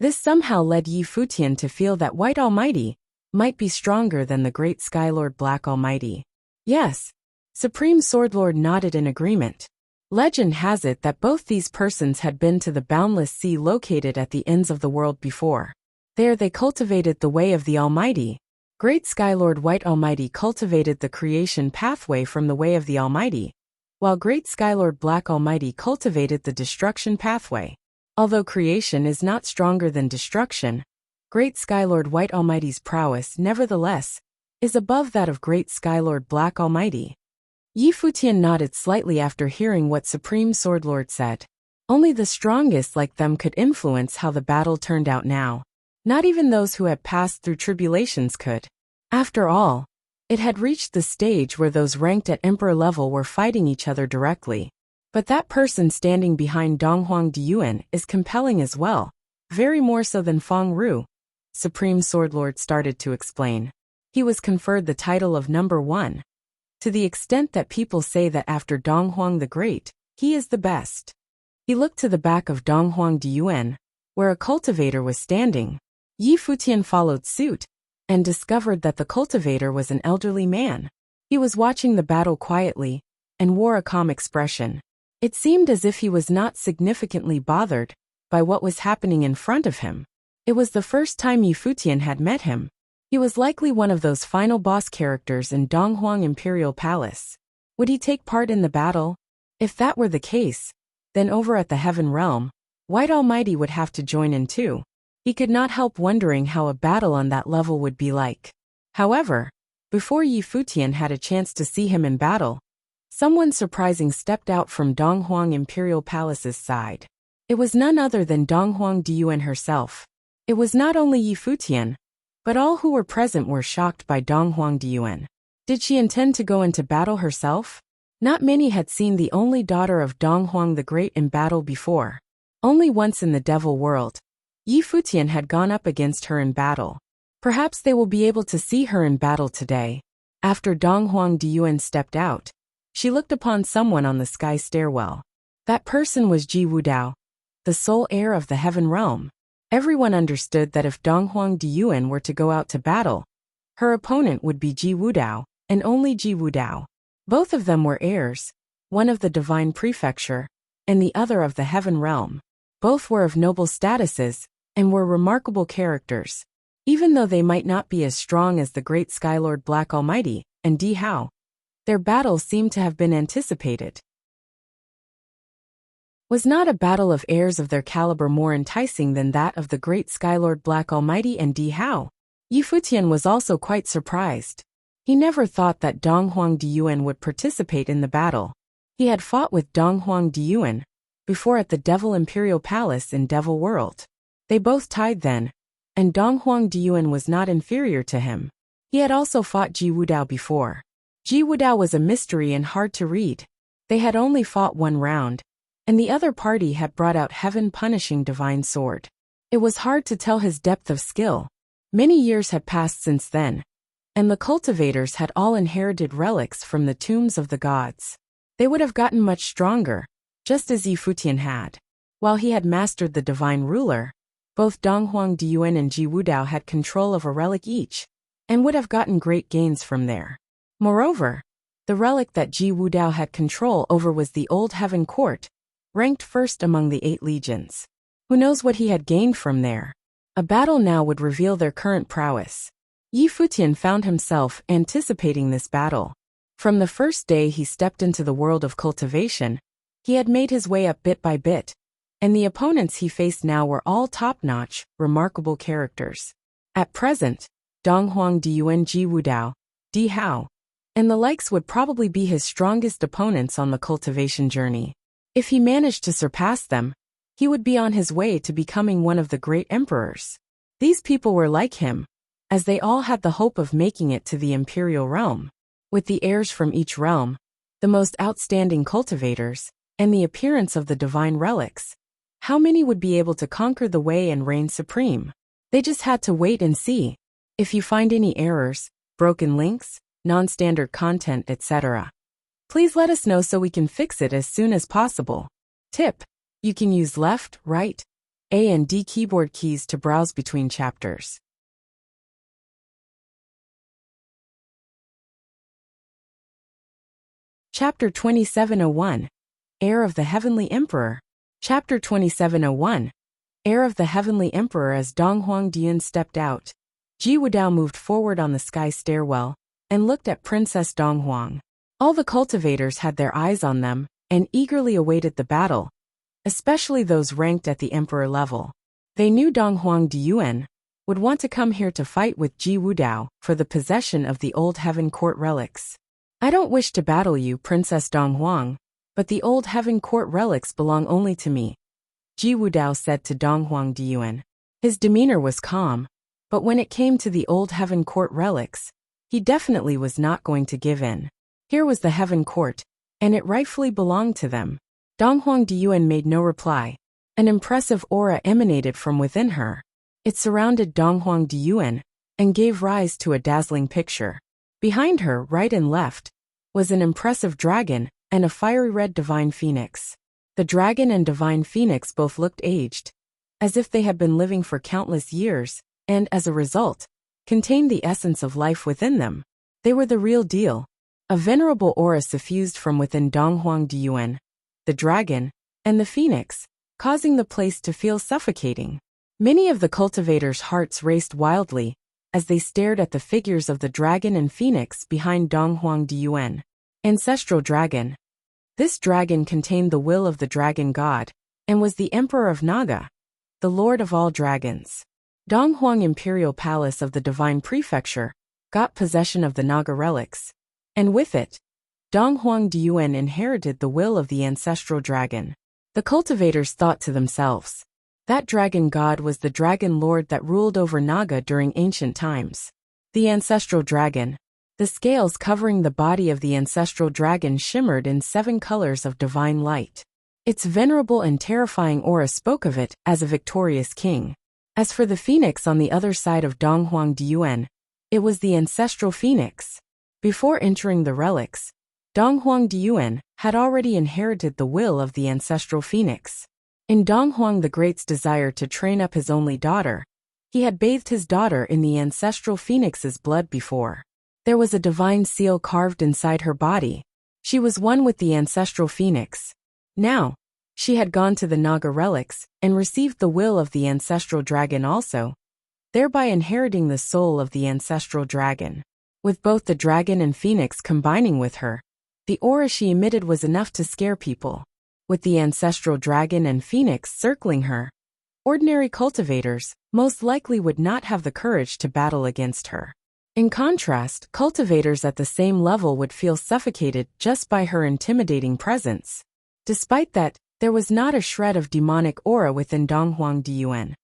This somehow led Yi Futian to feel that White Almighty might be stronger than the Great Skylord Black Almighty. Yes, Supreme Sword Lord nodded in agreement. Legend has it that both these persons had been to the boundless sea located at the ends of the world before. There they cultivated the way of the Almighty. Great Skylord White Almighty cultivated the creation pathway from the way of the Almighty, while Great Skylord Black Almighty cultivated the destruction pathway. Although creation is not stronger than destruction, Great Skylord White Almighty's prowess, nevertheless, is above that of Great Skylord Black Almighty. Yi Futian nodded slightly after hearing what Supreme Sword Lord said. Only the strongest like them could influence how the battle turned out now. Not even those who had passed through tribulations could. After all, it had reached the stage where those ranked at Emperor level were fighting each other directly. But that person standing behind Donghuang Diyuan is compelling as well, very more so than Feng Ru. Supreme Sword Lord started to explain. He was conferred the title of number 1. To the extent that people say that after Donghuang the Great, he is the best. He looked to the back of Donghuang Diyuan, where a cultivator was standing. Yi Futian followed suit, and discovered that the cultivator was an elderly man. He was watching the battle quietly, and wore a calm expression. It seemed as if he was not significantly bothered by what was happening in front of him. It was the first time Yi Futian had met him. He was likely one of those final boss characters in Donghuang Imperial Palace. Would he take part in the battle? If that were the case, then over at the Heaven Realm, White Almighty would have to join in too. He could not help wondering how a battle on that level would be like. However, before Yi Futian had a chance to see him in battle, someone surprising stepped out from Donghuang Imperial Palace's side. It was none other than Donghuang Diyuan herself. It was not only Yi Futian, but all who were present were shocked by Donghuang Diyuan. Did she intend to go into battle herself? Not many had seen the only daughter of Donghuang the Great in battle before. Only once in the Devil World, Yi Futian had gone up against her in battle. Perhaps they will be able to see her in battle today. After Donghuang Diyuan stepped out, she looked upon someone on the sky stairwell. That person was Ji Wudao, the sole heir of the Heaven Realm. Everyone understood that if Donghuang Diyuan were to go out to battle, her opponent would be Ji Wudao, and only Ji Wudao. Both of them were heirs, one of the Divine Prefecture, and the other of the Heaven Realm. Both were of noble statuses, and were remarkable characters. Even though they might not be as strong as the Great Skylord Black Almighty and Di Hao, their battle seemed to have been anticipated. Was not a battle of heirs of their caliber more enticing than that of the Great Skylord Black Almighty and Di Hao? Yi Futian was also quite surprised. He never thought that Donghuang Diyuan would participate in the battle. He had fought with Donghuang Diyuan before at the Devil Imperial Palace in Devil World. They both tied then, and Donghuang Diyuan was not inferior to him. He had also fought Ji Wudao before. Ji Wudao was a mystery and hard to read. They had only fought one round, and the other party had brought out heaven-punishing divine sword. It was hard to tell his depth of skill. Many years had passed since then, and the cultivators had all inherited relics from the tombs of the gods. They would have gotten much stronger, just as Yi Futian had. While he had mastered the divine ruler, both Donghuang Diyuan and Ji Wudao had control of a relic each, and would have gotten great gains from there. Moreover, the relic that Ji Wudao had control over was the Old Heaven Court, ranked first among the 8 legions. Who knows what he had gained from there? A battle now would reveal their current prowess. Yi Futian found himself anticipating this battle. From the first day he stepped into the world of cultivation, he had made his way up bit by bit, and the opponents he faced now were all top-notch, remarkable characters. At present, Dong Huang Diyuan, Ji Wudao, Di Hao, and the likes would probably be his strongest opponents on the cultivation journey. If he managed to surpass them, he would be on his way to becoming one of the great emperors. These people were like him, as they all had the hope of making it to the imperial realm. With the heirs from each realm, the most outstanding cultivators, and the appearance of the divine relics, how many would be able to conquer the way and reign supreme? They just had to wait and see. If you find any errors, broken links, non-standard content, etc., please let us know so we can fix it as soon as possible. Tip: you can use left, right, A and D keyboard keys to browse between chapters. Chapter 2701, Heir of the Heavenly Emperor. Chapter 2701, Heir of the Heavenly Emperor. As Dong Huang Diyuan stepped out, Ji Wudao moved forward on the sky stairwell and looked at Princess Dong Huang. All the cultivators had their eyes on them and eagerly awaited the battle, especially those ranked at the emperor level. They knew Dong Huang Diyuan would want to come here to fight with Ji Wudao for the possession of the Old Heaven Court relics. I don't wish to battle you, Princess Dong Huang, but the Old Heaven Court relics belong only to me, Ji Wudao said to Dong Huang Diyuan. His demeanor was calm, but when it came to the Old Heaven Court relics, he definitely was not going to give in. Here was the Heaven Court, and it rightfully belonged to them. Dong Huang Diyuan made no reply. An impressive aura emanated from within her. It surrounded Dong Huang Diyuan and gave rise to a dazzling picture. Behind her, right and left, was an impressive dragon and a fiery red divine phoenix. The dragon and divine phoenix both looked aged, as if they had been living for countless years, and as a result, contained the essence of life within them. They were the real deal. A venerable aura suffused from within Dong Huang Diyuan, the dragon, and the phoenix, causing the place to feel suffocating. Many of the cultivators' hearts raced wildly as they stared at the figures of the dragon and phoenix behind Dong Huang Diyuan. Ancestral dragon. This dragon contained the will of the dragon god, and was the emperor of Naga, the lord of all dragons. Dong Huang Imperial Palace of the Divine Prefecture got possession of the Naga relics, and with it, Dong Huang Diyuan inherited the will of the ancestral dragon. The cultivators thought to themselves, that dragon god was the dragon lord that ruled over Naga during ancient times. The ancestral dragon. The scales covering the body of the ancestral dragon shimmered in 7 colors of divine light. Its venerable and terrifying aura spoke of it as a victorious king. As for the phoenix on the other side of Dong Huang Diyuan, it was the ancestral phoenix. Before entering the relics, Dong Huang Diyuan had already inherited the will of the ancestral phoenix. In Dong Huang the Great's desire to train up his only daughter, he had bathed his daughter in the ancestral phoenix's blood before. There was a divine seal carved inside her body. She was one with the ancestral phoenix. Now, she had gone to the Naga relics and received the will of the ancestral dragon also, thereby inheriting the soul of the ancestral dragon. With both the dragon and phoenix combining with her, the aura she emitted was enough to scare people. With the ancestral dragon and phoenix circling her, ordinary cultivators most likely would not have the courage to battle against her. In contrast, cultivators at the same level would feel suffocated just by her intimidating presence. Despite that, there was not a shred of demonic aura within Dong Huang Diyuan.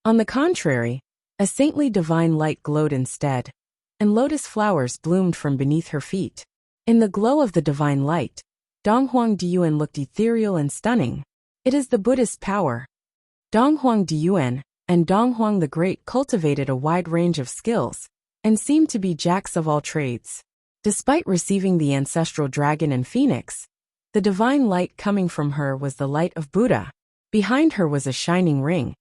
On the contrary, a saintly divine light glowed instead, and lotus flowers bloomed from beneath her feet. In the glow of the divine light, Dong Huang Diyuan looked ethereal and stunning. It is the Buddhist power. Dong Huang Diyuan and Dong Huang the Great cultivated a wide range of skills, and seemed to be jacks of all trades. Despite receiving the ancestral dragon and phoenix, the divine light coming from her was the light of Buddha. Behind her was a shining ring.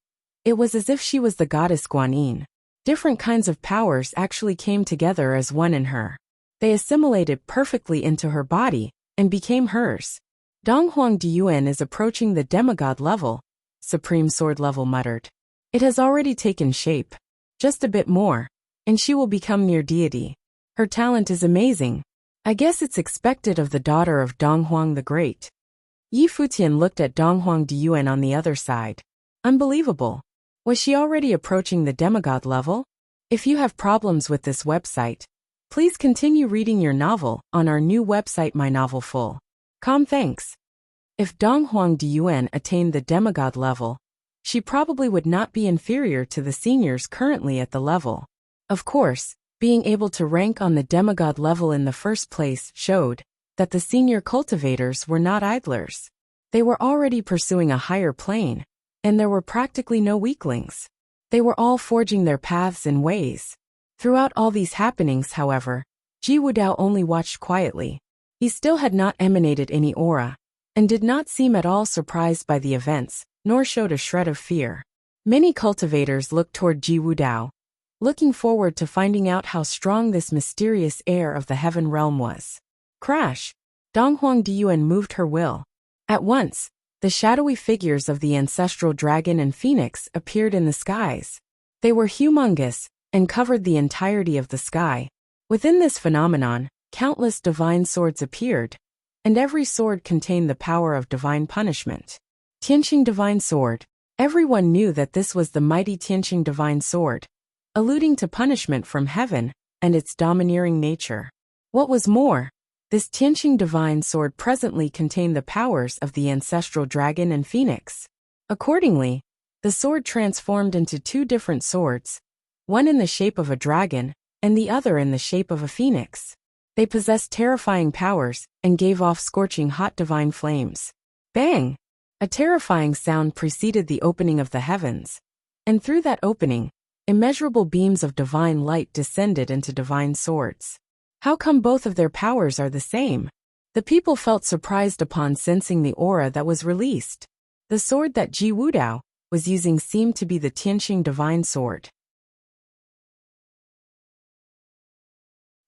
It was as if she was the goddess Guanyin. Different kinds of powers actually came together as one in her. They assimilated perfectly into her body and became hers. Donghuang Diyuan is approaching the demigod level, Supreme Sword level muttered. It has already taken shape. Just a bit more, and she will become near deity. Her talent is amazing. I guess it's expected of the daughter of Donghuang the Great. Yi Futian looked at Donghuang Diyuan on the other side. Unbelievable. Was she already approaching the demigod level? If you have problems with this website, please continue reading your novel on our new website My Novel Full. Thanks. If Donghuang Diyuan attained the demigod level, she probably would not be inferior to the seniors currently at the level. Of course, being able to rank on the demigod level in the first place showed that the senior cultivators were not idlers. They were already pursuing a higher plane, and there were practically no weaklings. They were all forging their paths and ways. Throughout all these happenings, however, Ji Wudao only watched quietly. He still had not emanated any aura, and did not seem at all surprised by the events, nor showed a shred of fear. Many cultivators looked toward Ji Wudao, looking forward to finding out how strong this mysterious heir of the heaven realm was. Crash! Donghuang Diyuan moved her will. At once, the shadowy figures of the ancestral dragon and phoenix appeared in the skies. They were humongous and covered the entirety of the sky. Within this phenomenon, countless divine swords appeared, and every sword contained the power of divine punishment. Tianqing Divine Sword. Everyone knew that this was the mighty Tianqing Divine Sword, alluding to punishment from heaven and its domineering nature. What was more, this Tianqing Divine Sword presently contained the powers of the ancestral dragon and phoenix. Accordingly, the sword transformed into two different swords, one in the shape of a dragon and the other in the shape of a phoenix. They possessed terrifying powers and gave off scorching hot divine flames. Bang! A terrifying sound preceded the opening of the heavens, and through that opening, immeasurable beams of divine light descended into divine swords. How come both of their powers are the same? The people felt surprised upon sensing the aura that was released. The sword that Ji Wudao was using seemed to be the Tianqing Divine Sword.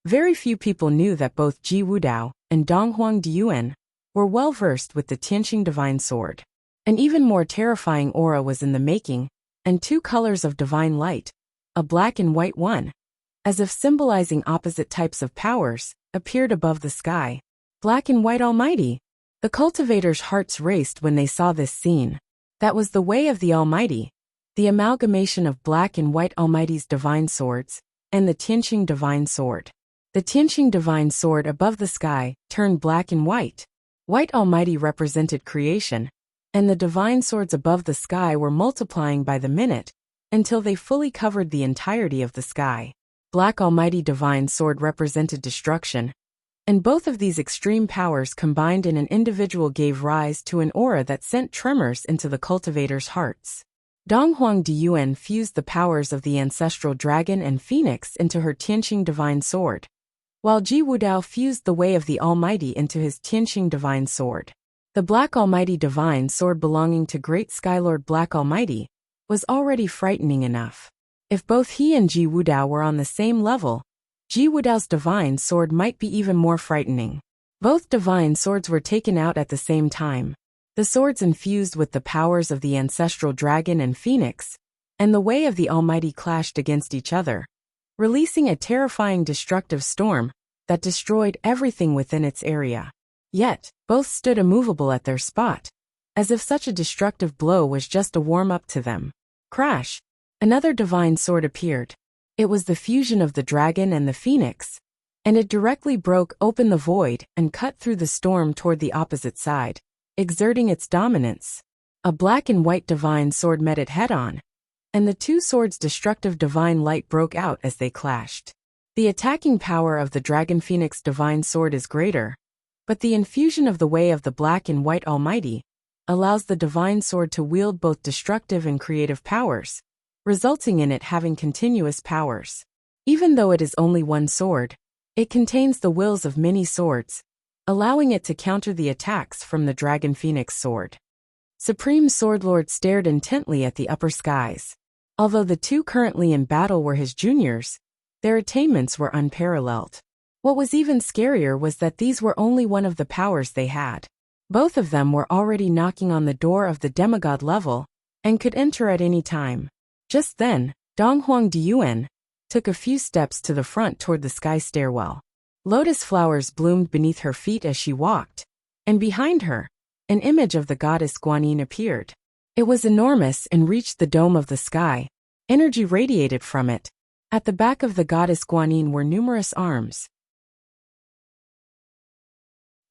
Very few people knew that both Ji Wudao and Donghuang Diyuan were well versed with the Tianqing Divine Sword. An even more terrifying aura was in the making, and two colors of divine light, a black and white one, as if symbolizing opposite types of powers, appeared above the sky. Black and white almighty! The cultivators' hearts raced when they saw this scene. That was the way of the Almighty, the amalgamation of black and white Almighty's divine swords, and the Tianqing Divine Sword. The Tianqing Divine Sword above the sky turned black and white. White Almighty represented creation, and the divine swords above the sky were multiplying by the minute, until they fully covered the entirety of the sky. Black Almighty Divine Sword represented destruction, and both of these extreme powers combined in an individual gave rise to an aura that sent tremors into the cultivators' hearts. Donghuang Diyuan fused the powers of the ancestral dragon and phoenix into her Tianqing Divine Sword, while Ji Wudao fused the way of the Almighty into his Tianqing Divine Sword. The Black Almighty Divine Sword belonging to Great Skylord Black Almighty was already frightening enough. If both he and Ji Wudao were on the same level, Ji Wudao's Divine Sword might be even more frightening. Both divine swords were taken out at the same time. The swords infused with the powers of the ancestral dragon and phoenix, and the way of the Almighty clashed against each other, releasing a terrifying destructive storm that destroyed everything within its area. Yet, both stood immovable at their spot, as if such a destructive blow was just a warm-up to them. Crash! Another divine sword appeared. It was the fusion of the dragon and the phoenix, and it directly broke open the void and cut through the storm toward the opposite side, exerting its dominance. A black and white divine sword met it head-on, and the two swords' destructive divine light broke out as they clashed. The attacking power of the Dragon Phoenix Divine Sword is greater, but the infusion of the way of the Black and White Almighty allows the Divine Sword to wield both destructive and creative powers, resulting in it having continuous powers. Even though it is only one sword, it contains the wills of many swords, allowing it to counter the attacks from the Dragon Phoenix Sword. Supreme Swordlord stared intently at the upper skies. Although the two currently in battle were his juniors, their attainments were unparalleled. What was even scarier was that these were only one of the powers they had. Both of them were already knocking on the door of the demigod level and could enter at any time. Just then, Donghuang Diyuan took a few steps to the front toward the sky stairwell. Lotus flowers bloomed beneath her feet as she walked, and behind her, an image of the goddess Guanyin appeared. It was enormous and reached the dome of the sky. Energy radiated from it. At the back of the goddess Guanyin were numerous arms.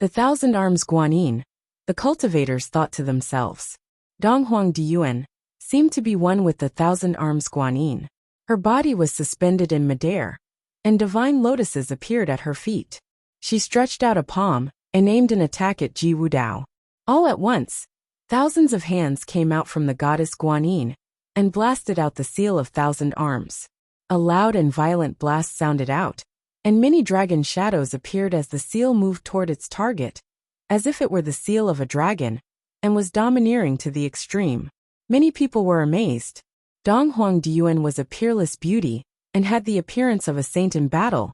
The thousand arms Guanyin, the cultivators thought to themselves. Donghuang Diyuan seemed to be one with the thousand arms Guanyin. Her body was suspended in midair, and divine lotuses appeared at her feet. She stretched out a palm and aimed an attack at Ji Wudao. All at once, thousands of hands came out from the goddess Guanyin and blasted out the seal of thousand arms. A loud and violent blast sounded out, and many dragon shadows appeared as the seal moved toward its target, as if it were the seal of a dragon, and was domineering to the extreme. Many people were amazed. Donghuang Diyuan was a peerless beauty and had the appearance of a saint in battle,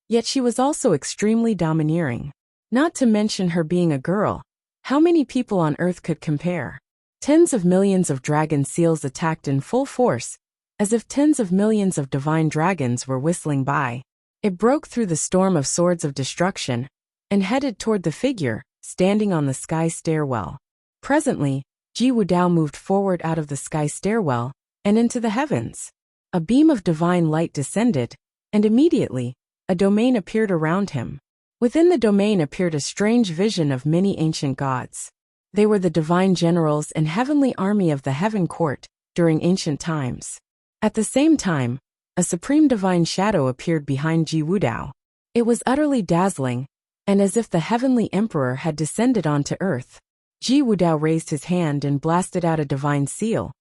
yet she was also extremely domineering. Not to mention her being a girl. How many people on Earth could compare? Tens of millions of dragon seals attacked in full force, as if tens of millions of divine dragons were whistling by. It broke through the storm of swords of destruction and headed toward the figure standing on the sky stairwell. Presently, Ji Wudao moved forward out of the sky stairwell and into the heavens. A beam of divine light descended, and immediately, a domain appeared around him. Within the domain appeared a strange vision of many ancient gods. They were the divine generals and heavenly army of the heaven court during ancient times. At the same time, a supreme divine shadow appeared behind Ji Wudao. It was utterly dazzling, and as if the heavenly emperor had descended onto earth. Ji Wudao raised his hand and blasted out a divine seal,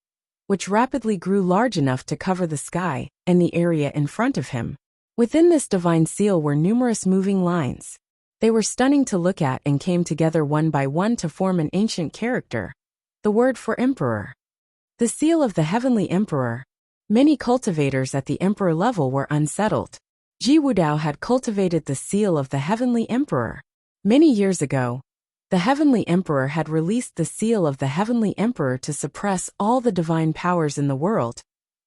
which rapidly grew large enough to cover the sky and the area in front of him. Within this divine seal were numerous moving lines. They were stunning to look at and came together one by one to form an ancient character, the word for emperor. The seal of the heavenly emperor. Many cultivators at the emperor level were unsettled. Ji Wudao had cultivated the seal of the heavenly emperor. Many years ago, the heavenly emperor had released the seal of the heavenly emperor to suppress all the divine powers in the world,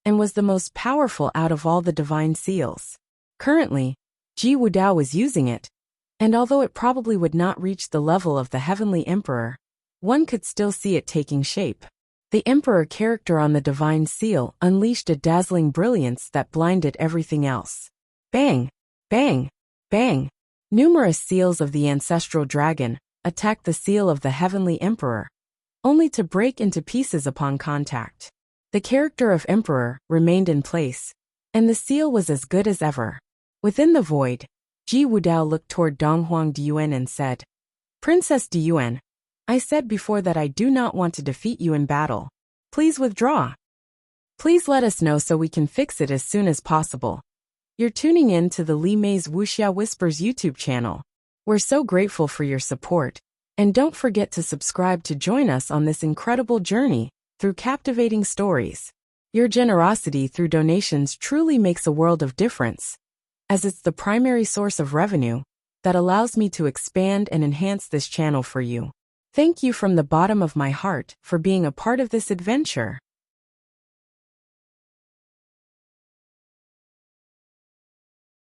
and was the most powerful out of all the divine seals. Currently, Ji Wudao was using it, and although it probably would not reach the level of the heavenly emperor, one could still see it taking shape. The emperor character on the divine seal unleashed a dazzling brilliance that blinded everything else. Bang! Bang! Bang! Numerous seals of the ancestral dragon attacked the seal of the heavenly emperor, only to break into pieces upon contact. The character of emperor remained in place, and the seal was as good as ever. Within the void, Ji Wudao looked toward Donghuang Diyuan and said, "Princess Diyuan, I said before that I do not want to defeat you in battle. Please withdraw. Please let us know so we can fix it as soon as possible." You're tuning in to the Li Mei's Wuxia Whispers YouTube channel. We're so grateful for your support, and don't forget to subscribe to join us on this incredible journey through captivating stories. Your generosity through donations truly makes a world of difference, as it's the primary source of revenue that allows me to expand and enhance this channel for you. Thank you from the bottom of my heart for being a part of this adventure.